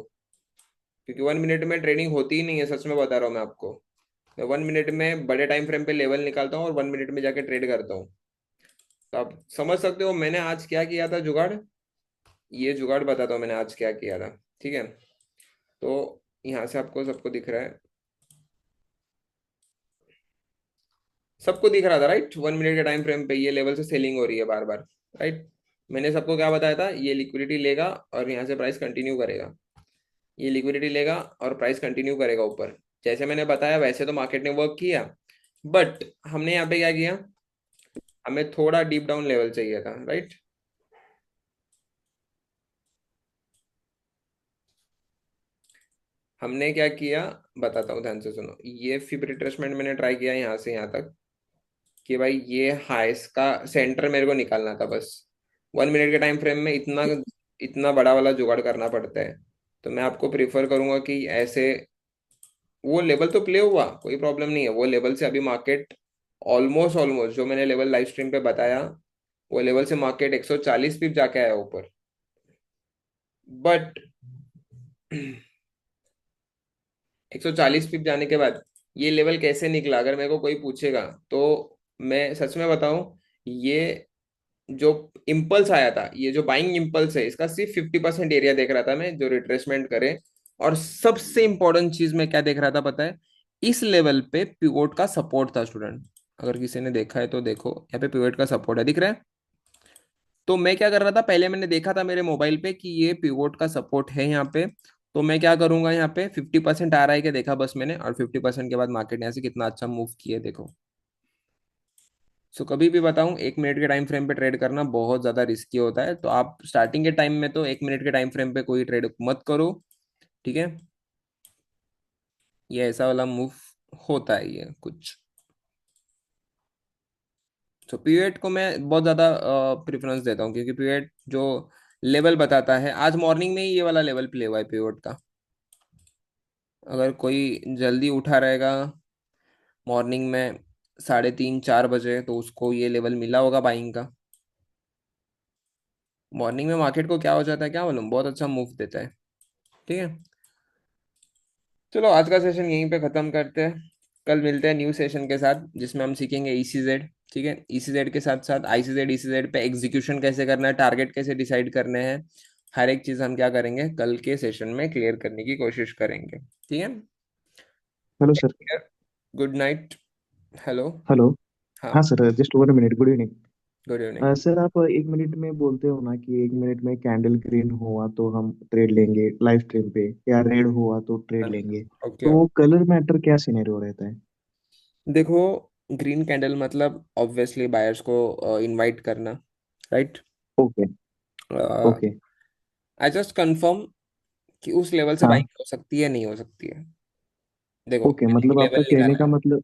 क्योंकि 1 मिनट में ट्रेडिंग होती ही नहीं है। सच में बता रहा हूँ मैं आपको। मैं 1 मिनट में बड़े टाइम फ्रेम पे लेवल निकालता हूँ और 1 मिनट में जाके ट्रेड करता हूँ। तो आप समझ सकते हो मैंने आज क्या किया था जुगाड़। ये जुगाड़ बताता हूँ मैंने आज क्या किया था। ठीक है। तो यहाँ से आपको सबको दिख रहा है, सबको दिख रहा था राइट। 1 मिनट के टाइम फ्रेम पे ये लेवल से सेलिंग हो रही है बार बार, राइट। मैंने सबको क्या बताया था, ये लिक्विडिटी लेगा और यहाँ से प्राइस कंटिन्यू करेगा। ये लिक्विडिटी लेगा और प्राइस कंटिन्यू करेगा ऊपर। जैसे मैंने बताया वैसे तो मार्केट ने वर्क किया, बट हमने यहाँ पे क्या किया, हमें थोड़ा डीप डाउन लेवल चाहिए था, राइट। हमने क्या किया बताता हूँ, ध्यान से सुनो। ये फिब रिट्रेसमेंट मैंने ट्राई किया यहाँ से यहाँ तक, कि भाई ये हाईस का सेंटर मेरे को निकालना था बस। 1 मिनट के टाइम फ्रेम में इतना इतना बड़ा वाला जुगाड़ करना पड़ता है। तो मैं आपको प्रीफर करूंगा कि ऐसे, वो लेवल तो प्ले हुआ, कोई प्रॉब्लम नहीं है। वो लेवल से अभी मार्केट ऑलमोस्ट ऑलमोस्ट जो मैंने लेवल लाइव स्ट्रीम पे बताया, वो लेवल से मार्केट 140 पिप जाके आया ऊपर। बट 140 पिप जाने के बाद ये लेवल कैसे निकला, अगर मेरे को कोई पूछेगा तो मैं सच में बताऊं, ये जो इम्पल्स आया था, ये जो बाइंग इम्पल्स है, इसका सिर्फ 50% एरिया देख रहा था मैं, जो रिट्रेसमेंट करे। और सबसे इंपॉर्टेंट चीज मैं क्या देख रहा था पता है, इस लेवल पे पिवोट का सपोर्ट था स्टूडेंट। अगर किसी ने देखा है तो देखो, यहाँ पे पिवोट का सपोर्ट है, दिख रहा है। तो मैं क्या कर रहा था, पहले मैंने देखा था मेरे मोबाइल पे कि ये पिवोट का सपोर्ट है यहाँ पे। तो मैं क्या करूंगा, यहाँ पे 50% आ रहा है क्या देखा बस मैंने, और 50% के बाद मार्केट ने ऐसे कितना अच्छा मूव किया देखो। सो कभी भी बताऊं, 1 मिनट के टाइम फ्रेम पे ट्रेड करना बहुत ज्यादा रिस्की होता है। तो आप स्टार्टिंग के टाइम में तो 1 मिनट के टाइम फ्रेम पे कोई ट्रेड मत करो। ठीक है, ये ऐसा वाला मूव होता है ये कुछ। तो पीरियड को मैं बहुत ज्यादा प्रेफरेंस देता हूँ, क्योंकि पीरियड जो लेवल बताता है, आज मॉर्निंग में ही ये वाला लेवल प्ले हुआ है पीरियड का। अगर कोई जल्दी उठा रहेगा मॉर्निंग में 3:30 4 बजे, तो उसको ये लेवल मिला होगा बाइंग का। मॉर्निंग में मार्केट को क्या हो जाता है क्या मालूम, बहुत अच्छा मूव देता है। ठीक है, चलो आज का सेशन यहीं पे खत्म करते हैं। कल मिलते हैं न्यू सेशन के साथ, जिसमें हम सीखेंगे ईसीजेड। ठीक है, ईसीजेड के साथ साथ आईसीजेड, ईसीजेड पे एग्जीक्यूशन कैसे करना है, टारगेट कैसे डिसाइड करने हैं, हर एक चीज हम क्या करेंगे कल के सेशन में क्लियर करने की कोशिश करेंगे। ठीक है, hello sir. Good night. Hello. Hello. हाँ, हाँ sir, just 1 minute. Good evening. Good evening. Sir, आप 1 मिनट में बोलते हो ना कि 1 मिनट में कैंडल ग्रीन हुआ तो हम ट्रेड लेंगे लाइव स्ट्रीम पे, या रेड हुआ तो ट्रेड लेंगे, ओके, तो वो कलर मैटर क्या सिनेरियो रहता है? देखो, ग्रीन कैंडल मतलब ऑब्वियसली बायर्स को इनवाइट करना, right. Okay. Okay. I just confirm कि उस लेवल से हाँ। बाइंग हो सकती है नहीं हो सकती है। देखो, ओके, मैंने एक मतलब आपका लेवल कहने निकाला का है, मतलब।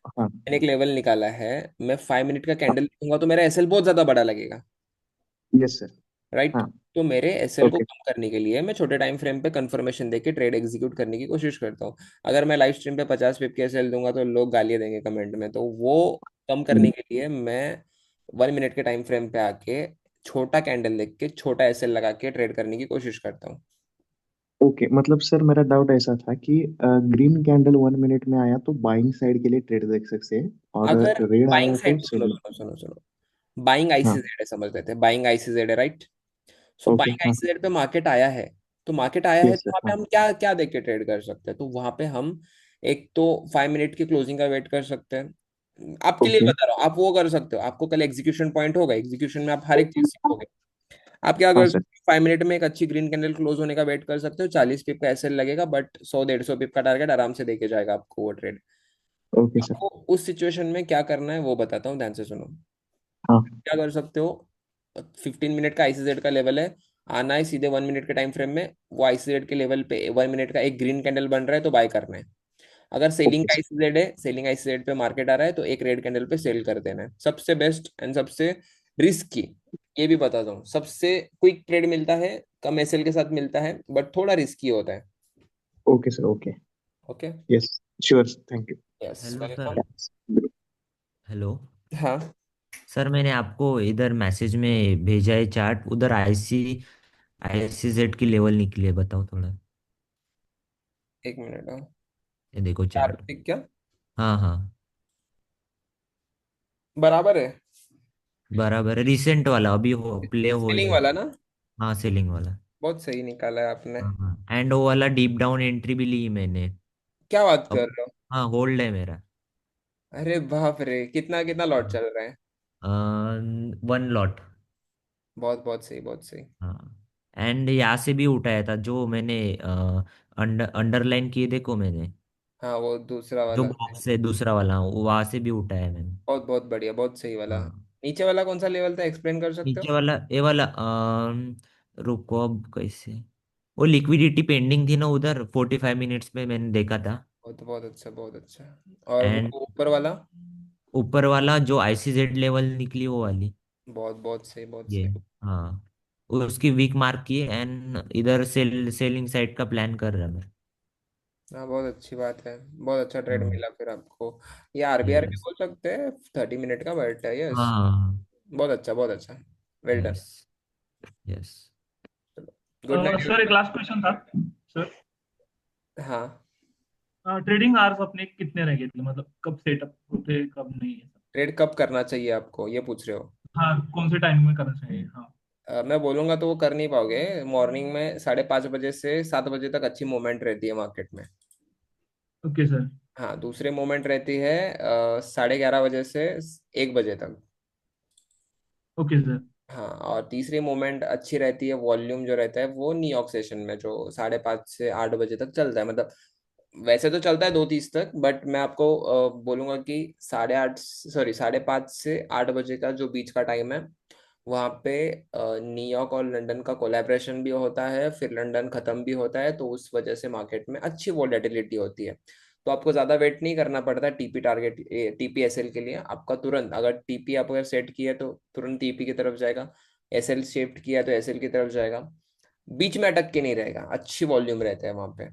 हाँ। मैंने एक लेवल निकाला है। मैं 5 मिनट का कैंडल लूंगा तो मेरा एसएल बहुत ज्यादा बड़ा लगेगा, यस सर। राइट। हाँ। तो मेरे एसएल को ओके। कम करने के लिए मैं छोटे टाइम फ्रेम पे कंफर्मेशन देके ट्रेड एग्जीक्यूट करने की कोशिश करता हूँ। अगर मैं लाइव स्ट्रीम पे 50 पिप के एसएल दूंगा तो लोग गालियां देंगे कमेंट में, तो वो कम करने के लिए मैं 1 मिनट के टाइम फ्रेम पे आके छोटा कैंडल देख के छोटा एसएल लगा के ट्रेड करने की कोशिश करता हूँ। ओके, मतलब सर मेरा डाउट ऐसा था कि ग्रीन कैंडल 1 मिनट में आया तो बाइंग साइड के लिए ट्रेड देख सकते हैं, और अगर रेड बाइंग आया तो साइड, सुनो सेलिंग। सुनो सुनो सुनो, बाइंग हाँ। आईसीजेड है, समझ लेते हैं बाइंग आईसीजेड है, राइट। So okay. बाइंग हाँ। आईसीजेड पे मार्केट आया है, तो मार्केट आया है यस तो सर। वहां पे हाँ। हम क्या क्या देख के ट्रेड कर सकते हैं, तो वहां पे हम एक तो 5 मिनट की क्लोजिंग का वेट कर सकते हैं। आपके लिए ओके। बता रहा हूँ, आप वो कर सकते हो, आपको कल एग्जीक्यूशन पॉइंट होगा, एग्जीक्यूशन में आप हर एक चीज सीखोगे। आप क्या हाँ कर सर। सकते हो, 5 मिनट में एक अच्छी ग्रीन कैंडल क्लोज होने का वेट कर सकते हो, 40 पिप का एसएल लगेगा, बट 100 150 पिप का टारगेट आराम से देके जाएगा आपको वो ट्रेड। Okay sir. आपको उस सिचुएशन में क्या करना है वो बताता हूँ, ध्यान से सुनो। हाँ। क्या कर सकते हो, 15 मिनट का आईसीजेड का लेवल है, आना है सीधे 1 मिनट के टाइम फ्रेम में, वो आईसीजेड के लेवल पे 1 मिनट का एक ग्रीन कैंडल बन रहा है तो बाय करना है। अगर सेलिंग ओके का सर। आईसीजेड है, सेलिंग आईसीजेड पे मार्केट आ रहा है तो एक रेड कैंडल पे सेल कर देना है। सबसे बेस्ट एंड सबसे रिस्की, ये भी बताता हूँ, सबसे क्विक ट्रेड मिलता है, कम एसएल के साथ मिलता है, बट थोड़ा रिस्की होता है। Okay sir. Okay. Okay, yes. Sure, thank you. Yes, hello sir. Welcome. Hello हाँ, सर, मैंने आपको इधर मैसेज में भेजा है चार्ट, उधर आईसीजेड की लेवल निकली है, बताओ थोड़ा। 1 मिनट। हाँ, ये देखो चार चार्ट। पिक क्या हाँ हाँ, बराबर है, बराबर है, रिसेंट वाला अभी हो प्ले हो ही सेलिंग रहा है। वाला ना, हाँ, सेलिंग वाला। बहुत सही निकाला है आपने। हाँ हाँ, एंड वो वाला डीप डाउन एंट्री भी ली मैंने। क्या बात कर अब रहे हो, हाँ, होल्ड है मेरा। अरे बाप रे, कितना कितना लॉट चल रहा है। 1 लॉट। बहुत बहुत सही, बहुत सही। हाँ, एंड यहाँ से भी उठाया था जो मैंने अंडरलाइन किए, देखो मैंने हाँ, वो दूसरा जो वाला, बॉक्स है दूसरा वाला, वो वहां से भी उठाया मैंने। बहुत बहुत बढ़िया, बहुत सही वाला। हाँ, नीचे वाला कौन सा लेवल था, एक्सप्लेन कर सकते हो। नीचे वाला ये वाला रुको, अब कैसे? वो लिक्विडिटी पेंडिंग थी ना उधर, 45 मिनट्स में मैंने देखा था। बहुत बहुत अच्छा, बहुत अच्छा। और एंड वो ऊपर वाला, ऊपर वाला जो आईसीजेड लेवल निकली वो वाली, बहुत बहुत सही, बहुत ये। सही। हाँ, उसकी वीक मार्क की एंड इधर सेलिंग साइड का प्लान कर रहा मैं। हाँ, बहुत अच्छी बात है, बहुत अच्छा ट्रेड हाँ। मिला फिर आपको। ये आरबीआर भी यस। बोल सकते हैं, 30 मिनट का बैठ है, यस। हाँ। बहुत अच्छा, बहुत अच्छा, well done. Yes. Yes. Good night. Sir, एक लास्ट क्वेश्चन था सर। हाँ, ट्रेडिंग आवर्स अपने कितने रह गए थे, मतलब कब सेटअप होते कब नहीं है? ट्रेड कब करना चाहिए आपको ये पूछ रहे हो। हाँ, कौन से टाइमिंग में करना चाहिए? हाँ। मैं बोलूंगा तो वो कर नहीं पाओगे। मॉर्निंग में 5:30 बजे से 7 बजे तक अच्छी मूवमेंट रहती है मार्केट में। Okay sir. हाँ, दूसरे मोमेंट रहती है 11:30 बजे से 1 बजे तक। Okay sir. हाँ, और तीसरी मोमेंट अच्छी रहती है, वॉल्यूम जो रहता है वो न्यूयॉर्क सेशन में, जो 5:30 से 8 बजे तक चलता है, मतलब वैसे तो चलता है 2:30 तक, बट मैं आपको बोलूंगा कि 8:30, सॉरी 5:30 से 8 बजे का जो बीच का टाइम है वहाँ पे न्यूयॉर्क और लंदन का कोलैबोरेशन भी होता है, फिर लंदन खत्म भी होता है, तो उस वजह से मार्केट में अच्छी वोलेटिलिटी होती है। तो आपको ज़्यादा वेट नहीं करना पड़ता टीपी टारगेट, टीपी एसएल के लिए। आपका तुरंत अगर टीपी आप अगर सेट किया तो तुरंत टीपी की तरफ जाएगा, एसएल शिफ्ट किया तो एसएल की तरफ जाएगा, बीच में अटक के नहीं रहेगा, अच्छी वॉल्यूम रहता है वहाँ पे।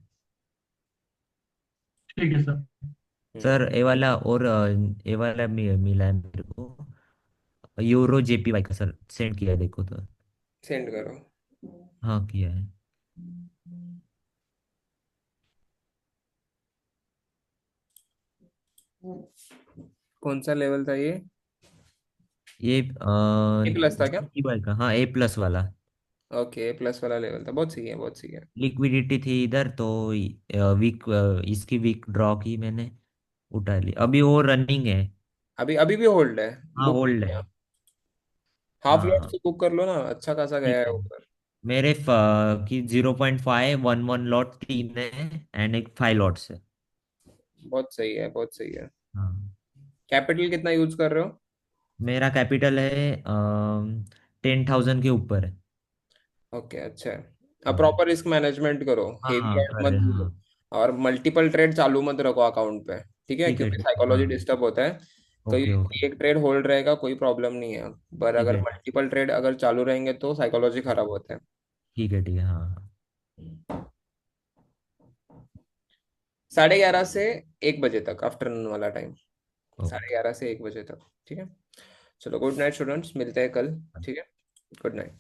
ठीक है सर। हम्म। सर ये वाला मिला है मेरे को, यूरो जेपीवाई का सर, सेंड किया है देखो तो। सेंड करो। हाँ किया है। कौन सा लेवल था ये? ये ए प्लस था क्या? जेपीवाई का, हाँ ए प्लस वाला। ओके, प्लस वाला लेवल था, बहुत सही है, बहुत सही है। लिक्विडिटी थी इधर तो वीक, इसकी वीक ड्रॉ की मैंने, उठा ली, अभी वो रनिंग है। अभी अभी भी होल्ड है? हाँ बुक होल्ड है। हाफ लॉट हाँ से बुक कर लो ना, अच्छा खासा गया ठीक है है। ऊपर। मेरे की 0.5 1 लॉट 3 है एंड एक 5 लॉट्स है। बहुत सही है, बहुत सही है। हाँ। कैपिटल कितना यूज कर रहे हो? मेरा कैपिटल है 10,000 के ऊपर है। ओके, अच्छा है। अब हाँ प्रॉपर रिस्क मैनेजमेंट करो, हाँ हेवी हाँ लॉट कर मत रहे हैं, लो, हाँ। और मल्टीपल ट्रेड चालू मत रखो अकाउंट पे, ठीक है, ठीक है क्योंकि ठीक है, हाँ। साइकोलॉजी डिस्टर्ब होता है। तो ओके ये ओके। कोई एक ट्रेड होल्ड रहेगा, कोई प्रॉब्लम नहीं है, पर ठीक अगर है मल्टीपल ट्रेड अगर चालू रहेंगे तो साइकोलॉजी खराब होता है। ठीक है, हाँ हाँ। 11:30 से 1 बजे तक आफ्टरनून वाला टाइम, साढ़े ओके। ग्यारह से 1 बजे तक, ठीक है। चलो, गुड नाइट स्टूडेंट्स, मिलते हैं कल। ठीक है, गुड नाइट।